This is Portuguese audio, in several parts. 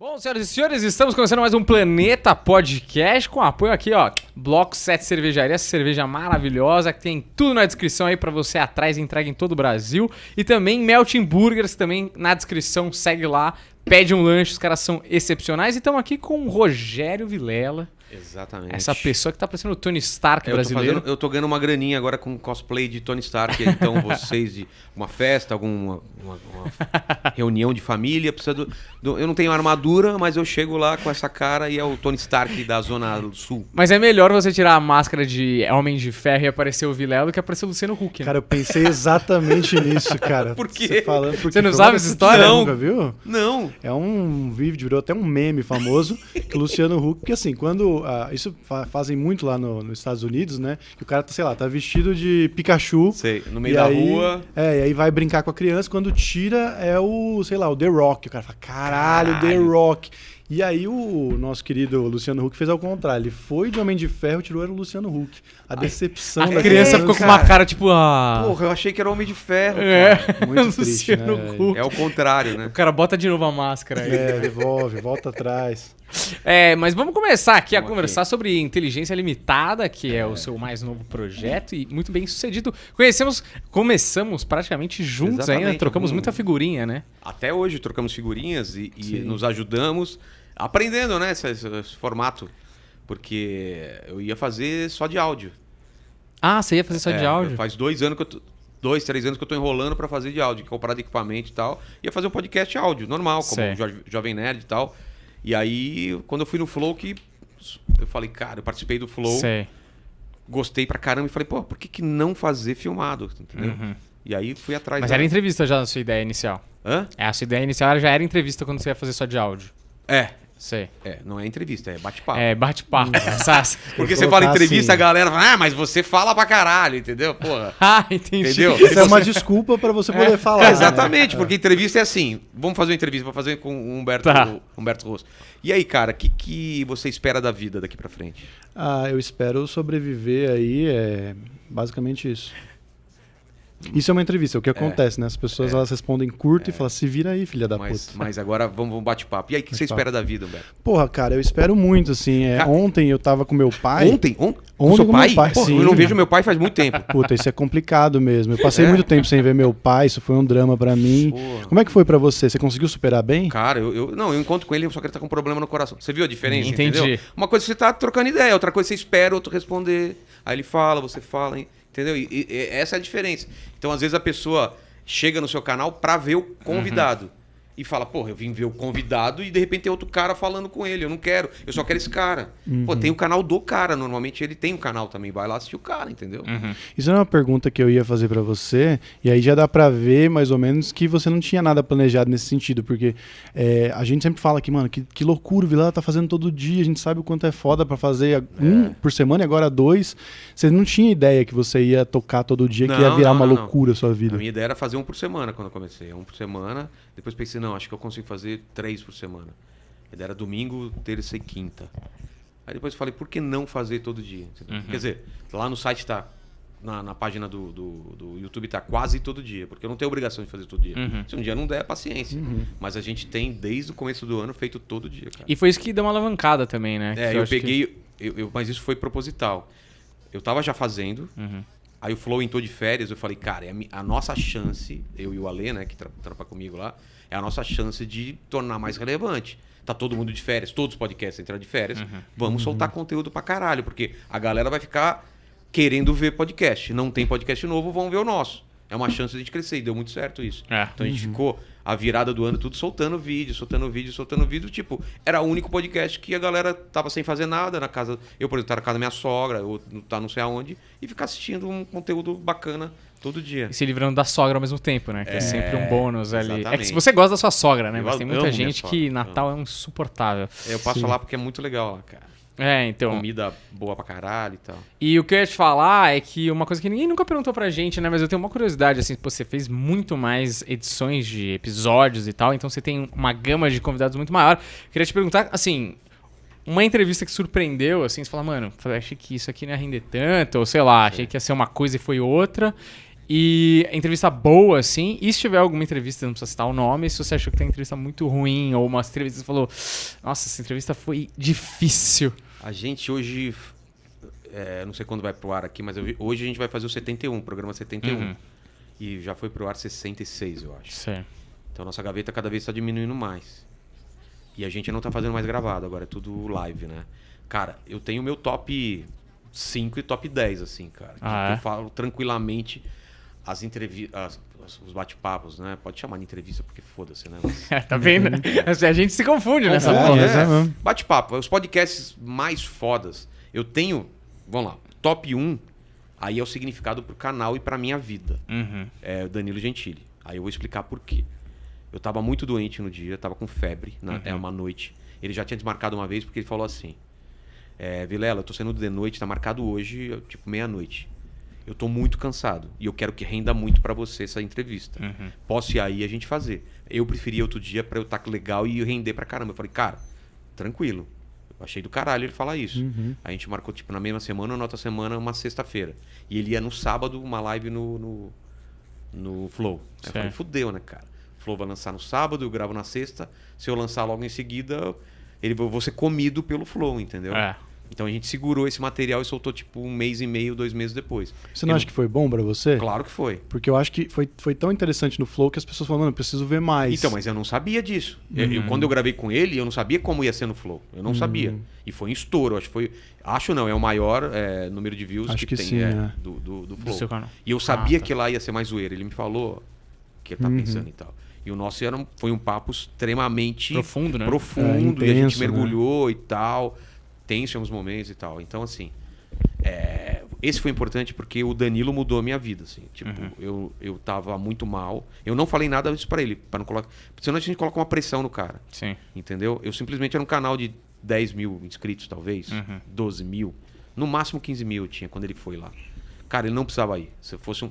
Bom, senhoras e senhores, estamos começando mais um Planeta Podcast com apoio aqui, ó, Bloco 7 Cervejaria, essa cerveja maravilhosa que tem tudo na descrição aí pra você atrás, entrega em todo o Brasil. E também Melting Burgers, também na descrição, segue lá, pede um lanche, os caras são excepcionais. E estamos aqui com o Rogério Vilela. Exatamente. Essa pessoa que tá parecendo o Tony Stark brasileiro. Eu tô ganhando uma graninha agora com cosplay de Tony Stark. Então, vocês de uma festa, uma reunião de família, precisa eu não tenho armadura, mas eu chego lá com essa cara e é o Tony Stark da Zona Sul. Mas é melhor você tirar a máscara de Homem de Ferro e aparecer o Vilela do que aparecer o Luciano Huck, né? Cara, eu pensei exatamente nisso, cara. Por quê? Você não sabe essa história? Não. Nunca viu? Não. É um vídeo, virou até um meme famoso, que o Luciano Huck, porque assim, quando... isso fazem muito lá nos Estados Unidos, né? Que o cara, sei lá, tá vestido de Pikachu. Sei, no meio da rua. E aí vai brincar com a criança, quando tira é o, sei lá, o The Rock. O cara fala, caralho, The Rock. E aí o nosso querido Luciano Huck fez ao contrário. Ele foi de Homem de Ferro, tirou era o Luciano Huck. A decepção da A criança ficou com uma cara tipo... Porra, eu achei que era Homem de Ferro, cara. Muito triste, né? É o contrário, né? O cara bota de novo a máscara aí. Devolve, volta atrás. Mas vamos começar aqui a conversar sobre Inteligência Limitada, que é o seu mais novo projeto e muito bem sucedido. Começamos praticamente juntos. Exatamente, ainda, trocamos muita figurinha, né? Até hoje trocamos figurinhas e nos ajudamos, aprendendo, né, esse formato. Porque eu ia fazer só de áudio. Ah, você ia fazer só de áudio? Faz 2 anos que eu 3 anos que eu tô enrolando pra fazer de áudio, comprar de equipamento e tal. Ia fazer um podcast áudio, normal, como o Jovem Nerd e tal. E aí, quando eu fui no Flow, eu falei, cara, eu participei do Flow, gostei pra caramba e falei, pô, por que não fazer filmado, entendeu? Uhum. E aí fui atrás. Mas era entrevista já a sua ideia inicial? Hã? A sua ideia inicial já era entrevista quando você ia fazer só de áudio? Sei. Não é entrevista, é bate-papo. É, bate-papo. Porque você fala entrevista, a galera fala, mas você fala pra caralho, entendeu? Porra. Entendi. Entendeu? Isso é uma desculpa pra você poder falar. Exatamente, porque entrevista é assim. Vamos fazer uma entrevista, vou fazer com o Humberto Rosso. E aí, cara, o que você espera da vida daqui pra frente? Eu espero sobreviver aí, basicamente isso. Isso é uma entrevista, é o que acontece, né? As pessoas elas respondem curto e falam, se vira aí, filha da puta. Mas agora vamos bate-papo. E aí, o que você espera da vida, Humberto? Porra, cara, eu espero muito, assim. Ontem eu tava com meu pai. Ontem com seu pai? Meu pai, Porra, sim. eu não vejo meu pai faz muito tempo. Puta, isso é complicado mesmo. Eu passei muito tempo sem ver meu pai, isso foi um drama pra mim. Porra. Como é que foi pra você? Você conseguiu superar bem? Cara, eu encontro com ele, só que ele tá com um problema no coração. Você viu a diferença? Entendi. Entendeu? Uma coisa você tá trocando ideia, outra coisa você espera outro responder. Aí ele fala, você fala, hein? Entendeu? E essa é a diferença. Então, às vezes, a pessoa chega no seu canal pra ver o convidado. E fala, porra, eu vim ver o convidado e de repente tem outro cara falando com ele. Eu não quero, eu só quero esse cara. Pô, tem o canal do cara. Normalmente ele tem um canal também. Vai lá assistir o cara, entendeu? Isso é uma pergunta que eu ia fazer pra você, e aí já dá pra ver mais ou menos que você não tinha nada planejado nesse sentido, porque a gente sempre fala que, mano, que loucura, o Vilela tá fazendo todo dia, a gente sabe o quanto é foda pra fazer por semana e agora 2. Você não tinha ideia que você ia tocar todo dia, que ia virar uma loucura a sua vida. A minha ideia era fazer 1 por semana quando eu comecei. 1 por semana, depois pensei, não, acho que eu consigo fazer 3 por semana. A ideia era domingo, terça e quinta. Aí depois eu falei, por que não fazer todo dia? Quer dizer, lá no site tá, na página do YouTube tá quase todo dia, porque eu não tenho obrigação de fazer todo dia. Se um dia não der, paciência. Mas a gente tem, desde o começo do ano, feito todo dia, cara. E foi isso que deu uma alavancada também, né? Eu peguei, mas isso foi proposital. Eu tava já fazendo, aí o Flow entrou de férias, eu falei, cara, é a nossa chance, eu e o Alê, né, que trampa comigo lá, é a nossa chance de tornar mais relevante. Tá todo mundo de férias, todos os podcasts entraram de férias. Vamos soltar conteúdo pra caralho, porque a galera vai ficar querendo ver podcast. Não tem podcast novo, vão ver o nosso. É uma chance de a gente crescer e deu muito certo isso. Então a gente ficou a virada do ano tudo soltando vídeo. Tipo, era o único podcast que a galera tava sem fazer nada na casa. Eu, por exemplo, tava na casa da minha sogra, ou tá não sei aonde, e ficar assistindo um conteúdo bacana todo dia. E se livrando da sogra ao mesmo tempo, né? Que é sempre um bônus ali. Exatamente. É que se você gosta da sua sogra, né? Mas tem amo muita minha gente sogra, que Natal é insuportável. Eu passo lá porque é muito legal lá, cara. Então. Comida boa pra caralho e tal. E o que eu ia te falar é que uma coisa que ninguém nunca perguntou pra gente, né? Mas eu tenho uma curiosidade, assim, você fez muito mais edições de episódios e tal, então você tem uma gama de convidados muito maior. Queria te perguntar, assim, uma entrevista que surpreendeu, assim, você fala, mano, achei que isso aqui não ia render tanto, ou sei lá, achei que ia ser uma coisa e foi outra. E entrevista boa, assim. E se tiver alguma entrevista, não precisa citar o nome, se você achou que tem entrevista muito ruim, ou umas entrevistas que você falou, nossa, essa entrevista foi difícil. A gente hoje, não sei quando vai pro ar aqui, mas hoje a gente vai fazer o 71, programa 71. E já foi pro ar 66, eu acho. Certo. Então nossa gaveta cada vez está diminuindo mais. E a gente não tá fazendo mais gravado, agora é tudo live, né? Cara, eu tenho meu top 5 e top 10, assim, cara. Eu falo tranquilamente as entrevistas, os bate-papos, né? Pode chamar de entrevista, porque foda-se, né? Mas... Tá vendo? A gente se confunde nessa Confunde, Bate-papo, os podcasts mais fodas. Eu tenho, vamos lá, top 1, aí é o significado pro canal e pra minha vida. É o Danilo Gentili. Aí eu vou explicar por quê. Eu tava muito doente no dia, tava com febre, é uma noite. Ele já tinha desmarcado uma vez porque ele falou assim: Vilela, eu tô saindo de noite, tá marcado hoje, tipo meia-noite. Eu tô muito cansado e eu quero que renda muito pra você essa entrevista. Posso ir aí e a gente fazer. Eu preferia outro dia pra eu estar legal e render pra caramba. Eu falei, cara, tranquilo. Eu achei do caralho ele falar isso. A gente marcou tipo na mesma semana ou na outra semana, uma sexta-feira. E ele ia no sábado, uma live no Flow. Aí eu falei, fudeu, né, cara? O Flow vai lançar no sábado, eu gravo na sexta. Se eu lançar logo em seguida, eu vou ser comido pelo Flow, entendeu? Então a gente segurou esse material e soltou tipo 1 mês e meio, 2 meses depois. Você não acha que foi bom pra você? Claro que foi. Porque eu acho que foi tão interessante no Flow que as pessoas falaram, mano, eu preciso ver mais. Então, mas eu não sabia disso. Quando eu gravei com ele, eu não sabia como ia ser no Flow. Eu não sabia. E foi um estouro. Acho não, é o maior número de views acho que tem sim, do Flow. seu canal. E eu sabia que lá ia ser mais zoeira. Ele me falou que ele tá pensando e tal. E o nosso foi um papo extremamente profundo, né? Profundo, intenso, e a gente mergulhou e tal. Tenso em alguns momentos e tal. Então, assim, esse foi importante porque o Danilo mudou a minha vida, assim. Tipo, eu tava muito mal. Eu não falei nada disso pra ele, para não colocar... Senão a gente coloca uma pressão no cara. Sim. Entendeu? Eu simplesmente era um canal de 10 mil inscritos, talvez. 12 mil. No máximo 15 mil eu tinha quando ele foi lá. Cara, ele não precisava ir. Se fosse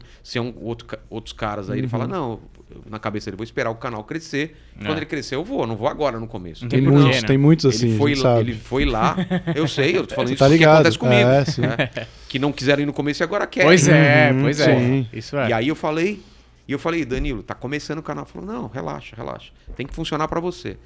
outros caras aí, ele fala, não, na cabeça dele, vou esperar o canal crescer. Quando ele crescer, eu vou. Não vou agora no começo. Tem muitos assim, ele foi lá, eu sei, eu tô falando isso tá porque ligado. acontece comigo. Né? Que não quiseram ir no começo e agora querem. Pois é. Sim. Isso é. E aí eu falei, Danilo, tá começando o canal. Ele falou, não, relaxa. Tem que funcionar pra você.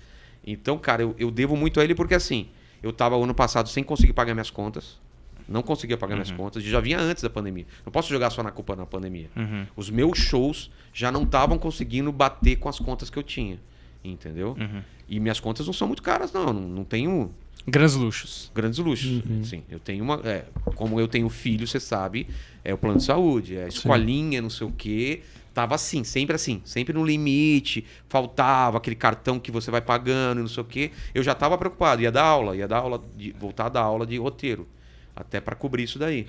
Então, cara, eu devo muito a ele porque assim, eu tava ano passado sem conseguir pagar minhas contas. Não conseguia pagar minhas contas. Já vinha antes da pandemia. Não posso jogar só na culpa na pandemia. Os meus shows já não estavam conseguindo bater com as contas que eu tinha. Entendeu? E minhas contas não são muito caras, não. Não tenho... Grandes luxos. Grandes luxos. Sim, eu tenho uma... como eu tenho filho, você sabe, é o plano de saúde, é a escolinha, não sei o quê. Tava assim, sempre no limite. Faltava aquele cartão que você vai pagando e não sei o quê. Eu já tava preocupado. Ia dar aula, voltar a dar aula de roteiro. Até para cobrir isso daí.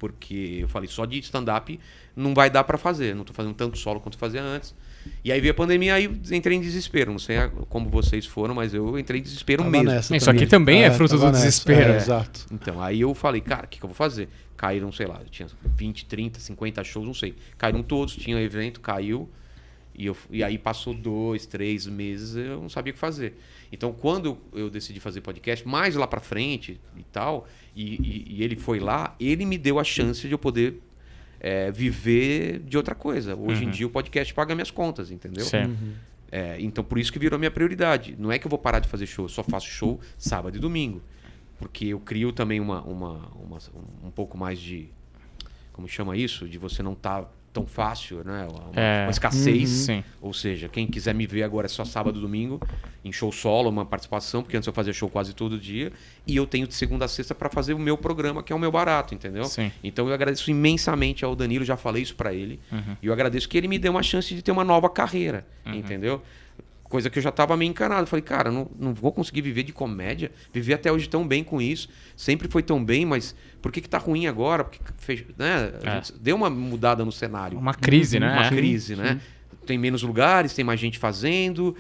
Porque eu falei, só de stand-up não vai dar para fazer. Não tô fazendo tanto solo quanto fazia antes. E aí veio a pandemia, aí entrei em desespero. Não sei como vocês foram, mas eu entrei em desespero mesmo. Isso aqui também é fruto do desespero. Exato. Então, aí eu falei, cara, o que eu vou fazer? Caíram, sei lá, eu tinha 20, 30, 50 shows, não sei. Caíram todos, tinha evento, caiu. E aí passou 2, 3 meses, eu não sabia o que fazer. Então, quando eu decidi fazer podcast, mais lá pra frente e tal, e ele foi lá, ele me deu a chance de eu poder viver de outra coisa. Hoje em dia o podcast paga minhas contas, entendeu? Então, por isso que virou minha prioridade. Não é que eu vou parar de fazer show, eu só faço show sábado e domingo. Porque eu crio também um pouco mais de... Como chama isso? De você não estar... tão fácil, né? Uma escassez. Ou seja, quem quiser me ver agora é só sábado e domingo, em show solo, uma participação, porque antes eu fazia show quase todo dia. E eu tenho de segunda a sexta para fazer o meu programa, que é o meu barato, entendeu? Então eu agradeço imensamente ao Danilo, já falei isso para ele. E eu agradeço que ele me deu uma chance de ter uma nova carreira, entendeu? Coisa que eu já estava meio encanado. Falei, cara, não vou conseguir viver de comédia, viver até hoje tão bem com isso. Sempre foi tão bem, mas por que tá ruim agora? Porque né? A gente deu uma mudada no cenário. Uma crise, né? Uma crise, né? Tem menos lugares, tem mais gente fazendo.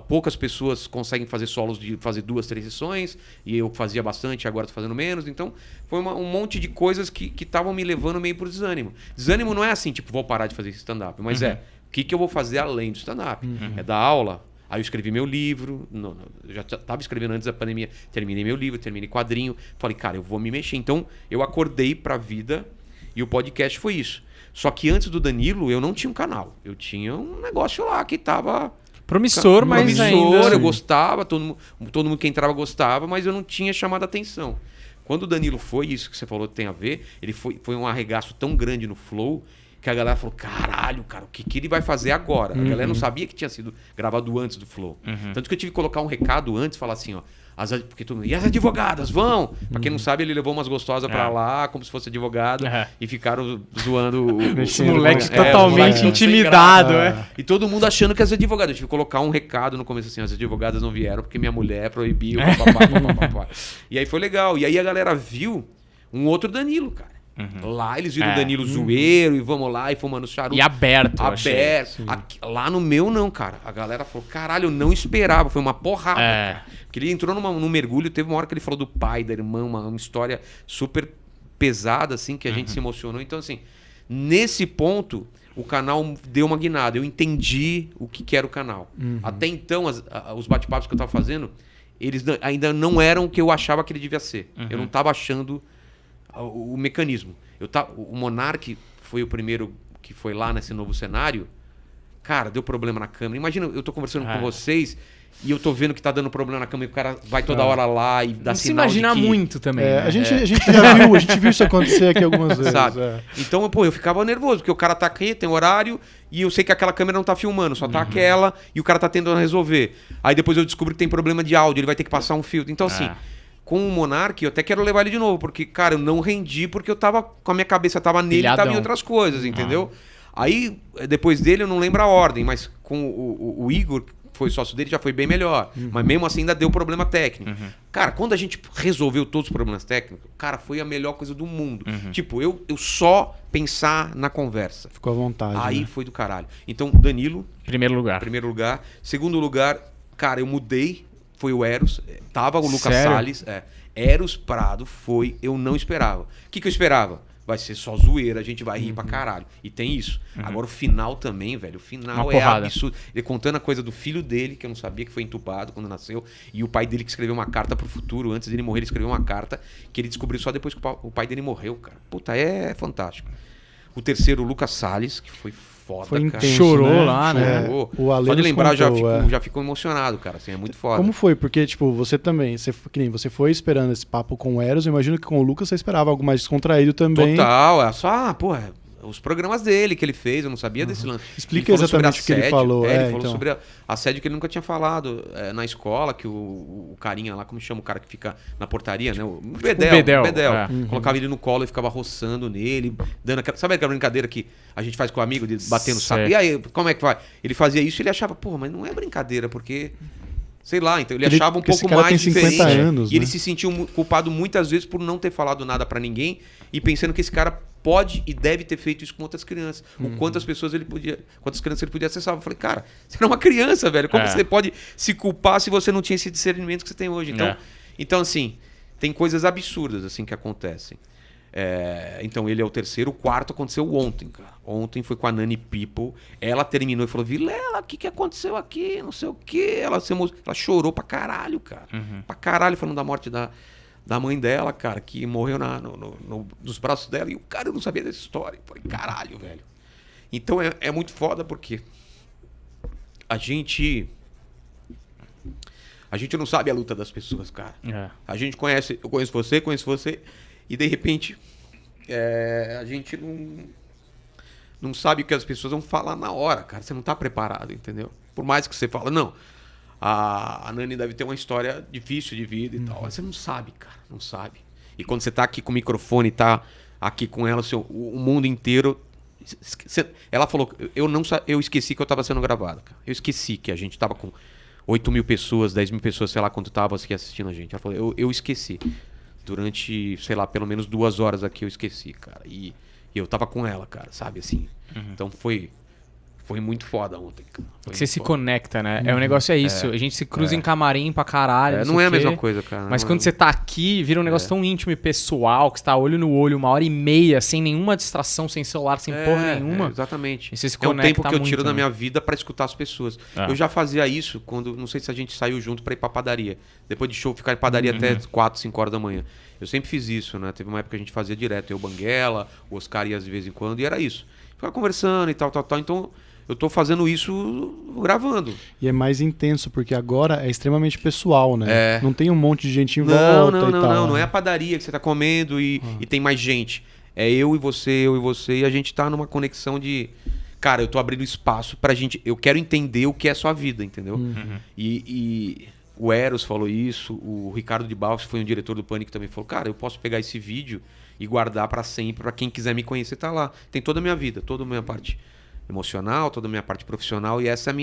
Poucas pessoas conseguem fazer solos de fazer 2, 3 sessões. E eu fazia bastante, agora tô fazendo menos. Então, foi um monte de coisas que estavam me levando meio pro desânimo. Desânimo não é assim, tipo, vou parar de fazer stand-up. Mas o que eu vou fazer além do stand-up? É dar aula. Aí eu escrevi meu livro. Eu já estava escrevendo antes da pandemia. Terminei meu livro, terminei quadrinho. Falei, cara, eu vou me mexer. Então, eu acordei pra vida e o podcast foi isso. Só que antes do Danilo, eu não tinha um canal. Eu tinha um negócio lá que tava... Promissor, mas ainda... Eu gostava, todo mundo que entrava gostava, mas eu não tinha chamado a atenção. Quando o Danilo foi, isso que você falou tem a ver, ele foi um arregaço tão grande no Flow, que a galera falou, caralho, cara, o que ele vai fazer agora? A galera não sabia que tinha sido gravado antes do Flow. Tanto que eu tive que colocar um recado antes, falar assim, ó, porque todo mundo, e as advogadas, vão? Pra quem não sabe, ele levou umas gostosas pra lá, como se fosse advogado, e ficaram zoando esse moleque totalmente intimidado, E todo mundo achando que as advogadas. Eu tive que colocar um recado no começo assim, as advogadas não vieram porque minha mulher proibiu, papapá. E aí foi legal. E aí a galera viu um outro Danilo, cara. Lá eles viram o Danilo zoeiro e vamos lá e fumando charuto. E aberto. Lá no meu não, cara. A galera falou, caralho, eu não esperava. Foi uma porrada. Cara. Porque ele entrou num mergulho, teve uma hora que ele falou do pai, da irmã, uma história super pesada, assim, que a gente se emocionou. Então, assim, nesse ponto, o canal deu uma guinada. Eu entendi o que era o canal. Até então, os bate-papos que eu tava fazendo, eles ainda não eram o que eu achava que ele devia ser. Eu não tava achando o mecanismo. O Monark foi o primeiro que foi lá nesse novo cenário. Cara, deu problema na câmera. Imagina, eu tô conversando com vocês e eu tô vendo que tá dando problema na câmera e o cara vai toda hora lá e dá sinal de que... Não se imagina muito também. A gente já viu isso acontecer aqui algumas vezes. Sabe? Então, eu ficava nervoso, porque o cara tá aqui, tem horário, e eu sei que aquela câmera não tá filmando, só tá aquela, e o cara tá tentando resolver. Aí depois eu descubro que tem problema de áudio, ele vai ter que passar um filtro. Então, assim... Com o Monark, eu até quero levar ele de novo, porque, cara, eu não rendi porque eu tava com a minha cabeça tava nele e tava em outras coisas, entendeu? Aí, depois dele, eu não lembro a ordem, mas com o Igor, que foi sócio dele, já foi bem melhor. Mas mesmo assim ainda deu problema técnico. Cara, quando a gente resolveu todos os problemas técnicos, cara, foi a melhor coisa do mundo. Tipo, eu só pensar na conversa. Ficou à vontade. Aí foi do caralho. Então, Danilo... Primeiro lugar. Segundo lugar, cara, eu mudei. Foi o Eros, tava o Lucas Sério? Salles. Eros Prado eu não esperava. O que eu esperava? Vai ser só zoeira, a gente vai rir pra caralho. E tem isso. Agora o final também, velho. O final é absurdo. Ele contando a coisa do filho dele, que eu não sabia, que foi entubado quando nasceu. E o pai dele que escreveu uma carta pro futuro. Antes dele morrer, ele escreveu uma carta que ele descobriu só depois que o pai dele morreu, cara. Puta, é fantástico. O terceiro, o Lucas Salles, que foi foda, foi cara. intenso, Chorou lá, né? Chorou. O Ale só de lembrar, contou, já fico emocionado, cara. Assim, é muito foda. Como foi? Porque, tipo, você também, que nem você foi esperando esse papo com o Eros, eu imagino que com o Lucas você esperava algo mais descontraído também. Total, os programas dele que ele fez, eu não sabia desse lance. Explica exatamente o que ele falou. Ele falou sobre assédio que ele nunca tinha falado na escola, que o carinha lá, como chama o cara que fica na portaria, né? O Bedel. Colocava ele no colo e ficava roçando nele, dando aquela... Sabe aquela brincadeira que a gente faz com o amigo, de bater no saco? E aí, como é que vai? Ele fazia isso e ele achava, pô, mas não é brincadeira, porque... Sei lá, então ele achava um pouco mais diferente. Anos, e ele se sentiu culpado muitas vezes por não ter falado nada pra ninguém e pensando que esse cara pode e deve ter feito isso com outras crianças. Quantas crianças ele podia acessar. Eu falei, cara, você era uma criança, velho. Como você pode se culpar se você não tinha esse discernimento que você tem hoje? Então assim, tem coisas absurdas assim que acontecem. Então ele é o terceiro. O quarto aconteceu ontem, cara. Ontem foi com a Nani People. Ela terminou e falou, Vilela, o que aconteceu aqui? Não sei o quê. Ela chorou pra caralho, cara. Pra caralho, falando da morte da mãe dela, cara, que morreu nos braços dela. E o cara, eu não sabia dessa história. Eu falei, caralho, velho. Então é muito foda porque a gente não sabe a luta das pessoas, cara. A gente eu conheço você, e de repente a gente não sabe o que as pessoas vão falar na hora, cara. Você não tá preparado, entendeu? Por mais que você fala, não, a Nani deve ter uma história difícil de vida e tal. Mas você não sabe, cara, não sabe. E quando você tá aqui com o microfone, tá aqui com ela, o mundo inteiro... Ela falou, eu esqueci que eu tava sendo gravado, cara. Eu esqueci que a gente tava com 8 mil pessoas, 10 mil pessoas, sei lá quanto tava aqui assistindo a gente. Ela falou, eu esqueci. Durante, sei lá, pelo menos 2 horas aqui eu esqueci, cara. E eu tava com ela, cara, sabe, assim. Então foi Foi muito foda ontem, cara. Foi Você muito se foda. conecta, né? O negócio é isso. A gente se cruza em camarim pra caralho. É, sei não é o a mesma quê. coisa, cara. Mas Não quando é. você tá aqui, vira um negócio tão íntimo e pessoal, que você tá olho no olho, 1h30, sem nenhuma distração, sem celular, sem porra nenhuma. Exatamente. E você se É um conecta tempo que eu muito, tiro da né? minha vida pra escutar as pessoas. É. Eu já fazia isso quando, não sei se a gente saiu junto pra ir pra padaria. Depois de show, ficar em padaria até 4, 5 horas da manhã. Eu sempre fiz isso, né? Teve uma época que a gente fazia direto. Eu, Banguela, o Oscar ia de vez em quando, e era isso. Ficava conversando e tal. Então, eu tô fazendo isso gravando. E é mais intenso, porque agora é extremamente pessoal, né? É. Não tem um monte de gente em Não, volta não, e não, tal. não. Não né? é a padaria que você tá comendo e tem mais gente. É eu e você, e a gente tá numa conexão de... Cara, eu tô abrindo espaço pra gente... Eu quero entender o que é a sua vida, entendeu? E o Eros falou isso, o Ricardo de Barros, que foi um diretor do Pânico, também falou, cara, eu posso pegar esse vídeo e guardar pra sempre, pra quem quiser me conhecer, tá lá. Tem toda a minha vida, toda a minha parte emocional, toda a minha parte profissional, e essa é a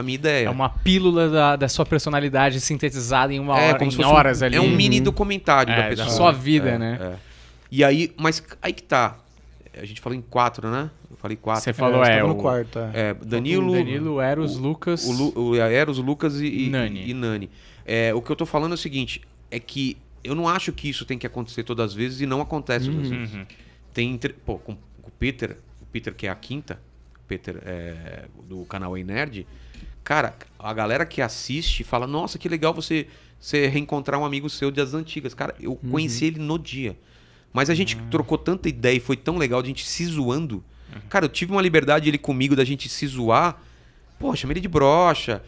minha ideia. É uma pílula da sua personalidade sintetizada em uma hora, como em se fosse horas ali. É um mini documentário da da pessoa. sua vida, É, né? é. E aí, mas aí que tá. A gente falou em 4, né? Eu falei 4. Você falou, você tava o no quarto, é. Danilo, Eros, Lucas... O Eros, Lucas e Nani. Nani. O que eu tô falando é o seguinte, é que eu não acho que isso tem que acontecer todas as vezes e não acontece todas as vezes. Tem, com o Peter que é a quinta, o Peter do canal Ei Nerd, cara, a galera que assiste fala, nossa, que legal você reencontrar um amigo seu das antigas. Cara, eu conheci ele no dia. Mas a gente trocou tanta ideia e foi tão legal de a gente se zoando. Cara, eu tive uma liberdade ele comigo da gente se zoar. Pô, chamei ele de broxa.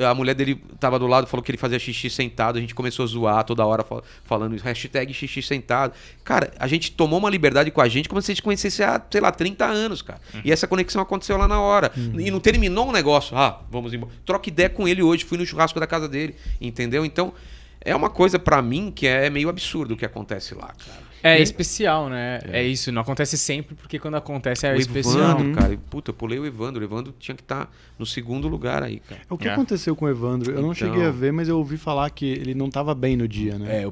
A mulher dele tava do lado, falou que ele fazia xixi sentado. A gente começou a zoar toda hora falando isso. Hashtag xixi sentado. Cara, a gente tomou uma liberdade com a gente como se a gente conhecesse há, sei lá, 30 anos, cara. E essa conexão aconteceu lá na hora. E não terminou um negócio. Vamos embora. Troca ideia com ele hoje. Fui no churrasco da casa dele. Entendeu? Então, é uma coisa pra mim que é meio absurdo o que acontece lá, cara. É especial, né? É isso, não acontece sempre, porque quando acontece é O especial. Evandro, cara. Puta, eu pulei o Evandro. O Evandro tinha que estar no segundo lugar aí, cara. O que aconteceu com o Evandro? Eu não Então- cheguei a ver, mas eu ouvi falar que ele não tava bem no dia, né?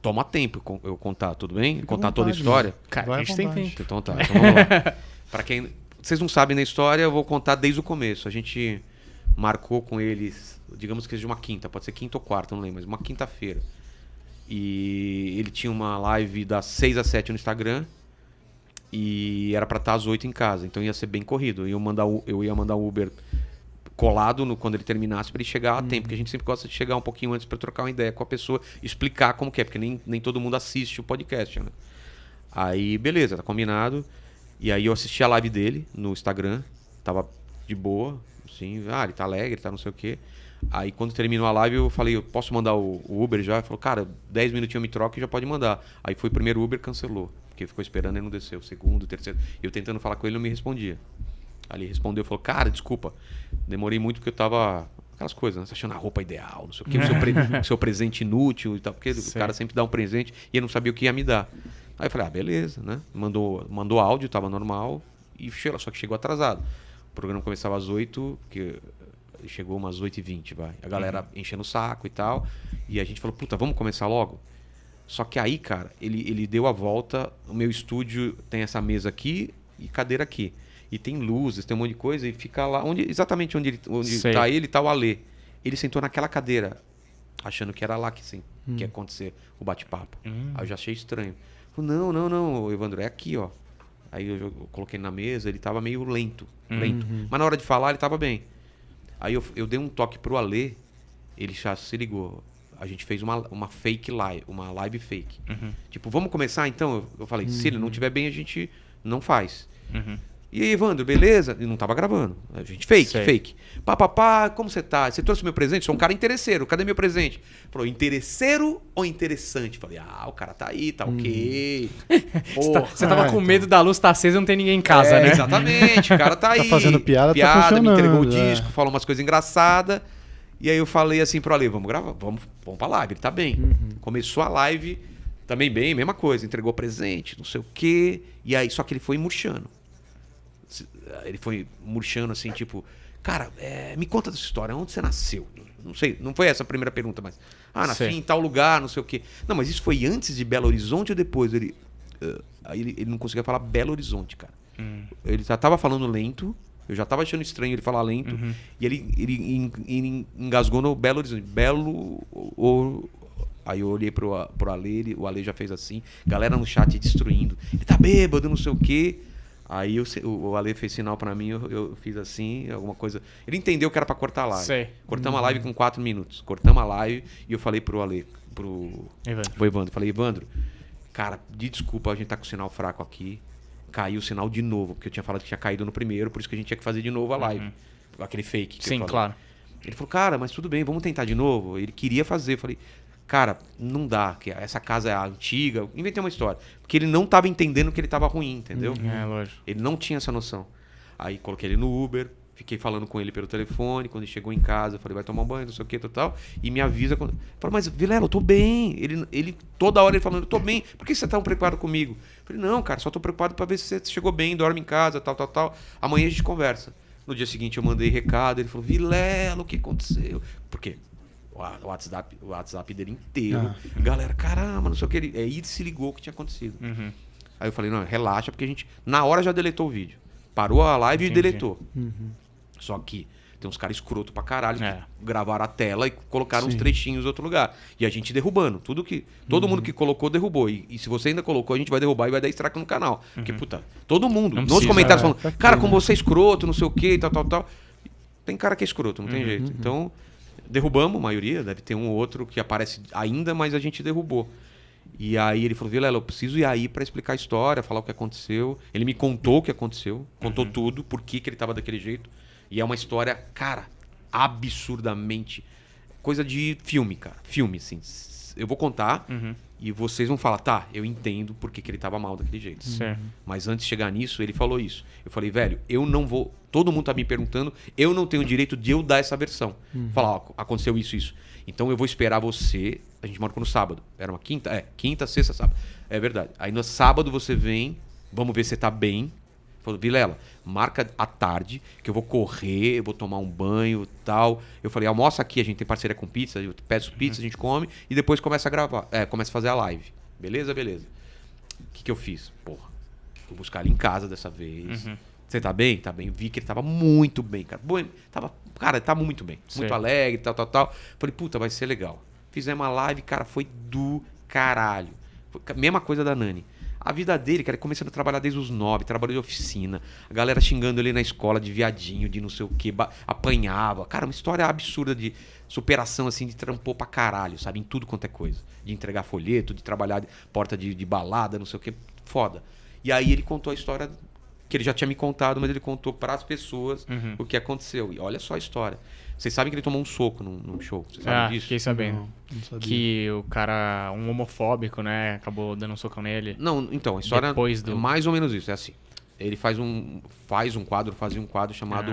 Toma tempo eu contar, tudo bem? Fica à Contar toda a vontade, história? Cara, Vai a à gente tem vontade. tempo. Então tá, então vamos lá. Pra quem... Vocês não sabem da história, eu vou contar desde o começo. A gente marcou com eles, digamos que seja uma quinta, pode ser quinta ou quarta, não lembro, mas uma quinta-feira. E ele tinha uma live das 6 às 7 no Instagram e era pra estar às 8 em casa, então ia ser bem corrido. Eu ia mandar o Uber colado quando ele terminasse pra ele chegar a tempo, porque a gente sempre gosta de chegar um pouquinho antes pra trocar uma ideia com a pessoa, explicar como que é, porque nem todo mundo assiste o podcast, né? Aí, beleza, tá combinado. E aí eu assisti a live dele no Instagram, tava de boa, assim, ele tá alegre, tá não sei o quê. Aí quando terminou a live eu falei, eu posso mandar o Uber já? Ele falou, cara, 10 minutinhos eu me troco e já pode mandar. Aí foi o primeiro Uber, cancelou, porque ficou esperando e não desceu. O segundo, o terceiro, eu tentando falar com ele, não me respondia. Aí ele respondeu, falou, cara, desculpa, demorei muito porque eu tava... Aquelas coisas, né? Você achando a roupa ideal, não sei o quê, o seu presente inútil e tal, porque o cara sempre dá um presente e eu não sabia o que ia me dar. Aí eu falei, beleza, né? Mandou áudio, tava normal, só que chegou atrasado. O programa começava às 8, porque chegou umas 8h20, vai. A galera enchendo o saco e tal. E a gente falou, puta, vamos começar logo? Só que aí, cara, ele deu a volta, o meu estúdio tem essa mesa aqui e cadeira aqui. E tem luzes, tem um monte de coisa, e fica lá, exatamente onde tá ele, tá o Alê. Ele sentou naquela cadeira, achando que era lá que ia acontecer o bate-papo. Aí eu já achei estranho. Falei, não, Evandro, é aqui, ó. Aí eu coloquei na mesa, ele tava meio lento. Mas na hora de falar, ele tava bem. Aí eu dei um toque pro Alê, ele já se ligou. A gente fez uma fake live, uma live fake. Tipo, vamos começar então? Eu falei, se ele não estiver bem, a gente não faz. E aí, Evandro, beleza? E não tava gravando. A gente, fake. Pá, como você tá? Você trouxe meu presente? Sou um cara interesseiro, cadê meu presente? Falou, interesseiro ou interessante? Falei, o cara tá aí, tá ok. Você tava com medo da luz estar acesa e não tem ninguém em casa, né? Exatamente, o cara tá aí. Tá fazendo piada, tá me entregou o funcionando, disco, falou umas coisas engraçadas. E aí eu falei assim pro Ale, vamos gravar, vamos pra live, ele tá bem. Começou a live, também bem, mesma coisa, entregou presente, não sei o quê. E aí, só que ele foi murchando. Ele foi murchando assim, tipo, cara, me conta dessa história, onde você nasceu? Não sei, não foi essa a primeira pergunta, mas... nasci em tal lugar, não sei o quê. Não, mas isso foi antes de Belo Horizonte ou depois? Aí ele não conseguia falar Belo Horizonte, cara. Ele já tava falando lento, Eu já tava achando estranho ele falar lento. E ele engasgou no Belo Horizonte. Aí eu olhei pro Ale, o Ale já fez assim. Galera no chat destruindo. Ele tá bêbado, não sei o quê. Aí o Ale fez sinal pra mim, eu fiz assim, alguma coisa. Ele entendeu que era pra cortar a live. Sei. Cortamos a live com 4 minutos. Cortamos a live e eu falei pro Ale, pro Evandro. Falei, Evandro, cara, desculpa, a gente tá com o sinal fraco aqui. Caiu o sinal de novo, porque eu tinha falado que tinha caído no primeiro, por isso que a gente tinha que fazer de novo a live. Aquele fake que eu Sim, falei. claro. Ele falou, cara, mas tudo bem, vamos tentar de novo. Ele queria fazer. Eu falei, cara, não dá, que essa casa é antiga. Inventei uma história. Porque ele não tava entendendo que ele tava ruim, entendeu? É, lógico. Ele não tinha essa noção. Aí coloquei ele no Uber, fiquei falando com ele pelo telefone. Quando ele chegou em casa, eu falei, vai tomar um banho, não sei o que, tal. E me avisa. Falei, mas Vilela, eu tô bem. Ele toda hora ele falando, eu tô bem. Por que você tá tão preocupado comigo? Eu falei, não, cara, só tô preocupado pra ver se você chegou bem, dorme em casa, tal. Amanhã a gente conversa. No dia seguinte eu mandei recado, ele falou, Vilela, o que aconteceu? Por quê? O WhatsApp dele inteiro. Galera, caramba, não sei o que. Aí ele se ligou o que tinha acontecido. Aí eu falei, não, relaxa, porque a gente na hora já deletou o vídeo. Parou a live e deletou. Só que tem uns caras escroto pra caralho que gravaram a tela e colocaram uns trechinhos em outro lugar. E a gente derrubando. Todo mundo que colocou, derrubou. E se você ainda colocou, a gente vai derrubar e vai dar strike no canal. Porque, puta, todo mundo. Não Nos precisa, comentários falando, cara, como né? você é escroto, não sei o que, tal. Tem cara que é escroto, não tem jeito. Então, derrubamos a maioria. Deve ter um ou outro que aparece ainda, mas a gente derrubou. E aí ele falou, Vilela, eu preciso ir aí pra explicar a história, falar o que aconteceu. Ele me contou o que aconteceu, contou tudo, por que ele tava daquele jeito. E é uma história, cara, absurdamente... Coisa de filme, cara. Filme, assim. Eu vou contar e vocês vão falar, tá, eu entendo por que ele tava mal daquele jeito. Certo. Mas antes de chegar nisso, ele falou isso. Eu falei, velho, eu não vou... Todo mundo tá me perguntando, eu não tenho o direito de eu dar essa versão. Falar, ó, aconteceu isso. Então eu vou esperar você... A gente marcou no sábado. Era uma quinta? Quinta, sexta, sábado. É verdade. Aí no sábado você vem, vamos ver se você tá bem. Falou, Vilela, marca à tarde que eu vou correr, eu vou tomar um banho e tal. Eu falei, almoça aqui, a gente tem parceria com pizza, eu peço pizza, a gente come e depois começa a gravar. Começa a fazer a live. Beleza? O que eu fiz? Porra, fui buscar ele em casa dessa vez. Você tá bem? Tá bem. Vi que ele tava muito bem, cara. Cara, ele tava muito bem. Muito alegre, tal. Falei, puta, vai ser legal. Fizemos uma live, cara, foi do caralho. Foi a mesma coisa da Nani. A vida dele, cara, começando a trabalhar desde os 9, trabalhou de oficina, a galera xingando ele na escola de viadinho, de não sei o que, apanhava. Cara, uma história absurda de superação, assim, de trampou pra caralho, sabe? Em tudo quanto é coisa. De entregar folheto, de trabalhar de porta de balada, não sei o que, foda. E aí ele contou a história que ele já tinha me contado, mas ele contou pras pessoas o que aconteceu. E olha só a história. Vocês sabem que ele tomou um soco num show, vocês sabem disso? Fiquei sabendo. Não sabia. Que o cara, um homofóbico, né, acabou dando um socão nele. Não, então, a história Depois do... é mais ou menos isso, é assim. Ele fazia um quadro chamado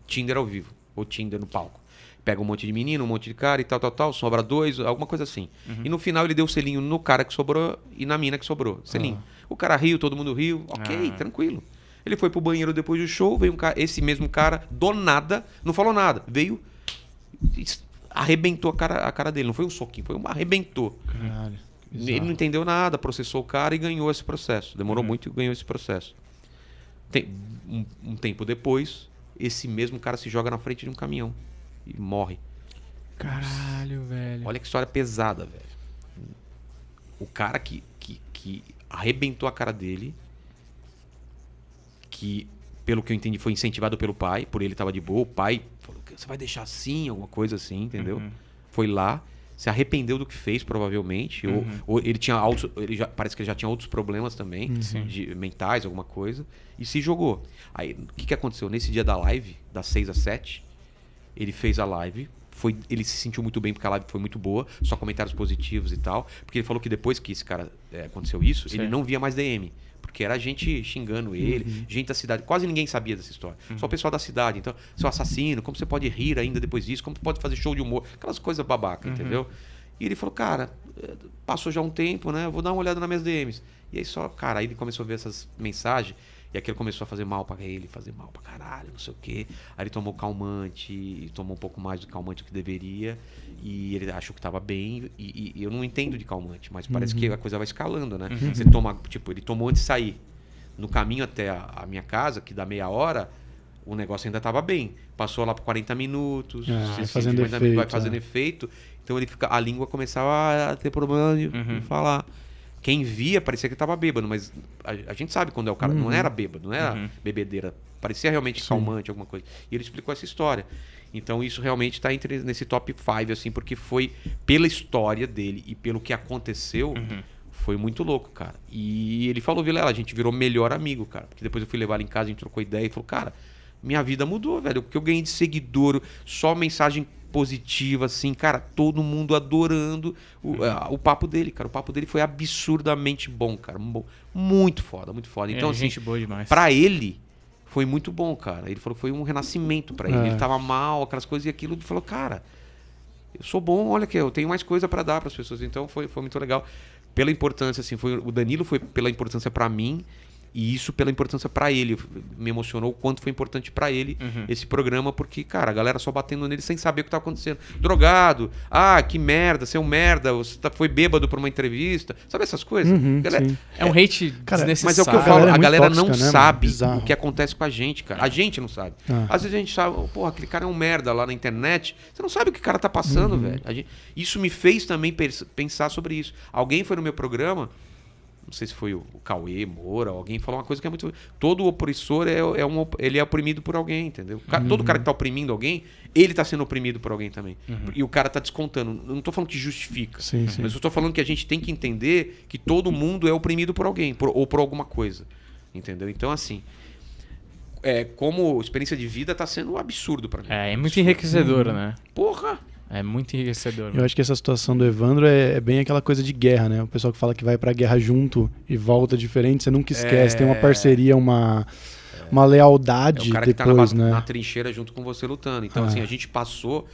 Tinder ao vivo, ou Tinder no palco. Pega um monte de menino, um monte de cara e tal, sobra 2, alguma coisa assim. E no final ele deu o selinho no cara que sobrou e na mina que sobrou, selinho. O cara riu, todo mundo riu, ok, tranquilo. Ele foi pro banheiro depois do show, veio um cara, esse mesmo cara, do nada, não falou nada, veio, arrebentou a cara dele, não foi um soquinho, arrebentou. Caralho. Ele não entendeu nada, processou o cara e ganhou esse processo. Demorou muito e ganhou esse processo. Um tempo depois, esse mesmo cara se joga na frente de um caminhão e morre. Caralho, velho. Olha que história pesada, velho. O cara que arrebentou a cara dele, que, pelo que eu entendi, foi incentivado pelo pai, por ele tava de boa, o pai falou, você vai deixar assim, alguma coisa assim, entendeu? Foi lá, se arrependeu do que fez, provavelmente, ou ele tinha parece que ele já tinha outros problemas também, mentais, alguma coisa, e se jogou. Aí, o que aconteceu? Nesse dia da live, das 6 às 7, ele fez a live, ele se sentiu muito bem porque a live foi muito boa, só comentários positivos e tal, porque ele falou que depois que esse cara aconteceu isso, ele não via mais DM. Porque era gente xingando ele, gente da cidade. Quase ninguém sabia dessa história. Só o pessoal da cidade. Então, seu assassino, como você pode rir ainda depois disso? Como você pode fazer show de humor? Aquelas coisas babaca, entendeu? E ele falou, cara, passou já um tempo, né? Eu vou dar uma olhada nas minhas DMs. E aí aí ele começou a ver essas mensagens. E aquilo começou a fazer mal pra ele, fazer mal pra caralho, não sei o quê. Aí ele tomou calmante, tomou um pouco mais do calmante do que deveria. E ele achou que tava bem. E eu não entendo de calmante, mas parece que a coisa vai escalando, né? Você toma, tipo, ele tomou antes de sair. No caminho até a minha casa, que dá meia hora, o negócio ainda estava bem. Passou lá por 40 minutos, vai fazendo efeito. Então a língua começava a ter problema de falar. Quem via parecia que estava bêbado, mas a gente sabe quando é o cara. Não era bêbado, não era bebedeira. Parecia realmente calmante, alguma coisa. E ele explicou essa história. Então isso realmente está nesse top 5, assim, porque foi pela história dele e pelo que aconteceu, foi muito louco, cara. E ele falou, Vilela, a gente virou melhor amigo, cara. Porque depois eu fui levar ele em casa, a gente trocou ideia e falou, cara, minha vida mudou, velho. Porque eu ganhei de seguidor, só mensagem positiva, assim, cara, todo mundo adorando o papo dele, cara. O papo dele foi absurdamente bom, cara. Muito foda, muito foda. Então, assim, gente boa demais. Pra ele, foi muito bom, cara. Ele falou que foi um renascimento pra ele. Ele tava mal, aquelas coisas e aquilo. Ele falou, cara, eu sou bom, olha aqui, eu tenho mais coisa pra dar pras pessoas. Então, foi muito legal. Pela importância, assim, o Danilo foi pela importância pra mim. E isso pela importância pra ele. Me emocionou o quanto foi importante pra ele esse programa, porque, cara, a galera só batendo nele sem saber o que tá acontecendo. Drogado, que merda, você é um merda, você foi bêbado pra uma entrevista. Sabe essas coisas? Galera, é um hate desnecessário. Mas é o que eu falo, a galera tóxica, não né, sabe bizarro. o que acontece com a gente, cara. A gente não sabe. Às vezes a gente sabe, porra, aquele cara é um merda lá na internet. Você não sabe o que o cara tá passando, velho. Isso me fez também pensar sobre isso. Alguém foi no meu programa, não sei se foi o Cauê Moura, alguém falou uma coisa que é muito... Todo opressor ele é oprimido por alguém, entendeu? Todo cara que tá oprimindo alguém, ele tá sendo oprimido por alguém também. E o cara tá descontando. Eu não tô falando que justifica. Sim. Mas eu tô falando que a gente tem que entender que todo mundo é oprimido por alguém, ou por alguma coisa. Entendeu? Então, assim... como experiência de vida tá sendo um absurdo pra mim. É muito enriquecedor, né? Porra! É muito enriquecedor. Eu acho que essa situação do Evandro é bem aquela coisa de guerra, né? O pessoal que fala que vai pra guerra junto e volta diferente, você nunca esquece. Tem uma parceria, uma lealdade o cara depois, que tá né? na trincheira junto com você lutando. Então, assim, a gente passou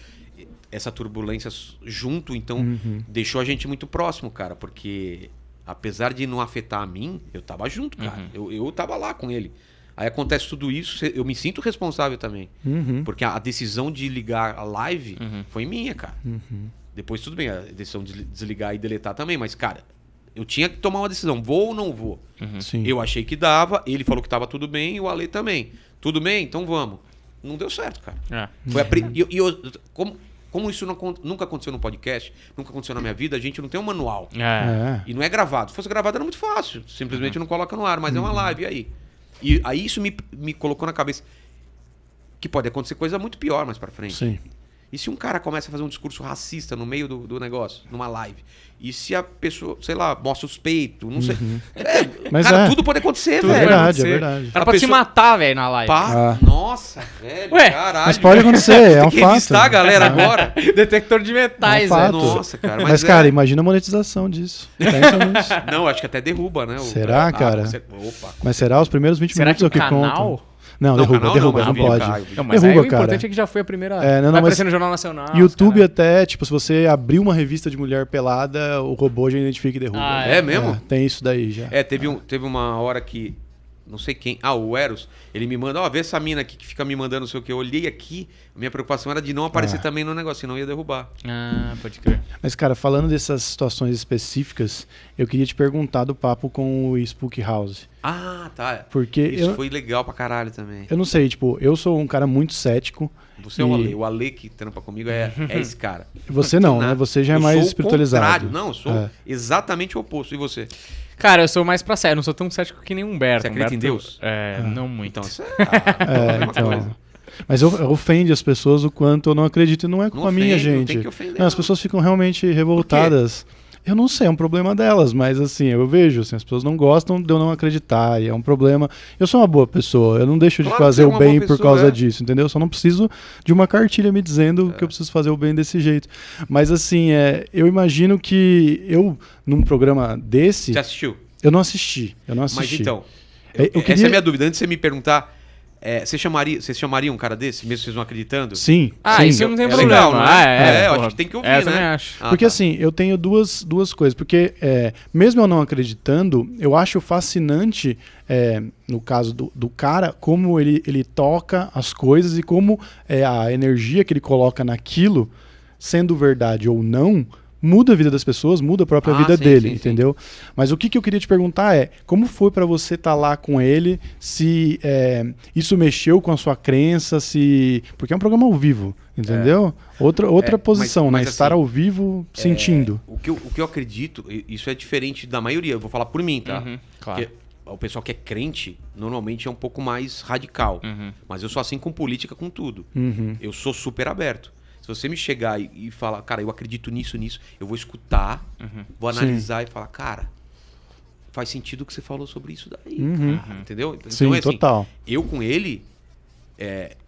essa turbulência junto, então deixou a gente muito próximo, cara. Porque, apesar de não afetar a mim, eu tava junto, cara. Eu tava lá com ele. Aí acontece tudo isso, eu me sinto responsável também. Porque a decisão de ligar a live foi minha, cara. Depois tudo bem, a decisão de desligar e deletar também, mas, cara, eu tinha que tomar uma decisão, vou ou não vou? Eu achei que dava, ele falou que tava tudo bem e o Ale também. Tudo bem? Então vamos. Não deu certo, cara. Foi como isso nunca aconteceu no podcast, nunca aconteceu na minha vida, a gente não tem um manual. E não é gravado. Se fosse gravado era muito fácil, simplesmente não coloca no ar, mas é uma live, e aí? E aí isso me colocou na cabeça que pode acontecer coisa muito pior mais pra frente. Sim. E se um cara começa a fazer um discurso racista no meio do negócio, numa live? E se a pessoa, sei lá, mostra os peitos, não sei. Mas cara, tudo pode acontecer, tudo velho. É verdade. O cara pode te matar, velho, na live. Nossa, velho, caralho. Mas pode acontecer, é um Tem que fato. revistar a galera agora. Detector de metais, É um fato. velho. Nossa, cara. Mas cara, imagina a monetização disso. Pensa nisso. Não, acho que até derruba, né? Será, cara? Opa. Mas será os primeiros 20 Será minutos é o que que o canal... conta? Não, canal derruba, mas não o vídeo pode. cai, Não, mas derruba, aí o cara. importante é que já foi a primeira... Vai mas... aparecer no Jornal Nacional. YouTube até, tipo, se você abrir uma revista de mulher pelada, o robô já identifica e derruba. É mesmo? Tem isso daí já. Teve uma hora que... Não sei quem. O Eros. Ele me manda, vê essa mina aqui que fica me mandando não sei o que. Eu olhei aqui, minha preocupação era de não aparecer também no negócio, senão ia derrubar. Pode crer. Mas, cara, falando dessas situações específicas, eu queria te perguntar do papo com o Spook House. Tá. Porque isso foi legal pra caralho também. Eu não sei, tipo, eu sou um cara muito cético. Você é o Ale. O Ale que trampa comigo é esse cara. Você não, né? Você já é mais espiritualizado. Não, eu sou exatamente o oposto. E você? Cara, eu sou mais pra sério, eu não sou tão cético que nem o Humberto. Você acredita em Deus? Não muito. Então, isso é a mesma coisa. Mas ofende as pessoas o quanto eu não acredito e não é com a minha gente. Não tem que ofender, as pessoas ficam realmente revoltadas. Eu não sei, é um problema delas, mas assim, eu vejo, assim, as pessoas não gostam de eu não acreditar, e é um problema. Eu sou uma boa pessoa, eu não deixo de fazer o bem por causa disso, entendeu? Eu só não preciso de uma cartilha me dizendo que eu preciso fazer o bem desse jeito. Mas assim, eu imagino que eu, num programa desse... Você assistiu? Eu não assisti. Mas então, essa é a minha dúvida. Antes de você me perguntar, vocês chamariam um cara desse, mesmo vocês não acreditando? Sim. Isso não tem problema. Legal, não é? Eu acho que tem que ouvir, eu né? também acho. Porque assim, eu tenho duas coisas. Porque mesmo eu não acreditando, eu acho fascinante, no caso do cara, como ele toca as coisas e como a energia que ele coloca naquilo, sendo verdade ou não, muda a vida das pessoas, muda a própria vida sim, dele, sim, entendeu? Mas o que eu queria te perguntar é, como foi pra você estar lá com ele, se isso mexeu com a sua crença, porque é um programa ao vivo, entendeu? Outra posição, mas né? Estar assim, ao vivo, sentindo. O que eu acredito, isso é diferente da maioria, eu vou falar por mim, tá? Claro. Porque o pessoal que é crente, normalmente é um pouco mais radical. Mas eu sou assim com política, com tudo. Eu sou super aberto. Se você me chegar e falar, cara, eu acredito nisso, eu vou escutar, vou analisar e falar, cara, faz sentido o que você falou sobre isso daí. Entendeu? Então, Sim, assim, total. eu com ele,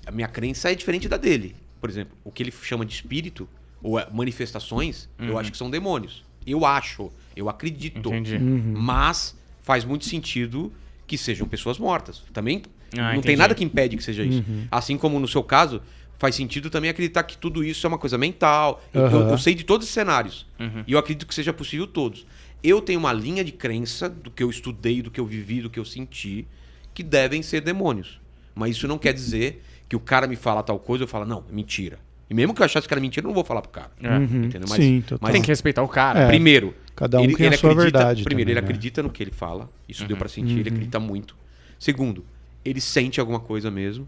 a minha crença é diferente da dele. Por exemplo, o que ele chama de espírito, ou manifestações, eu acho que são demônios. Eu acredito. Entendi. Mas faz muito sentido que sejam pessoas mortas. Também não entendi. tem nada que impede que seja isso. Assim como no seu caso, faz sentido também acreditar que tudo isso é uma coisa mental. Eu sei de todos os cenários. E eu acredito que seja possível todos. Eu tenho uma linha de crença do que eu estudei, do que eu vivi, do que eu senti, que devem ser demônios. Mas isso não quer dizer que o cara me fala tal coisa, eu falo, não, é mentira. E mesmo que eu achasse que era mentira, eu não vou falar pro cara. Entendeu? Mas, Sim, total. Tem que respeitar o cara. primeiro, Cada um tem a sua verdade primeiro, também, ele né? acredita no que ele fala. Isso deu pra sentir, ele acredita muito. Segundo, ele sente alguma coisa mesmo.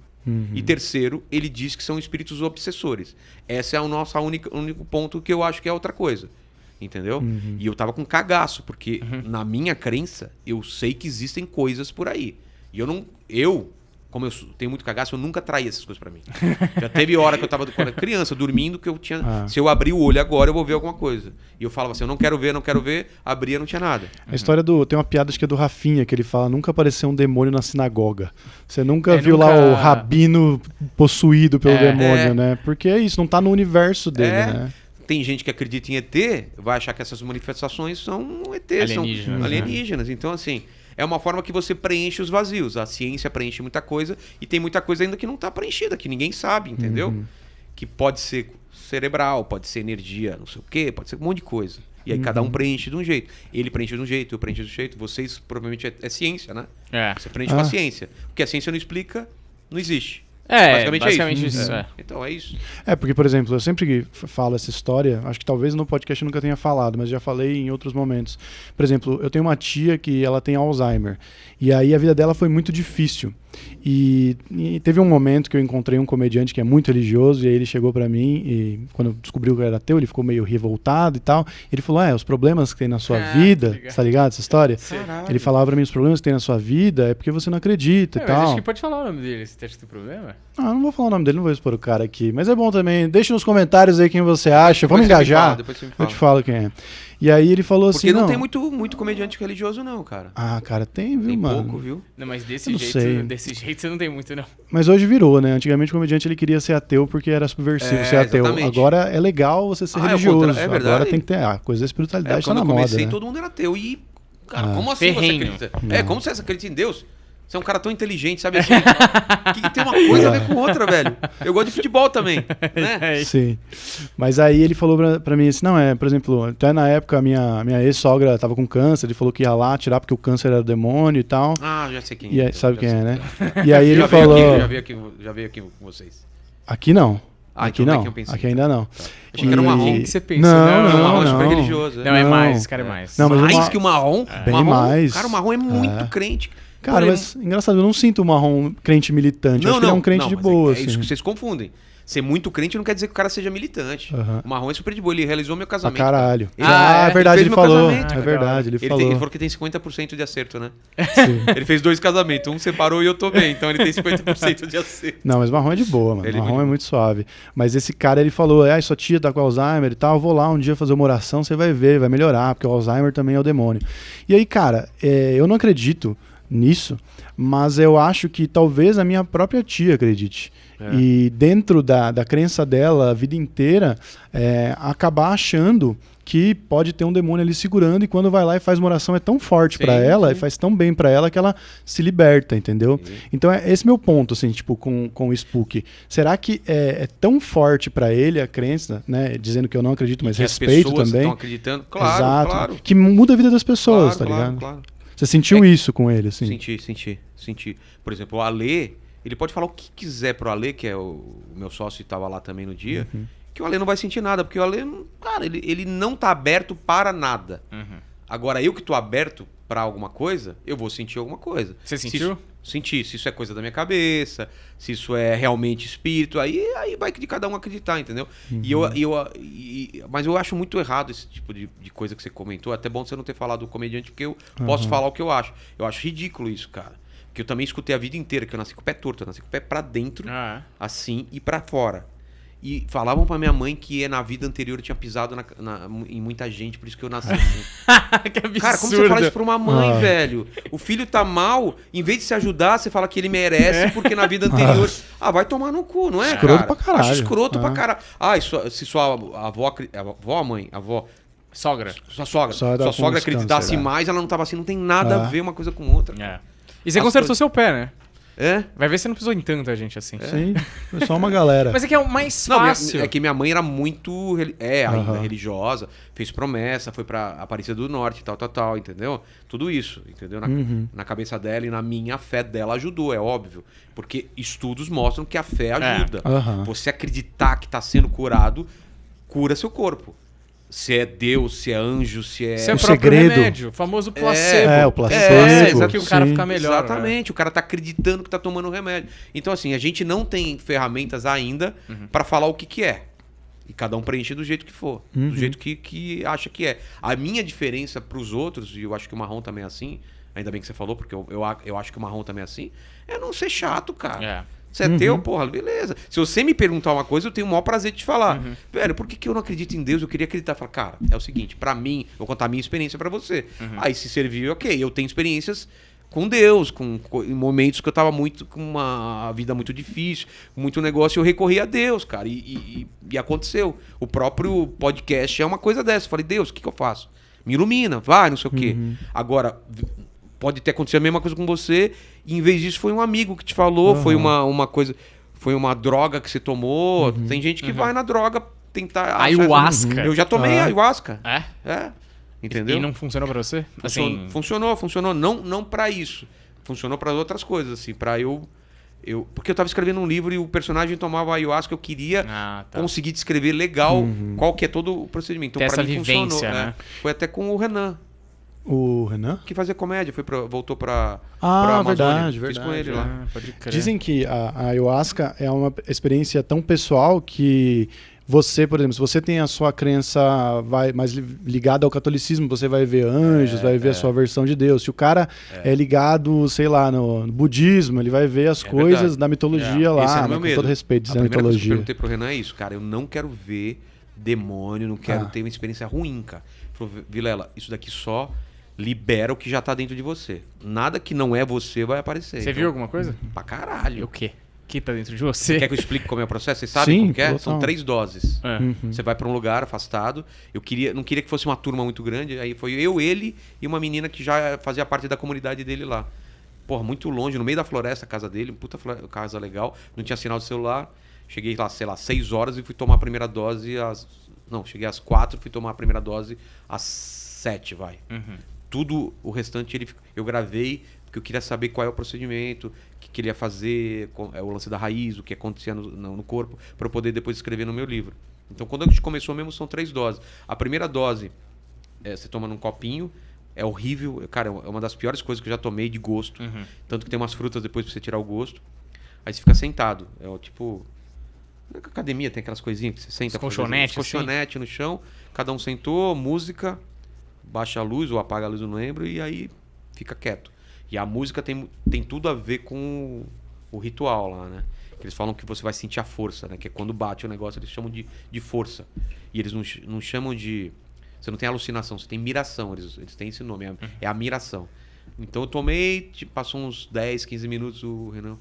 E terceiro, ele diz que são espíritos obsessores. Esse é o nosso único ponto que eu acho que é outra coisa. Entendeu? E eu tava com cagaço, porque na minha crença, eu sei que existem coisas por aí. E como eu tenho muito cagaço, eu nunca traí essas coisas pra mim. Já teve hora que eu tava quando era criança, dormindo, que eu tinha... Se eu abrir o olho agora, eu vou ver alguma coisa. E eu falava assim, eu não quero ver, abria, não tinha nada. A história tem uma piada, acho que é do Rafinha, que ele fala, nunca apareceu um demônio na sinagoga. Você nunca viu lá o rabino possuído pelo demônio, né? Porque é isso, não tá no universo dele, né? Tem gente que acredita em ET, vai achar que essas manifestações são ET, Alienígenas, são alienígenas. Então, assim, é uma forma que você preenche os vazios. A ciência preenche muita coisa e tem muita coisa ainda que não está preenchida, que ninguém sabe, entendeu? Que pode ser cerebral, pode ser energia, não sei o quê, pode ser um monte de coisa. E aí cada um preenche de um jeito. Ele preenche de um jeito, eu preencho de um jeito. Vocês provavelmente é ciência, né? Você preenche com a ciência. O que a ciência não explica, não existe. Basicamente isso. Então é isso. Porque, por exemplo, eu sempre falo essa história, acho que talvez no podcast eu nunca tenha falado, mas já falei em outros momentos. Por exemplo, eu tenho uma tia que ela tem Alzheimer, e aí a vida dela foi muito difícil. E teve um momento que eu encontrei um comediante que é muito religioso, e aí ele chegou pra mim, e quando descobriu que eu era ateu, ele ficou meio revoltado e tal. Ele falou, os problemas que tem na sua vida, tá ligado essa história? Caralho. Ele falava pra mim, os problemas que tem na sua vida é porque você não acredita e Mas tal. acho que pode falar o nome dele, você acha que tem problema? Não vou falar o nome dele, não vou expor o cara aqui. Mas é bom também. Deixa nos comentários aí quem você acha. Vamos engajar. Depois você me Eu fala. te falo quem é. E aí ele falou Porque assim... não tem muito comediante religioso, não, cara. Cara, tem, viu, Tem mano? pouco, viu? Não, mas Eu desse não sei. jeito você não tem muito, não. Mas hoje virou, né? Antigamente o comediante ele queria ser ateu porque era subversivo ser ateu. Exatamente. Agora é legal você ser É o religioso. contrário, é verdade. Agora tem que ter... A coisa da espiritualidade tá Quando na eu moda, comecei, né? todo mundo era ateu. E, cara, como assim Ferrenho. você acredita? Como você acredita em Deus? Você é um cara tão inteligente, sabe assim? que tem uma coisa a ver com outra, velho. Eu gosto de futebol também, né? Sim. Mas aí ele falou pra mim assim, por exemplo, até na época a minha ex-sogra tava com câncer, ele falou que ia lá tirar porque o câncer era demônio e tal. Já sei quem E aí, é. sabe Já quem sei é, né? quem E aí ele Já veio falou... aqui, já veio aqui com vocês. Aqui não. Aqui então não. que eu pensei. Aqui ainda não. Achei que era um marrom. O que você pensa? Não, O marrom é não. super religioso. Não, é Não. mais, esse cara é mais. Não, mas Mais que o marrom? Bem O marrom, mais. Cara, o marrom é muito crente. Cara, Porém, mas engraçado, eu não sinto o marrom crente militante. Eu acho que ele é um crente de mas boa, é isso assim. que vocês confundem. Ser muito crente não quer dizer que o cara seja militante. Aham. O marrom é super de boa, ele realizou meu Pra casamento. caralho. é Verdade, ele ele fez meu falou. casamento. É verdade, ele Ele falou. falou que tem 50% de acerto, né? Sim. Ele fez 2 casamentos, um separou e eu tô bem, então ele tem 50% de acerto. Não, mas marrom é de boa, mano. Ele é Marrom muito é muito suave. Mas esse cara, ele falou, sua tia tá com Alzheimer e tal, eu vou lá um dia fazer uma oração, você vai ver, vai melhorar, porque o Alzheimer também é o demônio. E aí, cara, eu não acredito nisso, mas eu acho que talvez a minha própria tia acredite. E dentro da crença dela a vida inteira, acabar achando que pode ter um demônio ali segurando, e quando vai lá e faz uma oração é tão forte pra ela, e faz tão bem pra ela que ela se liberta, entendeu? Sim. Então é esse meu ponto, assim, tipo, com o Spook. Será que é tão forte pra ele a crença, né? Dizendo que eu não acredito, mas Que as respeito pessoas também. estão acreditando. Claro, Exato. claro. Que muda a vida das pessoas, tá Claro, ligado? claro. Você sentiu isso com ele, assim? Senti. Por exemplo, o Alê, ele pode falar o que quiser pro Alê, que é o meu sócio e tava lá também no dia, que o Alê não vai sentir nada, porque o Alê, cara, ele não tá aberto para nada. Agora, eu que tô aberto para alguma coisa, eu vou sentir alguma coisa. Você sentiu? Senti. Se isso é coisa da minha cabeça, se isso é realmente espírito, aí vai de cada um acreditar, entendeu? Mas eu acho muito errado esse tipo de coisa que você comentou. Até bom você não ter falado do comediante, porque eu posso falar o que eu acho. Eu acho ridículo isso, cara. Porque eu também escutei a vida inteira que eu nasci com o pé torto, eu nasci com o pé pra dentro, assim, e pra fora. E falavam pra minha mãe que na vida anterior eu tinha pisado em muita gente, por isso que eu nasci assim. Que absurdo. Cara, como você fala isso pra uma mãe, velho? O filho tá mal, em vez de se ajudar, você fala que ele merece, porque na vida anterior... vai tomar no cu, não é, escroto cara? Pra caralho. Acho escroto pra caralho. Se sua avó, Sogra. Sua sogra Só acreditasse mais, ela não tava assim, não tem nada a ver uma coisa com outra. E você consertou seu pé, né? É? Vai ver se você não precisou em tanta gente assim. Sim, foi só uma galera. Mas é que é o mais Não, fácil. é que minha mãe era muito ainda religiosa, fez promessa, foi pra Aparecida do Norte, tal, entendeu? Tudo isso, entendeu? Na cabeça dela e na minha, a fé dela ajudou, é óbvio. Porque estudos mostram que a fé ajuda. Você acreditar que tá sendo curado, cura seu corpo. Se é Deus, se é anjo, se é... Isso é o O próprio segredo. remédio, o famoso placebo. O placebo. Que o cara sim. fica melhor. Exatamente, o cara tá acreditando que tá tomando o remédio. Então, assim, a gente não tem ferramentas ainda pra falar o que é. E cada um preenche do jeito que for, do jeito que acha que é. A minha diferença pros outros, e eu acho que o Marrom também é assim, ainda bem que você falou, porque eu acho que o Marrom também é assim, é não ser chato, cara. Você é teu, porra, beleza. Se você me perguntar uma coisa, eu tenho o maior prazer de te falar. Velho, por que eu não acredito em Deus? Eu queria acreditar. Falar, cara, é o seguinte, pra mim, vou contar a minha experiência pra você. Aí se serviu, ok. Eu tenho experiências com Deus, em momentos que eu tava com uma vida muito difícil, muito negócio, eu recorri a Deus, cara. E aconteceu. O próprio podcast é uma coisa dessa. Eu falei, Deus, o que eu faço? Me ilumina, vai, não sei o quê. Agora... Pode ter acontecido a mesma coisa com você, e em vez disso foi um amigo que te falou, foi uma coisa, foi uma droga que você tomou. Tem gente que vai na droga tentar... Ayahuasca. Eu já tomei ayahuasca. É? Entendeu? E não funcionou pra você? Assim... Funcionou. Não pra isso. Funcionou pra outras coisas, assim, pra eu... Porque eu tava escrevendo um livro e o personagem tomava ayahuasca, eu queria conseguir descrever legal qual que é todo o procedimento. Então, ter pra essa mim vivência, funcionou. né? Foi até com o Renan. O Renan? Que fazia comédia, voltou pra Amazônia. Verdade. Fiz com ele lá. Pode crer. Dizem que a ayahuasca é uma experiência tão pessoal que você, por exemplo, se você tem a sua crença mais ligada ao catolicismo, você vai ver anjos, vai ver a sua versão de Deus. Se o cara é ligado, sei lá, no budismo, ele vai ver as coisas verdade. da mitologia lá, Esse era o né, meu com medo. todo respeito A da primeira coisa que eu mitologia. perguntei pro Renan é isso, cara, eu não quero ver demônio, não quero ter uma experiência ruim, cara. Ele falou, Vilela, isso daqui só libera o que já tá dentro de você. Nada que não é você vai aparecer. Você viu alguma coisa? Pra caralho. O quê? Que tá dentro de você? Quer que eu explique como é o processo? Vocês sabem Sim, como que é? total. São 3 doses. É. Você vai pra um lugar afastado. Eu não queria que fosse uma turma muito grande. Aí foi ele e uma menina que já fazia parte da comunidade dele lá. Porra, muito longe, no meio da floresta, a casa dele. Puta casa legal. Não tinha sinal de celular. Cheguei lá, sei lá, 6 horas e fui tomar a primeira dose Não, cheguei às 4 e fui tomar a primeira dose às 7, vai. Tudo o restante eu gravei, porque eu queria saber qual é o procedimento, o que ele ia fazer, o lance da raiz, o que acontecia no corpo, para eu poder depois escrever no meu livro. Então, quando a gente começou mesmo, são 3 doses. A primeira dose, você toma num copinho, é horrível. Cara, é uma das piores coisas que eu já tomei de gosto. Tanto que tem umas frutas depois pra você tirar o gosto. Aí você fica sentado. É o tipo... Na academia tem aquelas coisinhas que você senta... Colchonete, colchonete no chão. Cada um sentou, música... Baixa a luz ou apaga a luz, eu não lembro, e aí fica quieto. E a música tem tudo a ver com o ritual lá, né? Eles falam que você vai sentir a força, né? Que é quando bate o negócio, eles chamam de força. E eles não chamam de... Você não tem alucinação, você tem miração. Eles têm esse nome, é a miração. Então eu tomei, passou uns 10, 15 minutos, o Renan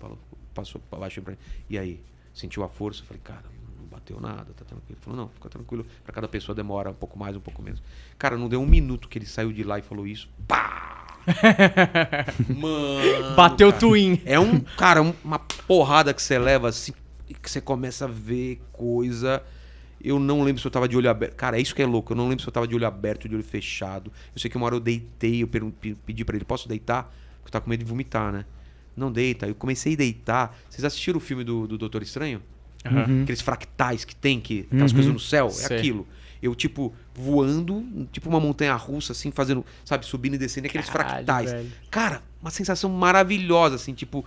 passou pra baixo pra mim. E aí? Sentiu a força? Eu falei, cara... bateu nada, tá tranquilo. Ele falou, não, fica tranquilo. Pra cada pessoa demora um pouco mais, um pouco menos. Cara, não deu um minuto que ele saiu de lá e falou isso. Pá! Mano, Bateu cara, twin. É uma porrada que você leva assim, que você começa a ver coisa. Eu não lembro se eu tava de olho aberto. Cara, é isso que é louco. Eu não lembro se eu tava de olho aberto ou de olho fechado. Eu sei que uma hora eu deitei, eu pedi pra ele, posso deitar? Porque eu tava com medo de vomitar, né? Não deita. Eu comecei a deitar. Vocês assistiram o filme do Doutor Estranho? Aqueles fractais que tem, aquelas coisas no céu, Sei. é aquilo. Eu, tipo, voando, tipo uma montanha-russa, assim, fazendo, sabe, subindo e descendo, aqueles Caralho, fractais. velho. Cara, uma sensação maravilhosa, assim, tipo...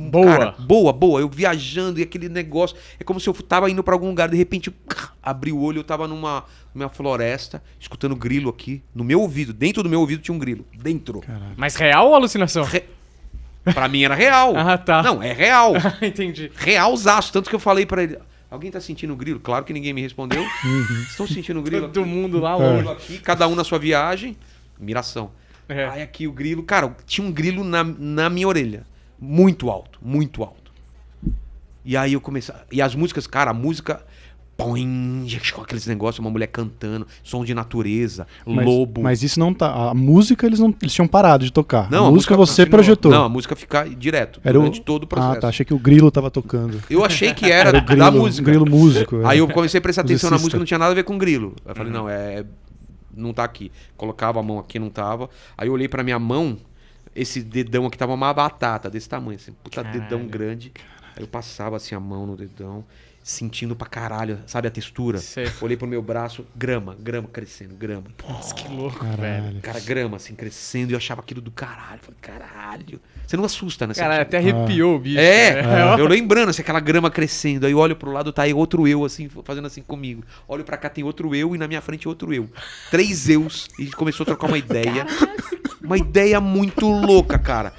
Boa. Cara, boa. Eu viajando e aquele negócio... É como se eu tava indo pra algum lugar, de repente, abri o olho, eu tava numa floresta, escutando grilo aqui, no meu ouvido. Dentro do meu ouvido tinha um grilo. Dentro. Caralho. Mas real ou alucinação? Pra mim era real. Ah, tá. Não, é real. Entendi. Realzaço. Tanto que eu falei pra ele... Alguém tá sentindo o grilo? Claro que ninguém me respondeu. Estão sentindo o grilo? Todo mundo lá Grilo longe. aqui, cada um na sua viagem. Miração. É. Aí aqui o grilo... Cara, tinha um grilo na minha orelha. Muito alto, muito alto. E aí eu comecei... E as músicas, cara, a música... Põe, aqueles negócios, uma mulher cantando, som de natureza, lobo. Mas isso não tá. A música eles tinham parado de tocar. Não, a música você continuou. projetou. Não, a música fica direto, durante todo o processo. Ah, tá. Achei que o grilo tava tocando. Eu achei que era, o grilo, da música. Um grilo músico. Aí eu comecei a prestar atenção na Musicista. música, não tinha nada a ver com grilo. Aí eu falei, não, não tá aqui. Colocava a mão aqui, não tava. Aí eu olhei pra minha mão, esse dedão aqui tava uma batata desse tamanho, assim, puta Caralho. dedão grande. Aí eu passava assim a mão no dedão, sentindo pra caralho, sabe a textura? Sei. Olhei pro meu braço, grama crescendo, grama. Nossa, que louco, velho. Caralho. Cara, grama assim crescendo e eu achava aquilo do caralho. Falei, caralho. Você não assusta, né? Você Caralho, acha- até arrepiou o bicho. É, né? eu lembrando assim, aquela grama crescendo. Aí eu olho pro lado, tá aí outro eu, assim, fazendo assim comigo. Olho pra cá, tem outro eu e na minha frente outro eu. 3 eus. E a gente começou a trocar uma ideia. Uma ideia muito louca, cara.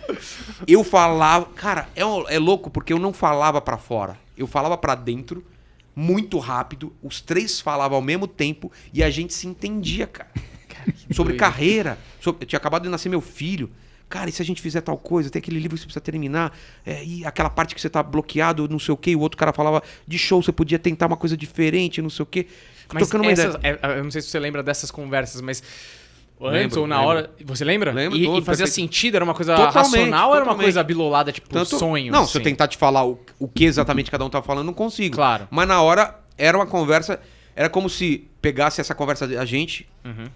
Eu falava... Cara, é louco porque eu não falava pra fora. Eu falava pra dentro, muito rápido. Os 3 falavam ao mesmo tempo e a gente se entendia, cara. Sobre doido. carreira. Eu tinha acabado de nascer meu filho. Cara, e se a gente fizer tal coisa? Tem aquele livro que você precisa terminar. E aquela parte que você tá bloqueado, não sei o quê. E o outro cara falava de show, você podia tentar uma coisa diferente, não sei o quê. Mas Trocando uma essas, ideia. eu não sei se você lembra dessas conversas, mas antes Lembro, ou na lembro. hora... Você lembra? Lembro E todo, fazia perfeito. sentido? Era uma coisa Totalmente, racional ou era uma totalmente. coisa abilolada, tipo sonho? Não, assim? se eu tentar te falar o que exatamente cada um tá falando, não consigo. Claro. Mas na hora, era uma conversa... Era como se pegasse essa conversa da gente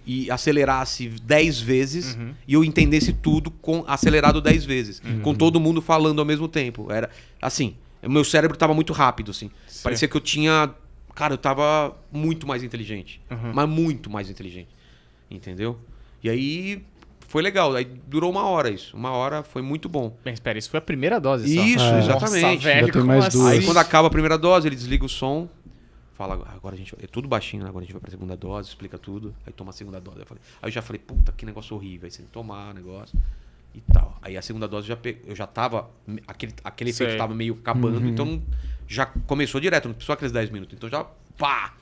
e acelerasse 10 vezes e eu entendesse tudo acelerado 10 vezes. Com todo mundo falando ao mesmo tempo. Era assim, o meu cérebro tava muito rápido, assim. Sim. Parecia que eu tinha... Cara, eu tava muito mais inteligente. Mas muito mais inteligente. Entendeu? E aí... Foi legal. Aí durou 1 hora isso. 1 hora foi muito bom. Bem, espera, isso foi a primeira dose só. Isso, É. exatamente. Nossa, velho, Já tem como mais assim? duas. Aí quando acaba a primeira dose, ele desliga o som. Fala, agora a gente vai... É tudo baixinho, né? Agora a gente vai pra segunda dose, explica tudo. Aí toma a segunda dose. Aí eu já falei, puta, que negócio horrível. Aí você tem que tomar o negócio e tal. Aí a segunda dose eu já tava... Aquele efeito Sei. tava meio acabando. Então já começou direto, não precisou aqueles 10 minutos. Então já, pá!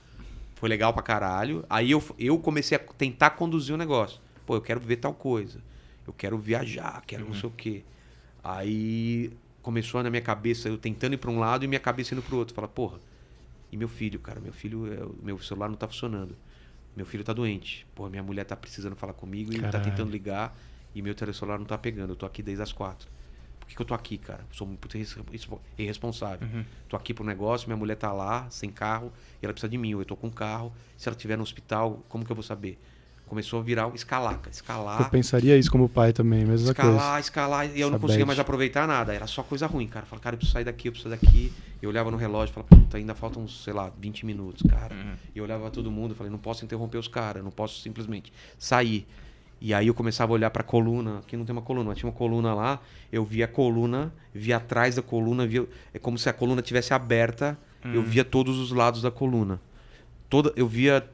Foi legal pra caralho. Aí eu comecei a tentar conduzir o negócio. Pô, eu quero ver tal coisa. Eu quero viajar, quero não sei o quê. Aí começou na minha cabeça, eu tentando ir pra um lado e minha cabeça indo pro outro. Fala, porra, e meu filho, cara? Meu celular não tá funcionando. Meu filho tá doente. Porra, minha mulher tá precisando falar comigo e tá Caralho. tentando ligar e meu celular não tá pegando. Eu tô aqui desde as 4. Por que eu tô aqui, cara? Sou muito irresponsável. Tô aqui pro negócio, minha mulher tá lá, sem carro, e ela precisa de mim. Eu tô com carro. Se ela estiver no hospital, como que eu vou saber? Começou a virar escalar. Eu pensaria isso como pai também, mesma coisa. Escalar, e eu não Essa conseguia bad. mais aproveitar nada. Era só coisa ruim, cara. Eu falava, cara, eu preciso sair daqui, eu preciso daqui. Eu olhava no relógio e falava, puta, ainda faltam, sei lá, 20 minutos, cara. E eu olhava todo mundo e falei, não posso interromper os caras, não posso simplesmente sair. E aí eu começava a olhar pra coluna. Aqui não tem uma coluna, mas tinha uma coluna lá. Eu via a coluna, via atrás da coluna, é como se a coluna tivesse aberta. Eu via todos os lados da coluna. Eu via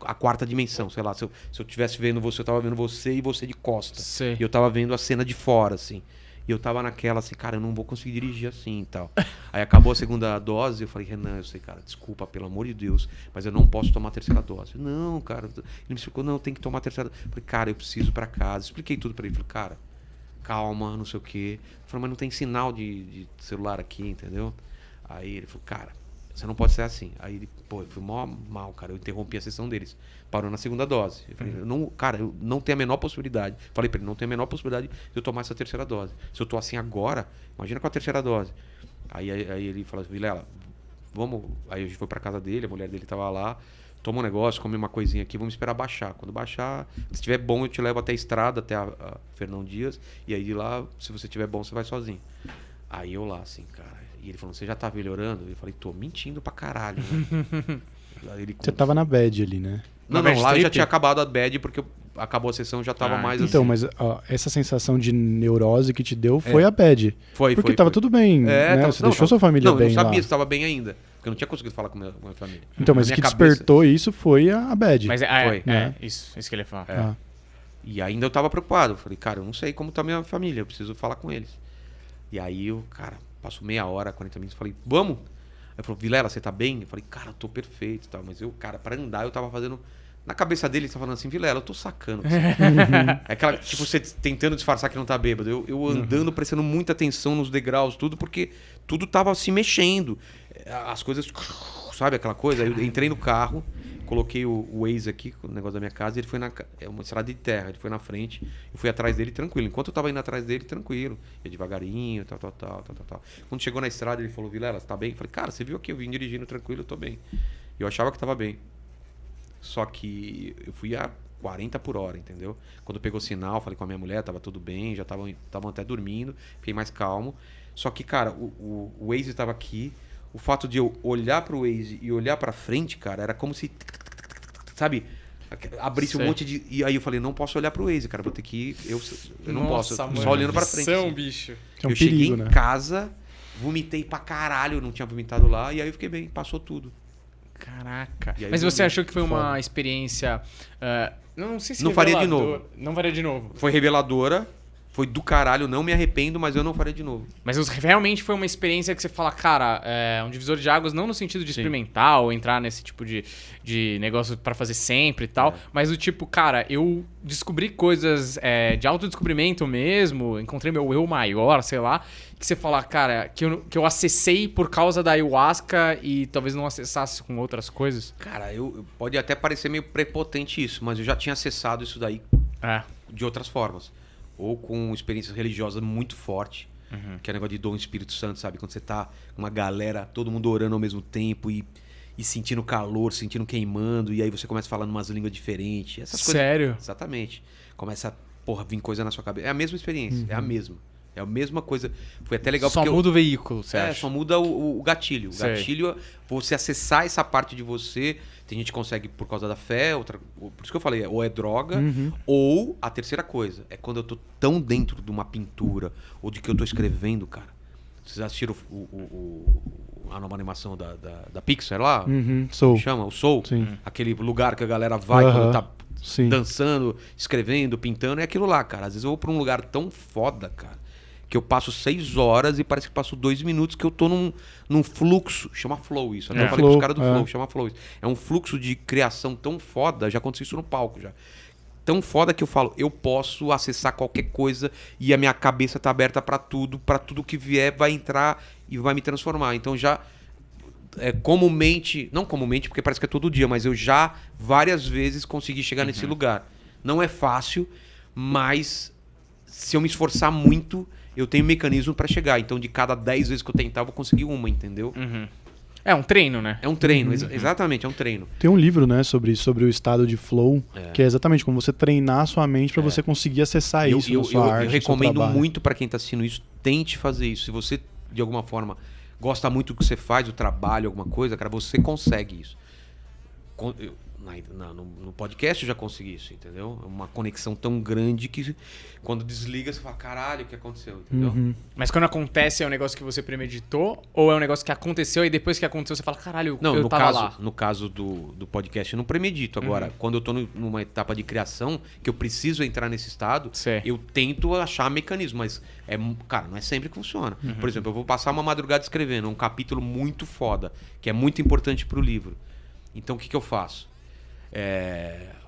a 4ª dimensão, sei lá. Se eu estivesse vendo você, eu tava vendo você e você de costas. Sei. E eu tava vendo a cena de fora, assim. E eu tava naquela, assim, cara, eu não vou conseguir dirigir assim e tal. Aí acabou a segunda dose, eu falei, Renan, eu sei, cara, desculpa, pelo amor de Deus, mas eu não posso tomar a 3ª dose. Não, cara. Ele me explicou, não, tem que tomar a 3ª dose. Eu falei, cara, eu preciso ir pra casa. Expliquei tudo pra ele. Falei, cara, calma, não sei o quê. Eu falei, mas não tem sinal de celular aqui, entendeu? Aí ele falou, cara, você não pode ser assim. Aí ele, pô, eu fui mó mal, cara. Eu interrompi a sessão deles. Parou na segunda dose. Eu falei, eu não tenho a menor possibilidade. Falei pra ele, não tenho a menor possibilidade de eu tomar essa 3ª dose. Se eu tô assim agora, imagina com a 3ª dose. Aí ele falou assim, Vilela, vamos. Aí a gente foi pra casa dele, a mulher dele tava lá. Toma um negócio, come uma coisinha aqui, vamos esperar baixar. Quando baixar, se estiver bom, eu te levo até a estrada, até a Fernão Dias. E aí de lá, se você estiver bom, você vai sozinho. Aí eu lá, assim, cara. E ele falou, você já tá melhorando? Eu falei, tô mentindo pra caralho, né? Você tava na bad ali, né? Não, bad lá eu já trip? tinha acabado a bad, porque acabou a sessão, já tava mais Então, assim. mas ó, essa sensação de neurose que te deu foi a bad. Porque tava tudo bem, né? Você deixou sua família bem eu não sabia lá. se tava bem ainda. Porque eu não tinha conseguido falar com a minha família. Então, mas Na o que minha cabeça- despertou isso foi a bad. Mas Foi, né? isso que ele ia falar. Ah. E ainda eu tava preocupado. Eu falei, cara, eu não sei como tá minha família, eu preciso falar com eles. E aí eu, cara, passou meia hora, 40 minutos, falei, vamos? Aí ele falou, Vilela, você tá bem? Eu falei, cara, eu tô perfeito e tal. Mas eu, cara, pra andar eu tava fazendo... Na cabeça dele, ele tá falando assim, Vilela, eu tô sacando. É aquela, tipo, você tentando disfarçar que não tá bêbado. Eu andando, prestando muita atenção nos degraus, tudo, porque tudo tava se mexendo. As coisas, sabe aquela coisa? Aí eu entrei no carro, coloquei o Waze aqui, o negócio da minha casa, e ele foi é uma estrada de terra, ele foi na frente, eu fui atrás dele tranquilo. Enquanto eu tava indo atrás dele, tranquilo. Ia devagarinho, tal. Quando chegou na estrada, ele falou, Vilela, você tá bem? Eu falei, cara, você viu aqui, eu vim dirigindo tranquilo, eu tô bem. Eu achava que tava bem. Só que eu fui a 40 por hora, entendeu? Quando pegou sinal, falei com a minha mulher, tava tudo bem, já estavam até dormindo, fiquei mais calmo. Só que, cara, o Waze tava aqui, o fato de eu olhar pro Waze e olhar pra frente, cara, era como se, sabe, abrisse um monte de... E aí eu falei, não posso olhar pro Waze, cara, vou ter que ir, eu não posso, só olhando pra frente. Missão, bicho. É um eu cheguei perigo, em né? casa, vomitei pra caralho, eu não tinha vomitado lá, e aí eu fiquei bem, passou tudo. Caraca. E aí Mas eu você vi. achou que foi uma Foda. experiência... não sei se Não faria de revelador- novo. Não faria de novo. Foi reveladora, foi do caralho, não me arrependo, mas eu não faria de novo. Mas realmente foi uma experiência que você fala, cara, é um divisor de águas, não no sentido de Sim. experimentar ou entrar nesse tipo de negócio pra fazer sempre e tal, mas do tipo, cara, eu descobri coisas de autodescobrimento mesmo, encontrei meu eu maior, sei lá, que você fala, cara, que eu acessei por causa da ayahuasca e talvez não acessasse com outras coisas. Cara, pode até parecer meio prepotente isso, mas eu já tinha acessado isso daí É. de outras formas. Ou com experiências religiosas muito fortes, que é o negócio de dom Espírito Santo, sabe? Quando você tá com uma galera, todo mundo orando ao mesmo tempo e sentindo calor, sentindo queimando, e aí você começa falando umas línguas diferentes. Essas coisas. Sério? Exatamente. Começa a vir coisa na sua cabeça. É a mesma experiência, é a mesma. É a mesma coisa. Foi até legal Só porque muda o veículo, você acha? só muda o gatilho. O Sei. gatilho, você acessar essa parte de você. Tem gente que consegue por causa da fé, por isso que eu falei, ou é droga, ou a terceira coisa, é quando eu tô tão dentro de uma pintura, ou de que eu tô escrevendo, cara. Vocês assistiram a nova animação da Pixar lá? Soul. Chama? O Soul? Sim. Aquele lugar que a galera vai quando tá Sim. dançando, escrevendo, pintando, é aquilo lá, cara. Às vezes eu vou pra um lugar tão foda, cara, que eu passo 6 horas e parece que passo 2 minutos, que eu tô num fluxo. Chama flow isso. Até eu falei Flow, pros caras do flow, chama flow isso. É um fluxo de criação tão foda, já aconteceu isso no palco já. Tão foda que eu falo, eu posso acessar qualquer coisa e a minha cabeça tá aberta pra tudo que vier vai entrar e vai me transformar. Então já comumente, não comumente porque parece que é todo dia, mas eu já várias vezes consegui chegar nesse lugar. Não é fácil, mas se eu me esforçar muito, eu tenho mecanismo pra chegar. Então, de cada 10 vezes que eu tentar, eu vou conseguir uma, entendeu? É um treino, né? É um treino, exatamente, é um treino. Tem um livro, né, sobre o estado de flow, que é exatamente como você treinar a sua mente para você conseguir acessar isso na sua arte, eu no seu recomendo trabalho. muito pra quem tá assistindo isso, tente fazer isso. Se você, de alguma forma, gosta muito do que você faz, do trabalho, alguma coisa, cara, você consegue isso. No podcast eu já consegui isso, entendeu? É uma conexão tão grande que quando desliga você fala, caralho, o que aconteceu, entendeu? Mas quando acontece, é um negócio que você premeditou? Ou é um negócio que aconteceu e depois que aconteceu você fala, caralho, Não, eu tava lá? no caso do podcast eu não premedito. Agora, quando eu tô numa etapa de criação, que eu preciso entrar nesse estado, Sei. eu tento achar mecanismo, mas, cara, não é sempre que funciona. Por exemplo, eu vou passar uma madrugada escrevendo um capítulo muito foda, que é muito importante pro livro. Então, o que eu faço?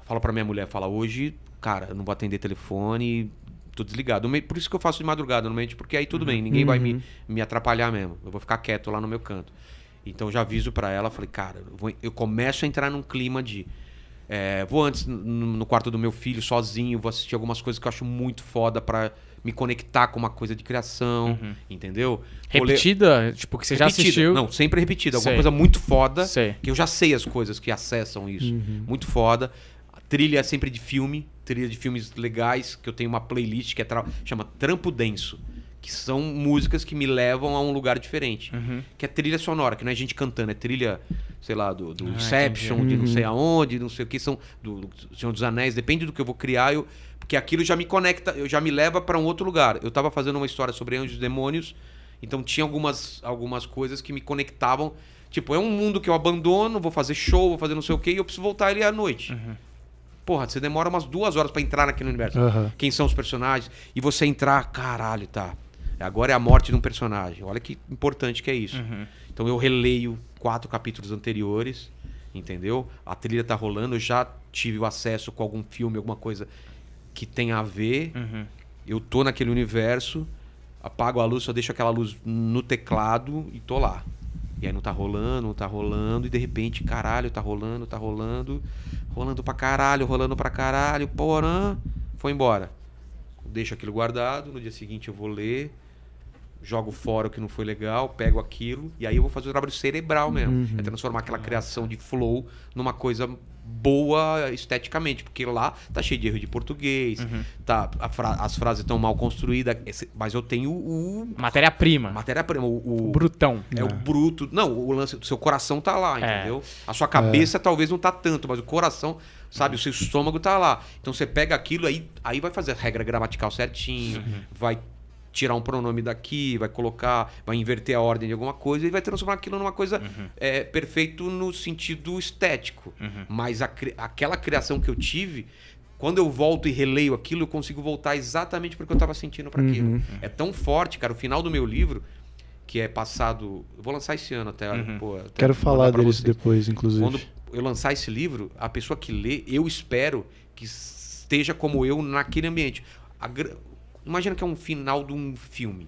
Falo pra minha mulher, hoje, cara, eu não vou atender telefone, tô desligado. Por isso que eu faço de madrugada, normalmente, porque aí tudo bem, ninguém vai me atrapalhar mesmo. Eu vou ficar quieto lá no meu canto. Então eu já aviso pra ela, falei, cara, eu começo a entrar num clima de... vou antes no quarto do meu filho sozinho, vou assistir algumas coisas que eu acho muito foda pra me conectar com uma coisa de criação, entendeu? Repetida? Tipo, que você já assistiu? Não, sempre repetida. Alguma Sei. coisa muito foda, Sei. que eu já sei as coisas que acessam isso. Muito foda. A trilha é sempre de filme, trilha de filmes legais, que eu tenho uma playlist que chama Trampo Denso, que são músicas que me levam a um lugar diferente. Que é trilha sonora, que não é gente cantando, é trilha, sei lá, do Inception, de não sei aonde, não sei o que, são do Senhor dos Anéis, depende do que eu vou criar, porque aquilo já me conecta, já me leva para um outro lugar. Eu tava fazendo uma história sobre anjos e demônios, então tinha algumas coisas que me conectavam. Tipo, é um mundo que eu abandono, vou fazer show, vou fazer não sei o que, e eu preciso voltar ali à noite. Porra, você demora umas 2 horas pra entrar naquele universo. Quem são os personagens? E você entrar, caralho, tá. Agora é a morte de um personagem. Olha que importante que é isso. Então eu releio 4 capítulos anteriores, entendeu? A trilha tá rolando, eu já tive o acesso com algum filme, alguma coisa que tem a ver. Eu tô naquele universo, apago a luz, só deixo aquela luz no teclado e tô lá. E aí não tá rolando, e de repente, caralho, tá rolando pra caralho, porã, foi embora. Deixo aquilo guardado, no dia seguinte eu vou ler, jogo fora o que não foi legal, pego aquilo, e aí eu vou fazer o trabalho cerebral mesmo. É transformar aquela criação de flow numa coisa boa esteticamente, porque lá tá cheio de erro de português, tá, as frases estão mal construídas, mas eu tenho Matéria-prima. O Brutão. É o bruto. Não, o lance do seu coração tá lá, entendeu? A sua cabeça talvez não tá tanto, mas o coração, sabe, o seu estômago tá lá. Então você pega aquilo, aí vai fazer a regra gramatical certinho, vai tirar um pronome daqui, vai inverter a ordem de alguma coisa e vai transformar aquilo numa coisa perfeito no sentido estético. Mas aquela criação que eu tive, quando eu volto e releio aquilo, eu consigo voltar exatamente porque eu estava sentindo para aquilo. É tão forte, cara. O final do meu livro, que é passado... Eu vou lançar esse ano até. Até quero falar deles depois, inclusive. Quando eu lançar esse livro, a pessoa que lê, eu espero que esteja como eu naquele ambiente. Imagina que é um final de um filme.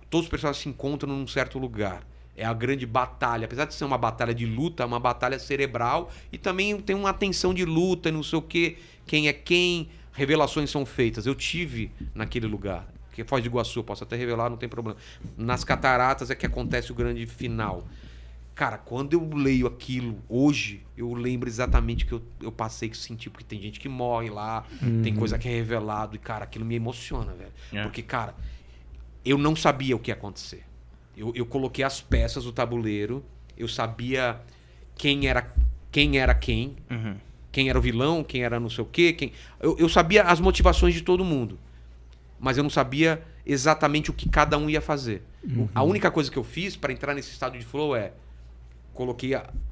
Todos os personagens se encontram num certo lugar. É a grande batalha. Apesar de ser uma batalha de luta, é uma batalha cerebral. E também tem uma tensão de luta e não sei o quê. Quem é quem. Revelações são feitas. Eu tive naquele lugar. Que é Foz do Iguaçu, posso até revelar, não tem problema. Nas Cataratas é que acontece o grande final. Cara, quando eu leio aquilo hoje, eu lembro exatamente que eu passei, que senti, porque tem gente que morre lá, tem coisa que é revelado, e, cara, aquilo me emociona, velho. Porque, cara, eu não sabia o que ia acontecer. Eu coloquei as peças do tabuleiro, eu sabia quem era quem, quem era o vilão, quem era não sei o quê. Eu sabia as motivações de todo mundo, mas eu não sabia exatamente o que cada um ia fazer. A única coisa que eu fiz para entrar nesse estado de flow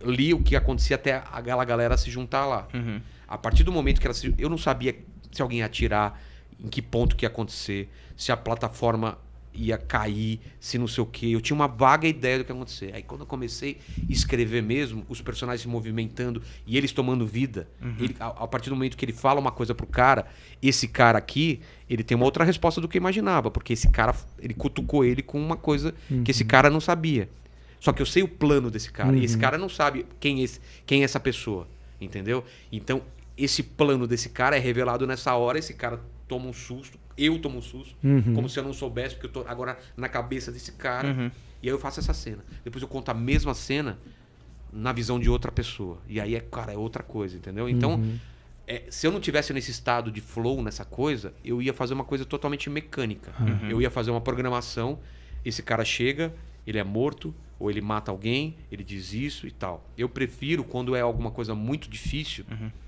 li o que acontecia até aquela galera se juntar lá. A partir do momento que eu não sabia se alguém ia atirar, em que ponto que ia acontecer, se a plataforma ia cair, se não sei o quê. Eu tinha uma vaga ideia do que ia acontecer. Aí quando eu comecei a escrever mesmo, os personagens se movimentando e eles tomando vida, a partir do momento que ele fala uma coisa pro cara, esse cara aqui, ele tem uma outra resposta do que eu imaginava, porque esse cara, ele cutucou ele com uma coisa que esse cara não sabia. Só que eu sei o plano desse cara. E esse cara não sabe quem é essa pessoa. Entendeu? Então, esse plano desse cara é revelado nessa hora. Esse cara toma um susto. Eu tomo um susto. Como se eu não soubesse, porque eu tô agora na cabeça desse cara. E aí eu faço essa cena. Depois eu conto a mesma cena na visão de outra pessoa. E aí, cara, é outra coisa. Entendeu? Então, se eu não tivesse nesse estado de flow, nessa coisa, eu ia fazer uma coisa totalmente mecânica. Eu ia fazer uma programação. Esse cara chega, ele é morto, ou ele mata alguém, ele diz isso e tal. Eu prefiro, quando é alguma coisa muito difícil,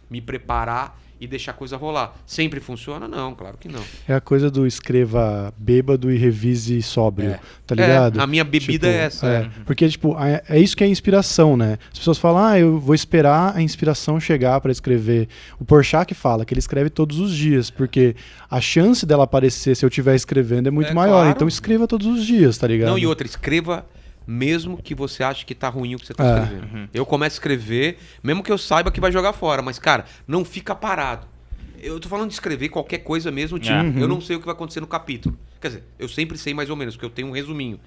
me preparar e deixar a coisa rolar. Sempre funciona? Não, claro que não. É a coisa do escreva bêbado e revise sóbrio, tá ligado? A minha bebida é essa. Porque, tipo, é isso que é inspiração, né? As pessoas falam, eu vou esperar a inspiração chegar pra escrever. O Porchat fala que ele escreve todos os dias, porque a chance dela aparecer se eu estiver escrevendo é muito maior. Claro. Então escreva todos os dias, tá ligado? Não, e outra, escreva mesmo que você ache que tá ruim o que você tá escrevendo. Eu começo a escrever, mesmo que eu saiba que vai jogar fora, mas, cara, não fica parado. Eu tô falando de escrever qualquer coisa mesmo, tipo, eu não sei o que vai acontecer no capítulo. Quer dizer, eu sempre sei mais ou menos, porque eu tenho um resuminho.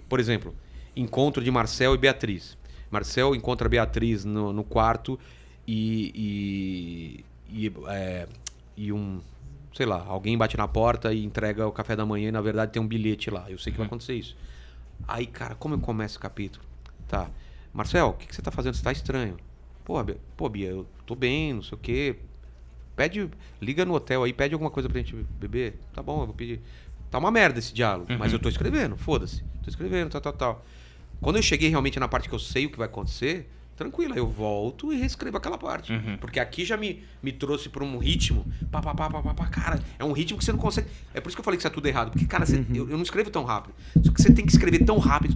Por exemplo, encontro de Marcel e Beatriz. Marcel encontra a Beatriz no quarto e sei lá, alguém bate na porta e entrega o café da manhã e, na verdade, tem um bilhete lá. Eu sei que vai acontecer isso. Aí, cara, como eu começo o capítulo? Tá. Marcel, o que você tá fazendo? Você tá estranho. Pô, Bia, eu tô bem, não sei o quê. Liga no hotel aí, pede alguma coisa pra gente beber. Tá bom, eu vou pedir. tá uma merda esse diálogo, mas eu tô escrevendo, foda-se. Tô escrevendo, tal. Quando eu cheguei realmente na parte que eu sei o que vai acontecer, tranquilo, aí eu volto e reescrevo aquela parte. Porque aqui já me trouxe pra um ritmo, cara, é um ritmo que você não consegue... É por isso que eu falei que isso é tudo errado, porque, cara, eu não escrevo tão rápido. Só que você tem que escrever tão rápido,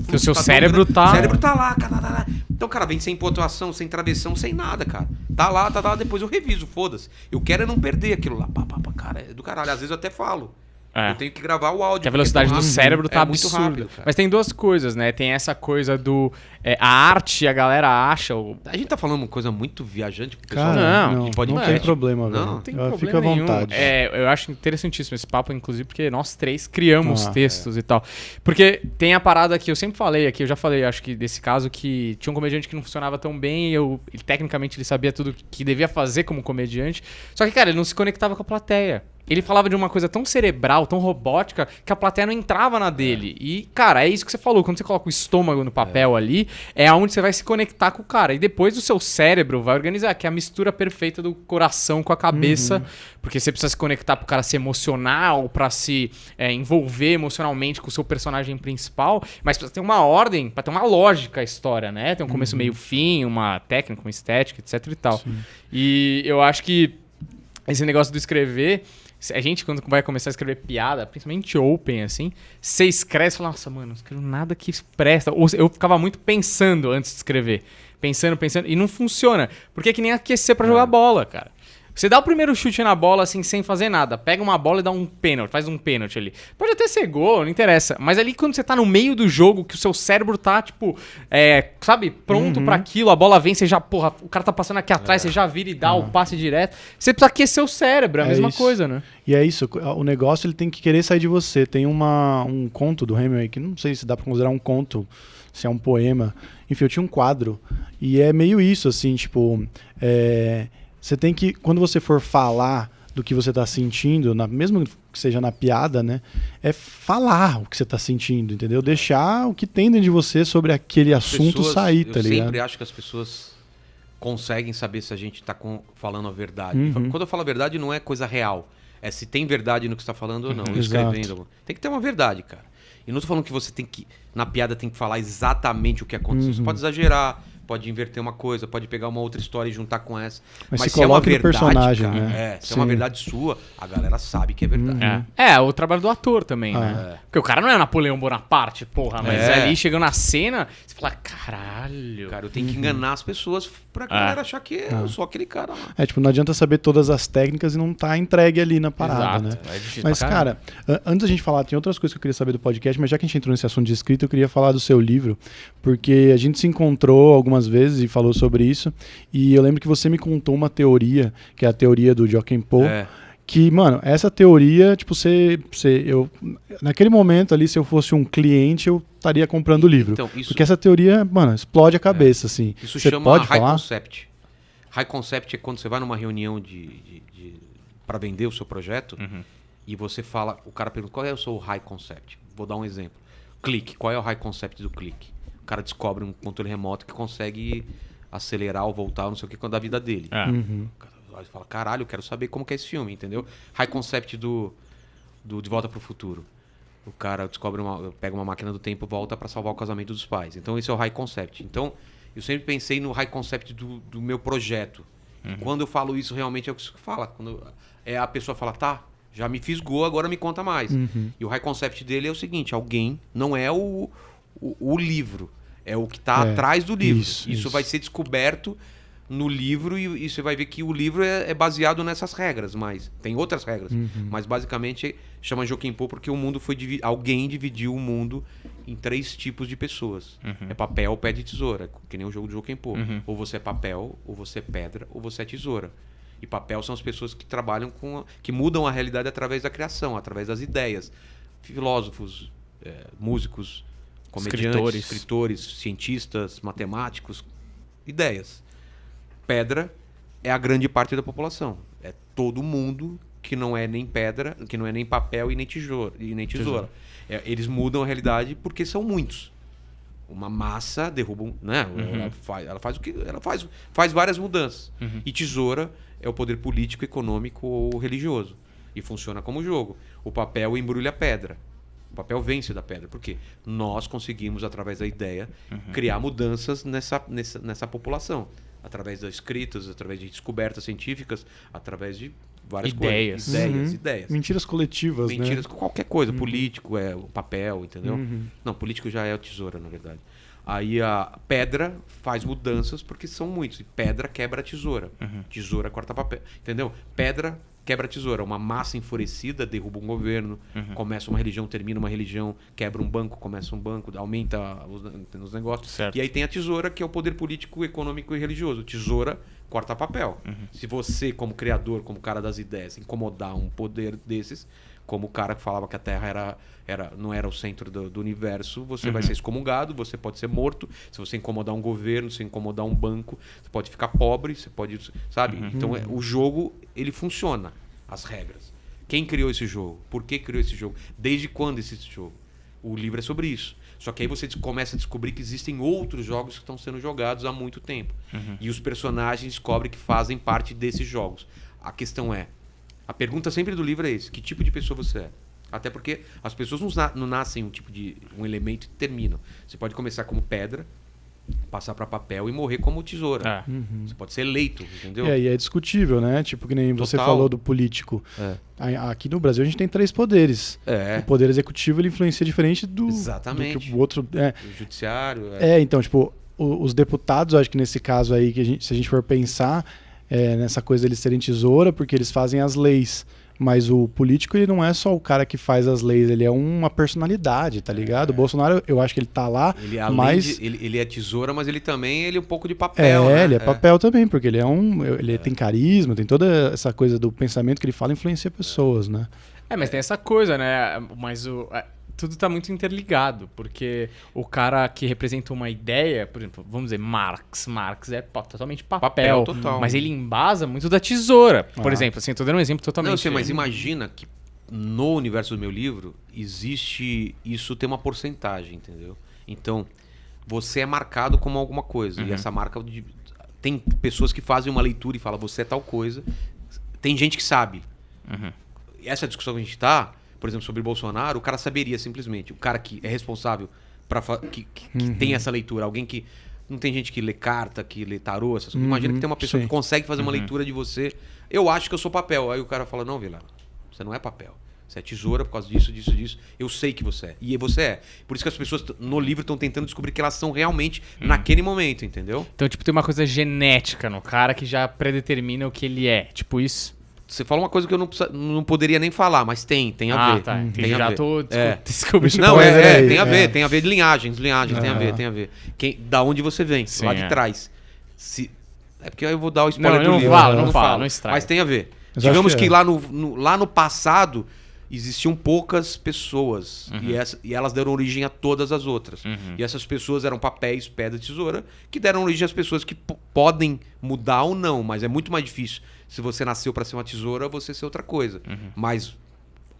que o seu cérebro tá... O cérebro tá lá, cara. Então, cara, vem sem pontuação, sem travessão, sem nada, cara. Tá lá, depois eu reviso, foda-se. Eu quero é não perder aquilo lá, cara, é do caralho. Às vezes eu até falo. Eu tenho que gravar o áudio. Que a velocidade do cérebro tá absurda. Muito rápido, mas tem duas coisas, né? Tem essa coisa do... a arte, a galera acha... A gente tá falando uma coisa muito viajante. Cara, não tem problema, velho. Não tem problema fica à vontade. Eu acho interessantíssimo esse papo, inclusive, porque nós três criamos textos e tal. Porque tem a parada que eu sempre falei aqui, eu já falei, acho que desse caso, que tinha um comediante que não funcionava tão bem, e tecnicamente ele sabia tudo que devia fazer como comediante. Só que, cara, ele não se conectava com a plateia. Ele falava de uma coisa tão cerebral, tão robótica, que a plateia não entrava na dele. E, cara, é isso que você falou. Quando você coloca o estômago no papel ali, é onde você vai se conectar com o cara. E depois o seu cérebro vai organizar, que é a mistura perfeita do coração com a cabeça. Porque você precisa se conectar pro cara se emocionar ou pra se envolver emocionalmente com o seu personagem principal. Mas precisa ter uma ordem, pra ter uma lógica a história, né? Tem um começo, meio, fim, uma técnica, uma estética, etc e tal. Sim. E eu acho que esse negócio do escrever... A gente, quando vai começar a escrever piada, principalmente open, assim, você escreve e fala, nossa, mano, não escrevo nada que presta. Ou eu ficava muito pensando antes de escrever. Pensando, e não funciona. Porque é que nem aquecer pra jogar bola, cara. Você dá o primeiro chute na bola, assim, sem fazer nada. Pega uma bola e dá um pênalti, faz um pênalti ali. Pode até ser gol, não interessa. Mas ali, quando você tá no meio do jogo, que o seu cérebro tá, tipo, sabe, pronto pra aquilo, a bola vem, você já, porra, o cara tá passando aqui atrás, você já vira e dá o passe direto. Você precisa aquecer o cérebro, é a mesma coisa, né? E é isso, o negócio ele tem que querer sair de você. Tem um conto do Hemingway, que não sei se dá pra considerar um conto, se é um poema. Enfim, eu tinha um quadro, e é meio isso, assim, tipo... Você tem que, quando você for falar do que você está sentindo, mesmo que seja na piada, né? É falar o que você está sentindo, entendeu? Deixar o que tem dentro de você sobre aquele assunto sair, tá ligado? Eu sempre acho que as pessoas conseguem saber se a gente está falando a verdade. Quando eu falo a verdade, não é coisa real. É se tem verdade no que você está falando ou não. Escrevendo. Tem que ter uma verdade, cara. E não estou falando que você tem que, na piada, tem que falar exatamente o que aconteceu. Você pode exagerar, pode inverter uma coisa, pode pegar uma outra história e juntar com essa. Mas se é uma verdade, personagem, cara, né? Se é uma verdade sua, a galera sabe que é verdade. O trabalho do ator também, né? Porque o cara não é Napoleão Bonaparte, porra, mas ali chegando na cena, você fala, caralho. Cara, eu tenho que enganar as pessoas pra galera achar que eu sou aquele cara lá. Tipo, não adianta saber todas as técnicas e não tá entregue ali na parada, né? É difícil. Mas, cara, antes da gente falar, tem outras coisas que eu queria saber do podcast, mas já que a gente entrou nesse assunto de escrita, eu queria falar do seu livro, porque a gente se encontrou algumas vezes e falou sobre isso, e eu lembro que você me contou uma teoria, que é a teoria do Jochen Poe, que, mano, essa teoria, tipo, eu naquele momento ali, se eu fosse um cliente, eu estaria comprando o livro. Então, porque essa teoria, mano, explode a cabeça, assim. Isso você chama pode high falar? concept. High concept é quando você vai numa reunião para vender o seu projeto e você fala, o cara pergunta, qual é o seu high concept? Vou dar um exemplo. Clique, qual é o high concept do clique? O cara descobre um controle remoto que consegue acelerar ou voltar, não sei o que, da vida dele. O cara fala, caralho, eu quero saber como que é esse filme, entendeu? High concept do De Volta pro Futuro. O cara pega uma máquina do tempo e volta para salvar o casamento dos pais. Então esse é o high concept. Então eu sempre pensei no high concept do meu projeto. E quando eu falo isso, realmente é o que você fala. Quando a pessoa fala, tá, já me fisgou, agora me conta mais. E o high concept dele é o seguinte, alguém não é o livro, é o que está atrás do livro. Isso vai ser descoberto no livro e você vai ver que o livro é baseado nessas regras, mas tem outras regras. Mas basicamente chama Jochen Poe porque o mundo alguém dividiu o mundo em 3 tipos de pessoas. É papel, pedra e tesoura, que nem o jogo de Jochen Poe. Ou você é papel, ou você é pedra, ou você é tesoura. E papel são as pessoas que trabalham que mudam a realidade através da criação, através das ideias. Filósofos, músicos, comediantes, escritores, cientistas, matemáticos, ideias. Pedra é a grande parte da população. É todo mundo que não é nem pedra, que não é nem papel e nem tesoura. Eles mudam a realidade porque são muitos. Uma massa derruba, né? Ela faz o que ela faz várias mudanças. E tesoura é o poder político, econômico ou religioso. E funciona como jogo. O papel embrulha a pedra. O papel vence da pedra. Por quê? Nós conseguimos, através da ideia, criar mudanças nessa população. Através das escritas, através de descobertas científicas, através de várias Ideias. coisas. Ideias. Mentiras coletivas, Mentiras, né? qualquer coisa. Político, o papel, entendeu? Não, político já é a tesoura, na verdade. Aí a pedra faz mudanças porque são muitos. E pedra quebra a tesoura. Tesoura corta papel. Entendeu? Pedra quebra a tesoura. Uma massa enfurecida derruba um governo. Começa uma religião, termina uma religião. Quebra um banco, começa um banco. Aumenta os negócios. Certo. E aí tem a tesoura, que é o poder político, econômico e religioso. Tesoura corta papel. Se você, como criador, como cara das ideias, incomodar um poder desses, como o cara que falava que a Terra não era o centro do universo, você vai ser excomungado, você pode ser morto. Se você incomodar um governo, se incomodar um banco, você pode ficar pobre, você pode... Sabe? Então, o jogo, ele funciona. As regras. Quem criou esse jogo? Por que criou esse jogo? Desde quando existe esse jogo? O livro é sobre isso. Só que aí você começa a descobrir que existem outros jogos que estão sendo jogados há muito tempo. E os personagens descobrem que fazem parte desses jogos. A questão é... A pergunta sempre do livro é esse: que tipo de pessoa você é? Até porque as pessoas não nascem um elemento e terminam. Você pode começar como pedra, passar para papel e morrer como tesoura. Você pode ser eleito, entendeu? E é discutível, né? Tipo, que nem você Total. falou do político. Aqui no Brasil a gente tem 3 poderes. O poder executivo, ele influencia diferente do Exatamente. que o outro... O judiciário... então, tipo, os deputados, acho que nesse caso aí, se a gente for pensar nessa coisa deles serem tesoura, porque eles fazem as leis. Mas o político, ele não é só o cara que faz as leis, ele é uma personalidade, tá ligado? O Bolsonaro, eu acho que ele tá lá, mas... Ele é tesoura, mas ele também é um pouco de papel, né? Ele é papel também, porque ele ele tem carisma, tem toda essa coisa do pensamento que ele fala, influencia pessoas, né? Mas tem essa coisa, né? Mas tudo tá muito interligado, porque o cara que representa uma ideia, por exemplo, vamos dizer, Marx é totalmente papel, total. Mas ele embasa muito da tesoura. Por exemplo, assim, eu tô dando um exemplo totalmente... Não, eu sei, mas imagina que no universo do meu livro existe... Isso tem uma porcentagem, entendeu? Então, você é marcado como alguma coisa. E essa marca... Tem pessoas que fazem uma leitura e falam, você é tal coisa. Tem gente que sabe. Essa discussão que a gente tá... Por exemplo, sobre Bolsonaro, o cara saberia simplesmente. O cara que é responsável, que tem essa leitura. Alguém que... Não tem gente que lê carta, que lê tarô, essas coisas. Imagina que tem uma pessoa que consegue fazer uma leitura de você. Eu acho que eu sou papel. Aí o cara fala, não, Vilela, você não é papel. Você é tesoura por causa disso, disso, disso. Eu sei que você é. E você é. Por isso que as pessoas no livro estão tentando descobrir que elas são realmente naquele momento, entendeu? Então, tipo, tem uma coisa genética no cara que já predetermina o que ele é. Tipo isso. Você fala uma coisa que eu não poderia nem falar, mas tem a ver. Tá. Tem a já ver. tô descobrindo. Não, tem a ver, tem a ver de linhagens, tem a ver. Da onde você vem, Sim, lá de trás. É porque aí eu vou dar o spoiler do livro. Não fala, não estraga. Mas tem a ver. Mas Digamos acho que que lá no passado existiam poucas pessoas e elas deram origem a todas as outras. E essas pessoas eram papéis, pedra, tesoura, que deram origem às pessoas que podem mudar ou não, mas é muito mais difícil. Se você nasceu para ser uma tesoura, você ser outra coisa. Mas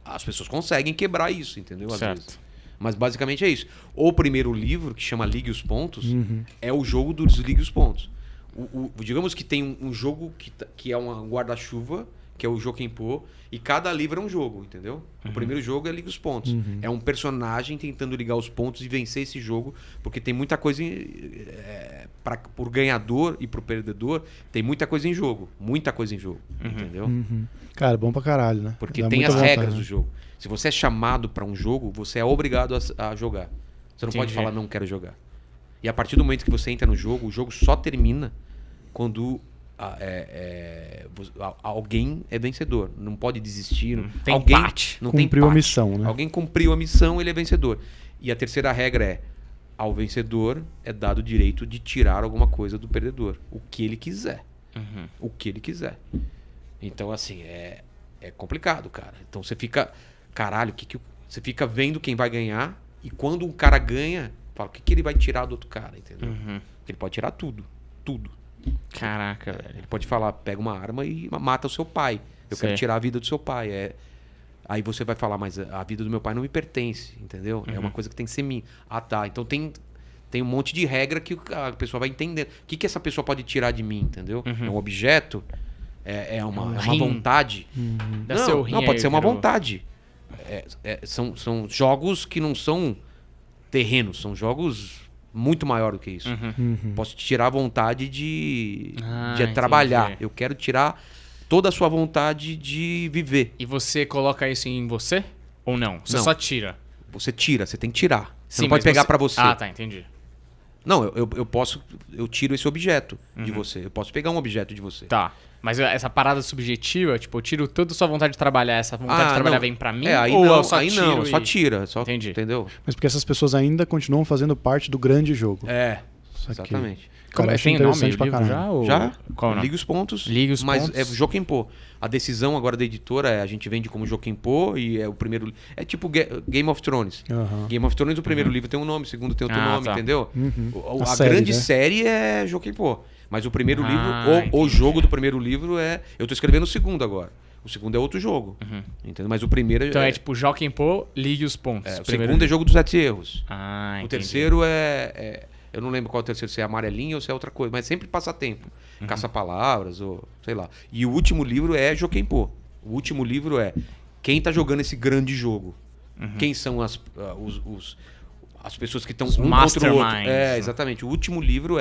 as pessoas conseguem quebrar isso, entendeu? Às vezes. Mas basicamente é isso. O primeiro livro, que chama Ligue os Pontos, é o jogo do Desligue os Pontos. Digamos que tem um jogo que é um guarda-chuva, que é o Jokenpô, e cada livro é um jogo, entendeu? O primeiro jogo é Liga os Pontos. É um personagem tentando ligar os pontos e vencer esse jogo, porque tem muita coisa... Por ganhador e pro perdedor, tem muita coisa em jogo. Muita coisa em jogo, entendeu? Cara, bom pra caralho, né? Porque Dá tem as muita vontade, regras né? do jogo. Se você é chamado pra um jogo, você é obrigado a jogar. Você não pode falar, não quero jogar. E a partir do momento que você entra no jogo, o jogo só termina quando... alguém é vencedor, não pode desistir. Tem alguém empate. não tem Cumpriu a empate. missão, né? Alguém cumpriu a missão, ele é vencedor. E a terceira regra é: ao vencedor é dado o direito de tirar alguma coisa do perdedor, o que ele quiser. O que ele quiser. Então, assim, é complicado, cara. Então você fica, caralho, você fica vendo quem vai ganhar, e quando um cara ganha, fala, o que ele vai tirar do outro cara, entendeu? Ele pode tirar tudo. Caraca, velho. Ele pode falar, pega uma arma e mata o seu pai. Eu quero tirar a vida do seu pai. Aí você vai falar, mas a vida do meu pai não me pertence, entendeu? É uma coisa que tem que ser minha. Ah, tá. Então tem um monte de regra que a pessoa vai entender. O que essa pessoa pode tirar de mim, entendeu? É um objeto? é uma rim. vontade. Deve ser o rim não, pode aí, ser uma quero- vontade. São jogos que não são terrenos, são jogos muito maior do que isso. Posso te tirar a vontade de trabalhar. entendi. Eu quero tirar toda a sua vontade de viver. E você coloca isso em você? Ou não? Você Não. só tira? Você tira, você tem que tirar. Você Sim, não pode mas pegar pra você. Ah, tá, entendi. Não, eu tiro esse objeto de você. Eu posso pegar um objeto de você. Tá. Mas essa parada subjetiva, tipo, eu tiro toda a sua vontade de trabalhar, essa vontade de trabalhar não. vem pra mim? Aí ou não, eu só aí tiro não, e... só tira. Só, Entendi. Entendeu? Mas porque essas pessoas ainda continuam fazendo parte do grande jogo. Saquei. Exatamente. Cara, Como, acho tem nome interessante o pra livro caralho. já? Ou... Já? Qual é o nome? Liga os pontos. Liga os mas pontos. é Jokenpô. A decisão agora da editora é a gente vende como Jokenpô e é o primeiro. É tipo Game of Thrones. Aham. Game of Thrones, o primeiro livro tem um nome, o segundo tem outro nome, tá. entendeu? A A série, grande né? série é Jokenpô. Mas o primeiro livro, o entendi. jogo do primeiro livro é. Eu tô escrevendo o segundo agora. O segundo é outro jogo. Entendeu? Mas o primeiro Então é tipo, Jokenpô, ligue os pontos. o segundo é jogo dos 7 erros. Ah, O entendi. terceiro eu não lembro qual é o terceiro, se é amarelinho ou se é outra coisa, mas sempre passatempo. Caça-palavras, ou sei lá. E o último livro é Jokenpô. O último livro é quem tá jogando esse grande jogo. Quem são as pessoas que estão Os um contra o outro. masterminds. Exatamente. O último livro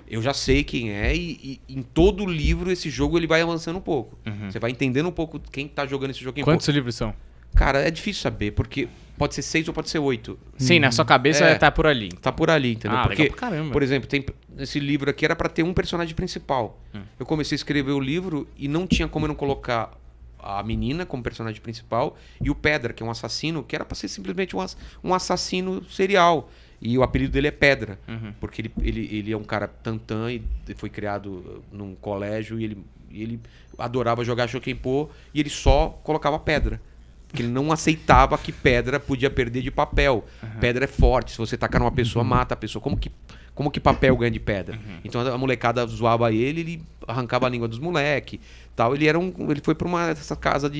eu já sei quem é e em todo livro esse jogo ele vai avançando um pouco. Você vai entendendo um pouco quem tá jogando esse jogo. Quantos livros são? Cara, é difícil saber, porque pode ser 6 ou pode ser 8. Sim, na sua cabeça É. tá por ali. Tá por ali, entendeu? Ah, Porque, legal pra caramba. por exemplo, esse livro aqui era pra ter um personagem principal. Eu comecei a escrever o livro e não tinha como eu não colocar a menina como personagem principal e o Pedra, que é um assassino, que era pra ser simplesmente um assassino serial. E o apelido dele é Pedra, porque ele é um cara tantã e foi criado num colégio e ele adorava jogar Jokenpô e ele só colocava pedra. Porque ele não aceitava que pedra podia perder de papel. Pedra é forte, se você tacar numa pessoa, mata a pessoa. Como que papel ganha de pedra? Então a molecada zoava ele arrancava a língua dos moleques. Tal. Ele foi pra essa casa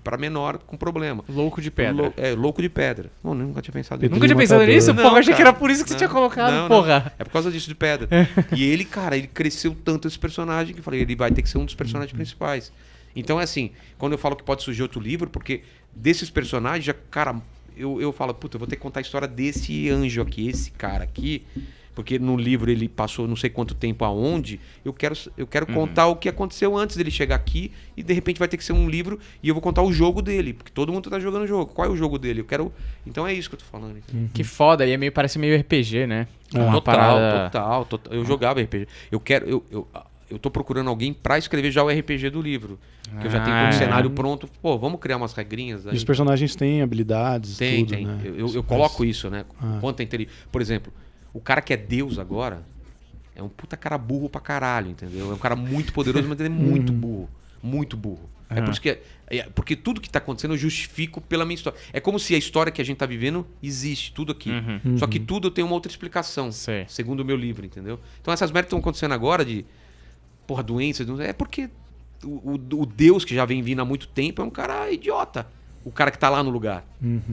para menor com problema. Louco de pedra. Louco de pedra. Bom, nunca tinha pensado nisso. Nunca tinha pensado Matador. nisso? Não, Porra, eu achei que cara. era por isso que você Não, tinha colocado, não. porra. É por causa disso de pedra. E ele, cara, ele cresceu tanto esse personagem que eu falei, ele vai ter que ser um dos personagens principais. Então é assim, quando eu falo que pode surgir outro livro, porque desses personagens, já, cara, eu falo, puta, eu vou ter que contar a história desse anjo aqui, esse cara aqui, porque no livro ele passou não sei quanto tempo aonde, eu quero contar o que aconteceu antes dele chegar aqui e de repente vai ter que ser um livro e eu vou contar o jogo dele, porque todo mundo tá jogando o jogo. Qual é o jogo dele? Então é isso que eu tô falando. Entendeu? Que foda, e parece meio RPG, né? Uma Total. Eu jogava RPG. Eu tô procurando alguém pra escrever já o RPG do livro. Que eu já tenho todo o cenário pronto. Pô, vamos criar umas regrinhas aí. E os personagens têm habilidades, Tem. tudo, né? Eu coloco isso, né? Ah. Quanto é inteligente. Por exemplo, o cara que é Deus agora é um puta cara burro pra caralho, entendeu? É um cara muito poderoso, mas ele é muito burro. Muito burro. É por isso que porque tudo que tá acontecendo eu justifico pela minha história. É como se a história que a gente tá vivendo existe, tudo aqui. Só que tudo tem uma outra explicação, Sei. segundo o meu livro, entendeu? Então essas merdas estão acontecendo agora de doenças, é porque o Deus que já vem vindo há muito tempo é um cara idiota. O cara que tá lá no lugar.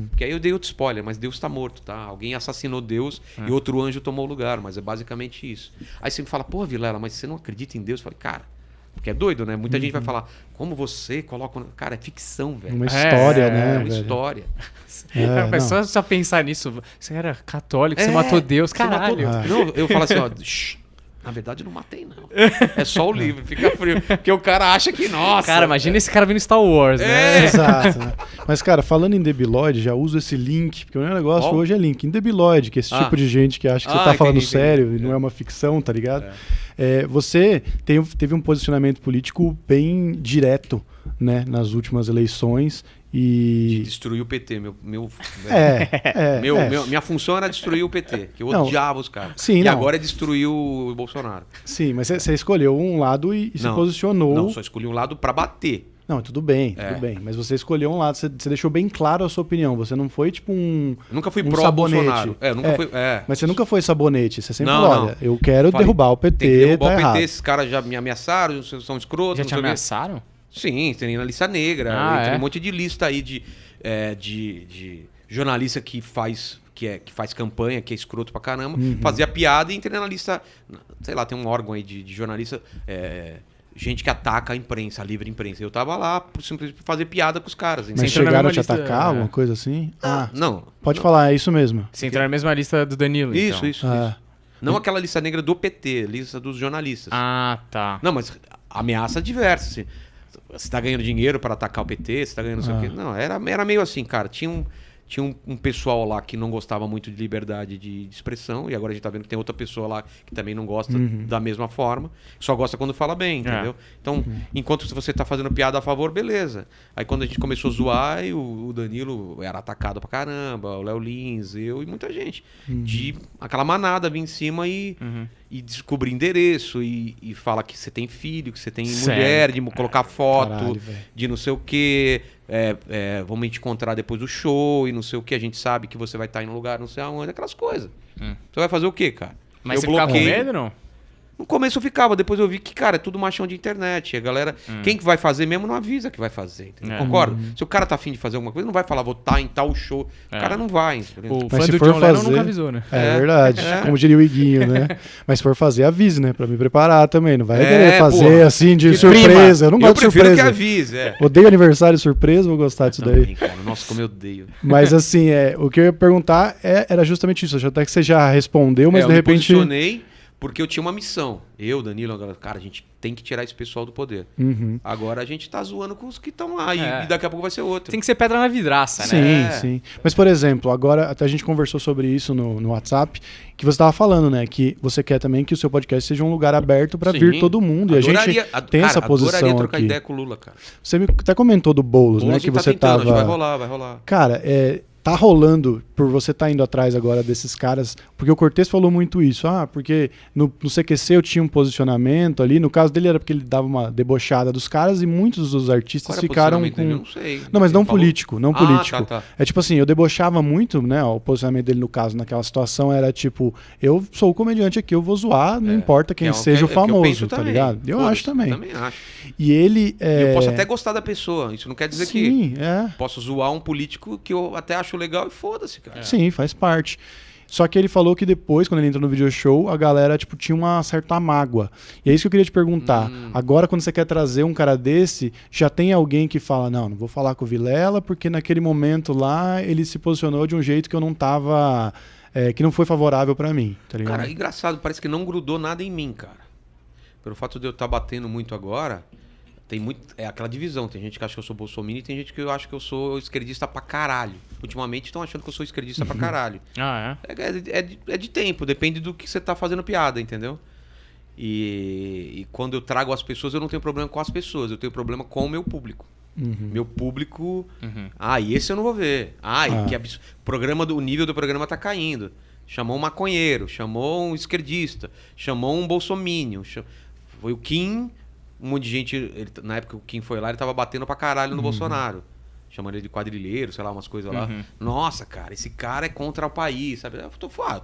Porque aí eu dei outro spoiler, mas Deus tá morto, tá? Alguém assassinou Deus e outro anjo tomou o lugar, mas é basicamente isso. Aí você me fala, pô, Vilela, mas você não acredita em Deus? Eu falei, cara, porque é doido, né? Muita gente vai falar, como você coloca... Cara, é ficção, velho. Uma história, né? É uma velho? história. Mas não. só pensar nisso, você era católico, você matou Deus, Você matou- caralho. Ah. Não, eu falo assim, ó... "Shh, na verdade, eu não matei, não. É só o livro, fica frio. Porque o cara acha que, nossa... Cara, imagina esse cara vendo Star Wars, né? Exato. Né? Mas, cara, falando em Debiloid, já uso esse link, porque o meu negócio Qual? hoje é link. Em Debiloid, que é esse tipo de gente que acha que você tá falando entendi. sério e não é uma ficção, tá ligado? Você teve um posicionamento político bem direto, né, nas últimas eleições. De E. destruir o PT, minha função era destruir o PT, que eu Não. odiava os caras. Sim, e não. agora é destruir o Bolsonaro. Sim, mas você escolheu um lado e se Não. posicionou. Não, só escolhi um lado pra bater. Não, tudo bem. Mas você escolheu um lado, você deixou bem claro a sua opinião. Você não foi tipo um. Eu nunca fui um pró-Bolsonaro. sabonete. Fui. Mas você nunca foi sabonete. Você sempre Não, falou: não. olha, eu quero Falei, derrubar o PT, Tem que derrubar tá o PT, errado. esses caras já me ameaçaram, são escrotos. Já não te sei o quê. ameaçaram? Sim, tem na lista negra. Ah, tem é? um monte de lista aí de jornalista que faz campanha, que é escroto pra caramba, fazia piada e entrei na lista. Sei lá, tem um órgão aí de jornalista gente que ataca a imprensa, a livre imprensa. Eu tava lá simplesmente pra fazer piada com os caras. Mas Você entrou na chegaram a mesma te lista, atacar, alguma coisa assim? Não. Pode não. falar, é isso mesmo. Você entrou na mesma lista do Danilo, então. Isso. Ah. Não aquela lista negra do PT, lista dos jornalistas. Ah, tá. Não, mas ameaça diversa. Assim. Você tá ganhando dinheiro para atacar o PT, você tá ganhando não sei o quê. Não, era meio assim, cara. Tinha um pessoal lá que não gostava muito de liberdade de expressão, e agora a gente tá vendo que tem outra pessoa lá que também não gosta da mesma forma, só gosta quando fala bem, entendeu? Então, enquanto você tá fazendo piada a favor, beleza. Aí quando a gente começou a zoar, o Danilo era atacado pra caramba, o Léo Lins, eu e muita gente. De aquela manada vir em cima e descobrir endereço, e fala que você tem filho, que você tem mulher, de colocar foto, Caralho, velho. de não sei o quê. Vamos te encontrar depois do show e não sei o que. A gente sabe que você vai estar em um lugar, não sei aonde, aquelas coisas. Você vai fazer o quê, cara? Mas você ficava com medo, não? No começo eu ficava, depois eu vi que, cara, é tudo machão de internet. E a galera, quem que vai fazer mesmo não avisa que vai fazer, entendeu? Concorda? Se o cara tá afim de fazer alguma coisa, não vai falar, vou estar em tal show. O cara não vai, entendeu? O Mas fã se do for John Lennon fazer- nunca avisou, né? É verdade, como diria o Iguinho, né? Mas se for fazer, avise, né? Pra me preparar também. Não vai querer fazer porra. assim de Que surpresa. Eu não Eu gosto de prefiro que surpresa. avise, Odeio aniversário surpresa, vou gostar disso daí. Também, cara. Nossa, como eu odeio. Mas assim, o que eu ia perguntar era justamente isso. Até que você já respondeu, mas eu de me repente. posicionei porque eu tinha uma missão. Eu, Danilo, a galera, cara, a gente tem que tirar esse pessoal do poder. Uhum. Agora a gente tá zoando com os que estão lá É. e daqui a pouco vai ser outro. Tem que ser pedra na vidraça, Sim, né? sim. Mas, por exemplo, agora até a gente conversou sobre isso no WhatsApp, que você estava falando, né? Que você quer também que o seu podcast seja um lugar aberto para Sim. vir todo mundo. E a gente tem essa posição adoraria trocar aqui. ideia com o Lula, cara. Você até comentou do Boulos, né? Boulos Que tá você tentando, acho que tava. vai rolar. Cara, tá rolando, por você estar indo atrás agora desses caras, porque o Cortez falou muito isso, porque no CQC eu tinha um posicionamento ali, no caso dele era porque ele dava uma debochada dos caras e muitos dos artistas Qual era o ficaram posicionamento dele? Eu com... não sei. Não, mas Ele não falou? político, não Ah, político. tá. É tipo assim, eu debochava muito, né, o posicionamento dele no caso, naquela situação era tipo, eu sou o comediante aqui, eu vou zoar, não importa quem Que é seja o que eu famoso, penso tá também. ligado? Eu Foda-se, acho também. Eu também acho. E ele... Eu posso até gostar da pessoa, isso não quer dizer que Sim, posso zoar um político que eu até acho legal e foda-se, cara. Sim, faz parte. Só que ele falou que depois, quando ele entrou no video show, a galera tipo, tinha uma certa mágoa. E é isso que eu queria te perguntar. Agora, quando você quer trazer um cara desse, já tem alguém que fala, não vou falar com o Vilela, porque naquele momento lá ele se posicionou de um jeito que eu não tava... que não foi favorável pra mim, tá ligado? Cara, engraçado, parece que não grudou nada em mim, cara. Pelo fato de eu estar batendo muito agora, tem muito. É aquela divisão. Tem gente que acha que eu sou bolsominion e tem gente que eu acho que eu sou esquerdista pra caralho. Ultimamente estão achando que eu sou esquerdista pra caralho. Ah, É de tempo, depende do que você tá fazendo piada, entendeu? E quando eu trago as pessoas, eu não tenho problema com as pessoas, eu tenho problema com o meu público. Meu público. E esse eu não vou ver. Que absurdo. O nível do programa tá caindo. Chamou um maconheiro, chamou um esquerdista, chamou um bolsominion. Foi o Kim, um monte de gente. Na época que o Kim foi lá, ele tava batendo pra caralho no Bolsonaro. Chamando ele de quadrilheiro, sei lá, umas coisas lá. Nossa, cara, esse cara é contra o país, sabe? Eu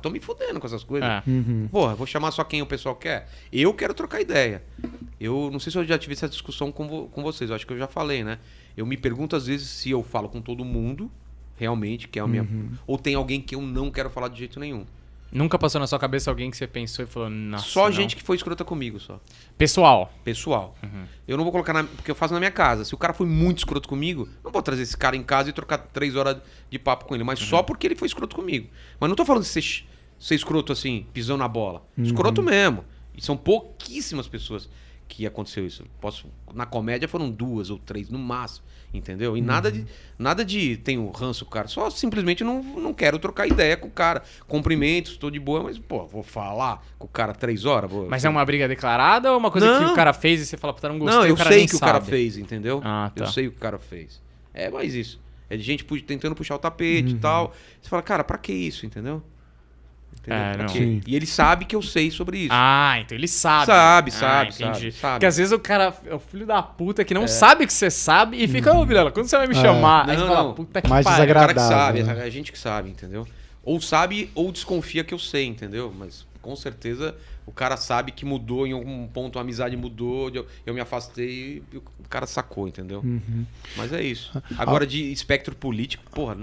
tô me fudendo com essas coisas. Porra, vou chamar só quem o pessoal quer? Eu quero trocar ideia. Eu não sei se eu já tive essa discussão com vocês, eu acho que eu já falei, né? Eu me pergunto às vezes se eu falo com todo mundo, realmente, que é a minha... Ou tem alguém que eu não quero falar de jeito nenhum. Nunca passou na sua cabeça alguém que você pensou e falou, nossa, Só não. gente que foi escrota comigo, só. Pessoal. Eu não vou colocar porque eu faço na minha casa. Se o cara foi muito escroto comigo, não vou trazer esse cara em casa e trocar 3 horas de papo com ele, mas só porque ele foi escroto comigo. Mas não tô falando de ser escroto assim, pisando na bola. Escroto mesmo. E são pouquíssimas pessoas que aconteceu isso. Na comédia foram 2 ou 3 no máximo, entendeu? E nada de tenho ranço com o cara, só simplesmente não quero trocar ideia com o cara. Cumprimentos, tô de boa, mas pô, vou falar com o cara 3 horas, Mas é uma briga declarada ou uma coisa que Não. o cara fez e você fala, puta, não gostei, Não, eu o cara sei nem que o sabe. cara fez, entendeu? Ah, tá. Eu sei o que o cara fez. É mais isso. É de gente tentando puxar o tapete e tal. Você fala, cara, pra que isso, entendeu? Pra não. quê? Sim. E ele sabe que eu sei sobre isso. Ah, então ele sabe. Sabe, entendi. sabe. Porque às vezes o cara é o filho da puta que não sabe que você sabe e fica, ô, Vilela, quando você vai me chamar? Aí Não, você fala, não. puta que Mais pariu. O cara que desagradável, sabe, né? é a gente que sabe, entendeu? Ou sabe ou desconfia que eu sei, entendeu? Mas com certeza o cara sabe que mudou em algum ponto, a amizade mudou, eu me afastei e o cara sacou, entendeu? Mas é isso. Agora de espectro político, porra,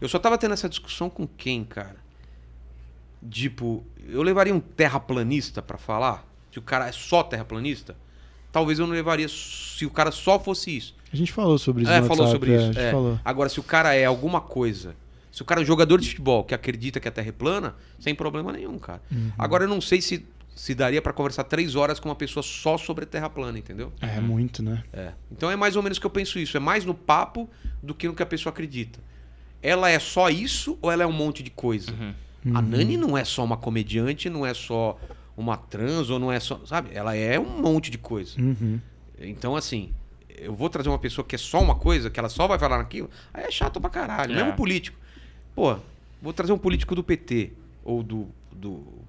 eu só tava tendo essa discussão com quem, cara? Tipo, eu levaria um terraplanista pra falar? Se o cara é só terraplanista? talvez eu não levaria se o cara só fosse isso. A gente falou sobre isso. Falou sobre isso. A gente falou. Agora, se o cara é alguma coisa, se o cara é um jogador de futebol que acredita que a Terra é plana, sem problema nenhum, cara. Agora, eu não sei se daria pra conversar 3 horas com uma pessoa só sobre a Terra plana, entendeu? É muito, né? Então é mais ou menos que eu penso isso. É mais no papo do que no que a pessoa acredita. Ela é só isso ou ela é um monte de coisa? A Nani não é só uma comediante, não é só uma trans, ou não é só... Sabe? Ela é um monte de coisa. Então, assim, eu vou trazer uma pessoa que é só uma coisa, que ela só vai falar naquilo, aí é chato pra caralho. Mesmo político. Pô, vou trazer um político do PT ou do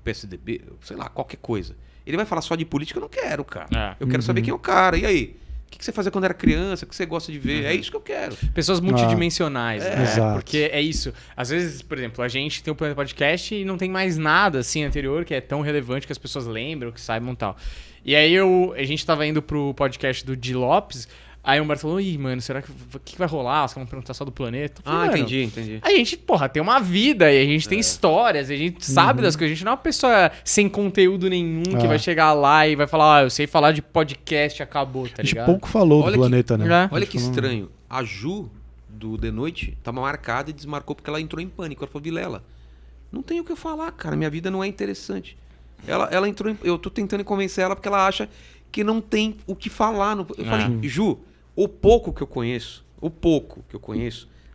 PSDB, sei lá, qualquer coisa. Ele vai falar só de política? Eu não quero, cara. Eu quero saber quem é o cara. E aí? O que você fazia quando era criança? O que você gosta de ver? É isso que eu quero. Pessoas multidimensionais, né? Exato. Porque é isso. Às vezes, por exemplo, a gente tem o Planeta Podcast e não tem mais nada assim anterior que é tão relevante que as pessoas lembram, que saibam e tal. E aí a gente tava indo pro podcast do Di Lopes, aí o Humberto falou, ih, mano, será que vai rolar? Os caras vão perguntar só do planeta? Eu falei, mano, entendi. a gente, porra, tem uma vida e a gente tem histórias, a gente sabe das coisas. A gente não é uma pessoa sem conteúdo nenhum que vai chegar lá e vai falar, eu sei falar de podcast, acabou, tá A gente ligado? pouco falou Olha do planeta, né? Olha que estranho. A Ju, do The Noite, tava marcada e desmarcou porque ela entrou em pânico. Ela falou, Vilela, não tem o que eu falar, cara. Minha vida não é interessante. Ela entrou em... Eu tô tentando convencer ela porque ela acha que não tem o que falar. Eu falei, Ju, o pouco que eu conheço,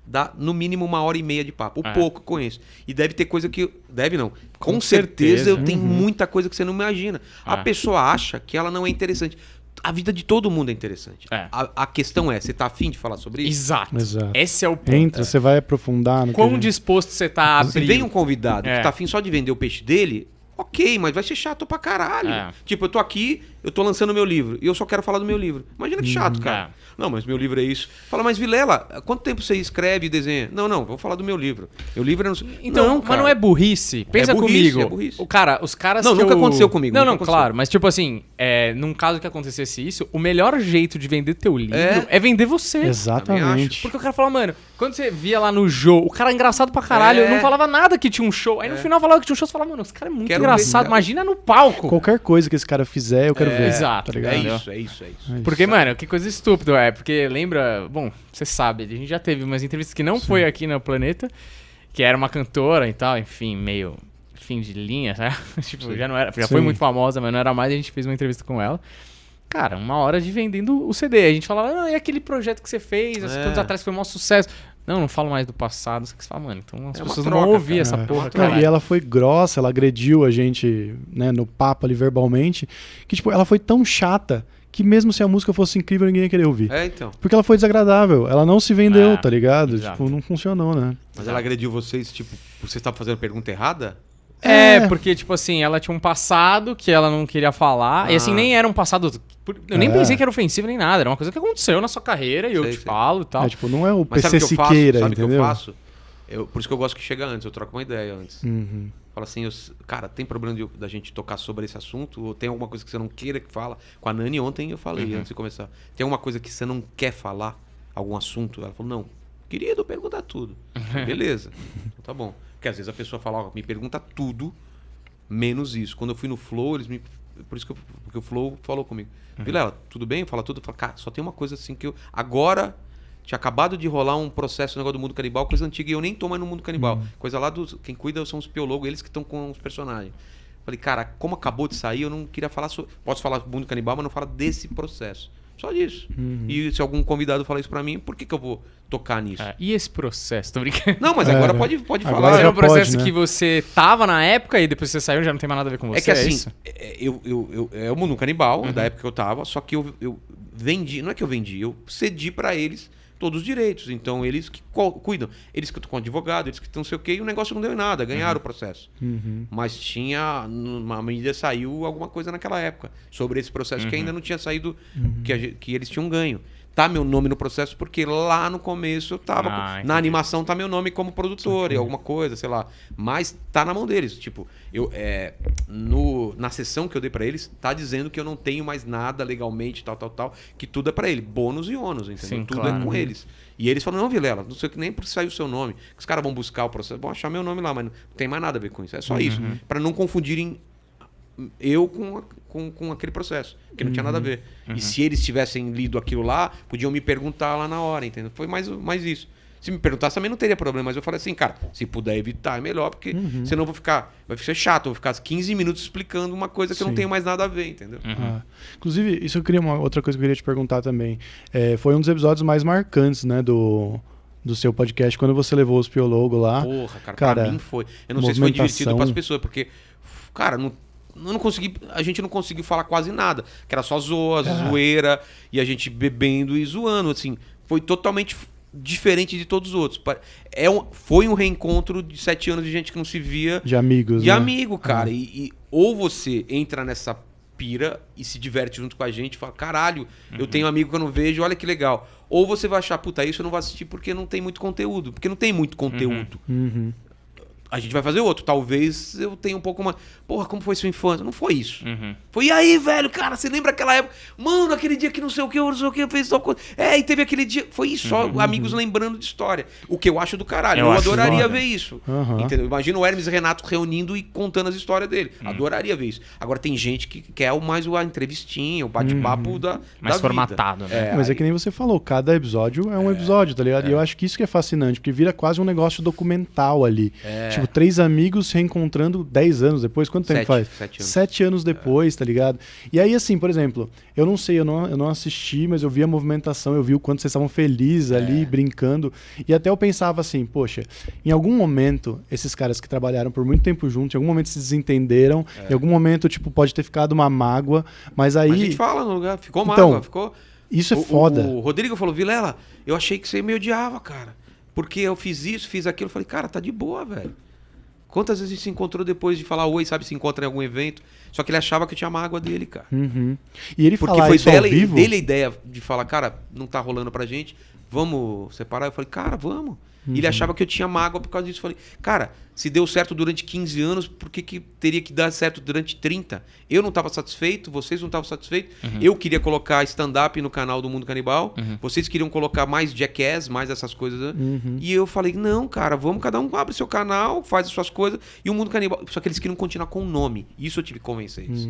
dá no mínimo 1h30 de papo. O pouco que eu conheço. E deve ter coisa que... Deve não. Com certeza eu tenho muita coisa que você não imagina. A pessoa acha que ela não é interessante. A vida de todo mundo é interessante. A questão é, você tá afim de falar sobre isso? Exato. Esse é o ponto. Entra, você vai aprofundar no Quão disposto você tá a abrir. Se vem um convidado que tá afim só de vender o peixe dele... Ok, mas vai ser chato pra caralho. Tipo, eu tô aqui, eu tô lançando meu livro e eu só quero falar do meu livro. Imagina que chato, cara. Não, mas meu livro é isso. Fala, mas Vilela, quanto tempo você escreve e desenha? Não, vou falar do meu livro. Meu livro é... Então, não, mas não é burrice? Pensa comigo. É burrice. Os caras não, nunca aconteceu comigo. Não, claro. Mas tipo assim, num caso que acontecesse isso, o melhor jeito de vender teu livro é vender você. Exatamente. Porque o cara fala, mano, quando você via lá no jogo, o cara é engraçado pra caralho, não falava nada que tinha um show. Aí no final falava que tinha um show, você falava, mano, esse cara é muito engraçado. Imagina no palco. Qualquer coisa que esse cara fizer, eu quero ver. Exato. Tá ligado? É isso. Porque, mano, que coisa estúpida, porque lembra, bom, você sabe, a gente já teve umas entrevistas que não foi aqui no Planeta, que era uma cantora e tal, enfim, meio fim de linha, sabe? Tipo, já foi muito famosa, mas não era mais, a gente fez uma entrevista com ela. Cara, 1 hora de vendendo o CD. A gente falava, e aquele projeto que você fez, há anos atrás foi um maior sucesso. Não falo mais do passado. Você fala, mano, então as pessoas não vão ouvir essa porra, cara. E ela foi grossa, ela agrediu a gente, né, no papo ali verbalmente, que tipo, ela foi tão chata que mesmo se a música fosse incrível, ninguém ia querer ouvir. Então. Porque ela foi desagradável, ela não se vendeu, tá ligado? Exato. Tipo, não funcionou, né? Mas ela agrediu vocês, tipo, você estava fazendo pergunta errada? Porque, tipo assim, ela tinha um passado que ela não queria falar. E assim, nem era um passado. Eu nem pensei que era ofensivo nem nada. Era uma coisa que aconteceu na sua carreira e eu te falo e tal. Tipo, não é o Mas PC Siqueira, sabe o que eu entendeu? faço? Por isso que eu gosto que chega antes, eu troco uma ideia antes. Fala assim, cara, tem problema da gente tocar sobre esse assunto? Ou tem alguma coisa que você não queira que fala? Com a Nani ontem eu falei, antes de começar. Tem alguma coisa que você não quer falar? Algum assunto? Ela falou, não. Querido, pergunta tudo. Beleza. Então tá bom. Porque às vezes a pessoa fala, ó, me pergunta tudo, menos isso. Quando eu fui no Flow, por isso que porque o Flow falou comigo. Vilela, tudo bem? Fala tudo. Eu falo, cara, só tem uma coisa assim que eu... Agora, tinha acabado de rolar um processo, um negócio do Mundo Canibal, coisa antiga, e eu nem tô mais no Mundo Canibal. Coisa lá quem cuida são os biólogos, eles que estão com os personagens. Falei, cara, como acabou de sair, eu não queria falar sobre... Posso falar do Mundo Canibal, mas não falar desse processo. Só disso. E se algum convidado falar isso pra mim, por que eu vou tocar nisso? E esse processo? Tô brincando. Não, mas agora pode Agora falar. Era já um processo pode, né? que você tava na época e depois você saiu, já não tem mais nada a ver com você. É que assim, isso? é o Mundo Canibal, da época que eu tava, só que eu vendi, não é que eu vendi, eu cedi pra eles todos os direitos. Então, eles que cuidam. Eles que estão com advogado, eles que estão não sei o quê, e o negócio não deu em nada, ganharam o processo. Mas tinha, uma medida saiu alguma coisa naquela época sobre esse processo que ainda não tinha saído, que eles tinham ganho. Tá meu nome no processo porque lá no começo eu tava... na animação tá meu nome como produtor e alguma coisa, sei lá. Mas tá na mão deles. Tipo, na sessão que eu dei pra eles, tá dizendo que eu não tenho mais nada legalmente, tal, que tudo é pra ele. Bônus e ônus, entendeu? Sim, tudo claro. é com eles. E eles falam, não, Vilela, não sei o que nem porque saiu o seu nome. Os caras vão buscar o processo, vão achar meu nome lá, mas não tem mais nada a ver com isso. É só isso. Pra não confundirem eu com aquele processo, que não tinha nada a ver. E se eles tivessem lido aquilo lá, podiam me perguntar lá na hora, entendeu? Foi mais isso. Se me perguntasse também não teria problema, mas eu falei assim, cara, se puder evitar é melhor, porque senão vai ser chato, eu vou ficar 15 minutos explicando uma coisa que eu não tenho mais nada a ver, entendeu? Inclusive, isso eu queria outra coisa que eu queria te perguntar também. Foi um dos episódios mais marcantes, né, do seu podcast, quando você levou os Piologo lá. Porra, cara, pra mim foi. Eu não sei se foi divertido pras pessoas, porque, cara, a gente não conseguiu falar quase nada, que era só zoeira, e a gente bebendo e zoando, assim, foi totalmente diferente de todos os outros. Foi um reencontro de 7 anos de gente que não se via. De amigos, De né? amigo, cara. E ou você entra nessa pira e se diverte junto com a gente, fala, caralho, eu tenho um amigo que eu não vejo, olha que legal. Ou você vai achar, puta, isso eu não vou assistir porque não tem muito conteúdo. Porque não tem muito conteúdo. A gente vai fazer outro. Talvez eu tenha um pouco mais... Porra, como foi sua infância? Não foi isso. Foi, e aí, velho, cara, você lembra aquela época? Mano, aquele dia que não sei o que, eu fez tal coisa. E teve aquele dia... Foi isso, só amigos lembrando de história. O que eu acho do caralho. Eu adoraria ver isso. Entendeu? Imagina o Hermes e Renato reunindo e contando as histórias dele. Adoraria ver isso. Agora tem gente que quer mais a entrevistinha, o bate-papo da mais vida. Formatado, né? Mas é que nem você falou, cada episódio é um episódio, tá ligado? E eu acho que isso que é fascinante, porque vira quase um negócio documental ali. Tipo, 3 amigos se reencontrando 10 anos depois. Quanto tempo faz? 7 anos. 7 anos depois, tá ligado? E aí, assim, por exemplo, eu não sei, eu não assisti, mas eu vi a movimentação, eu vi o quanto vocês estavam felizes ali, brincando. E até eu pensava assim, poxa, em algum momento, esses caras que trabalharam por muito tempo juntos, em algum momento se desentenderam, em algum momento, tipo, pode ter ficado uma mágoa, mas aí... Mas a gente fala no lugar, ficou Então, mágoa, ficou... Isso é foda. O Rodrigo falou, Vilela, eu achei que você me odiava, cara. Porque eu fiz isso, fiz aquilo. Eu falei, cara, tá de boa, velho. Quantas vezes a gente se encontrou depois de falar oi, sabe? Se encontra em algum evento. Só que ele achava que eu tinha mágoa dele, cara. E ele Porque falar foi isso ao vivo... dele a ideia de falar, cara, não tá rolando pra gente, vamos separar? Eu falei, cara, vamos. E ele achava que eu tinha mágoa por causa disso. Eu falei, cara, se deu certo durante 15 anos, por que teria que dar certo durante 30? Eu não estava satisfeito, vocês não estavam satisfeitos. Eu queria colocar stand-up no canal do Mundo Canibal. Vocês queriam colocar mais Jackass, mais essas coisas. Né? E eu falei, não, cara, vamos, cada um abre seu canal, faz as suas coisas. E o Mundo Canibal... Só que eles queriam continuar com o nome. Isso eu tive que convencer eles.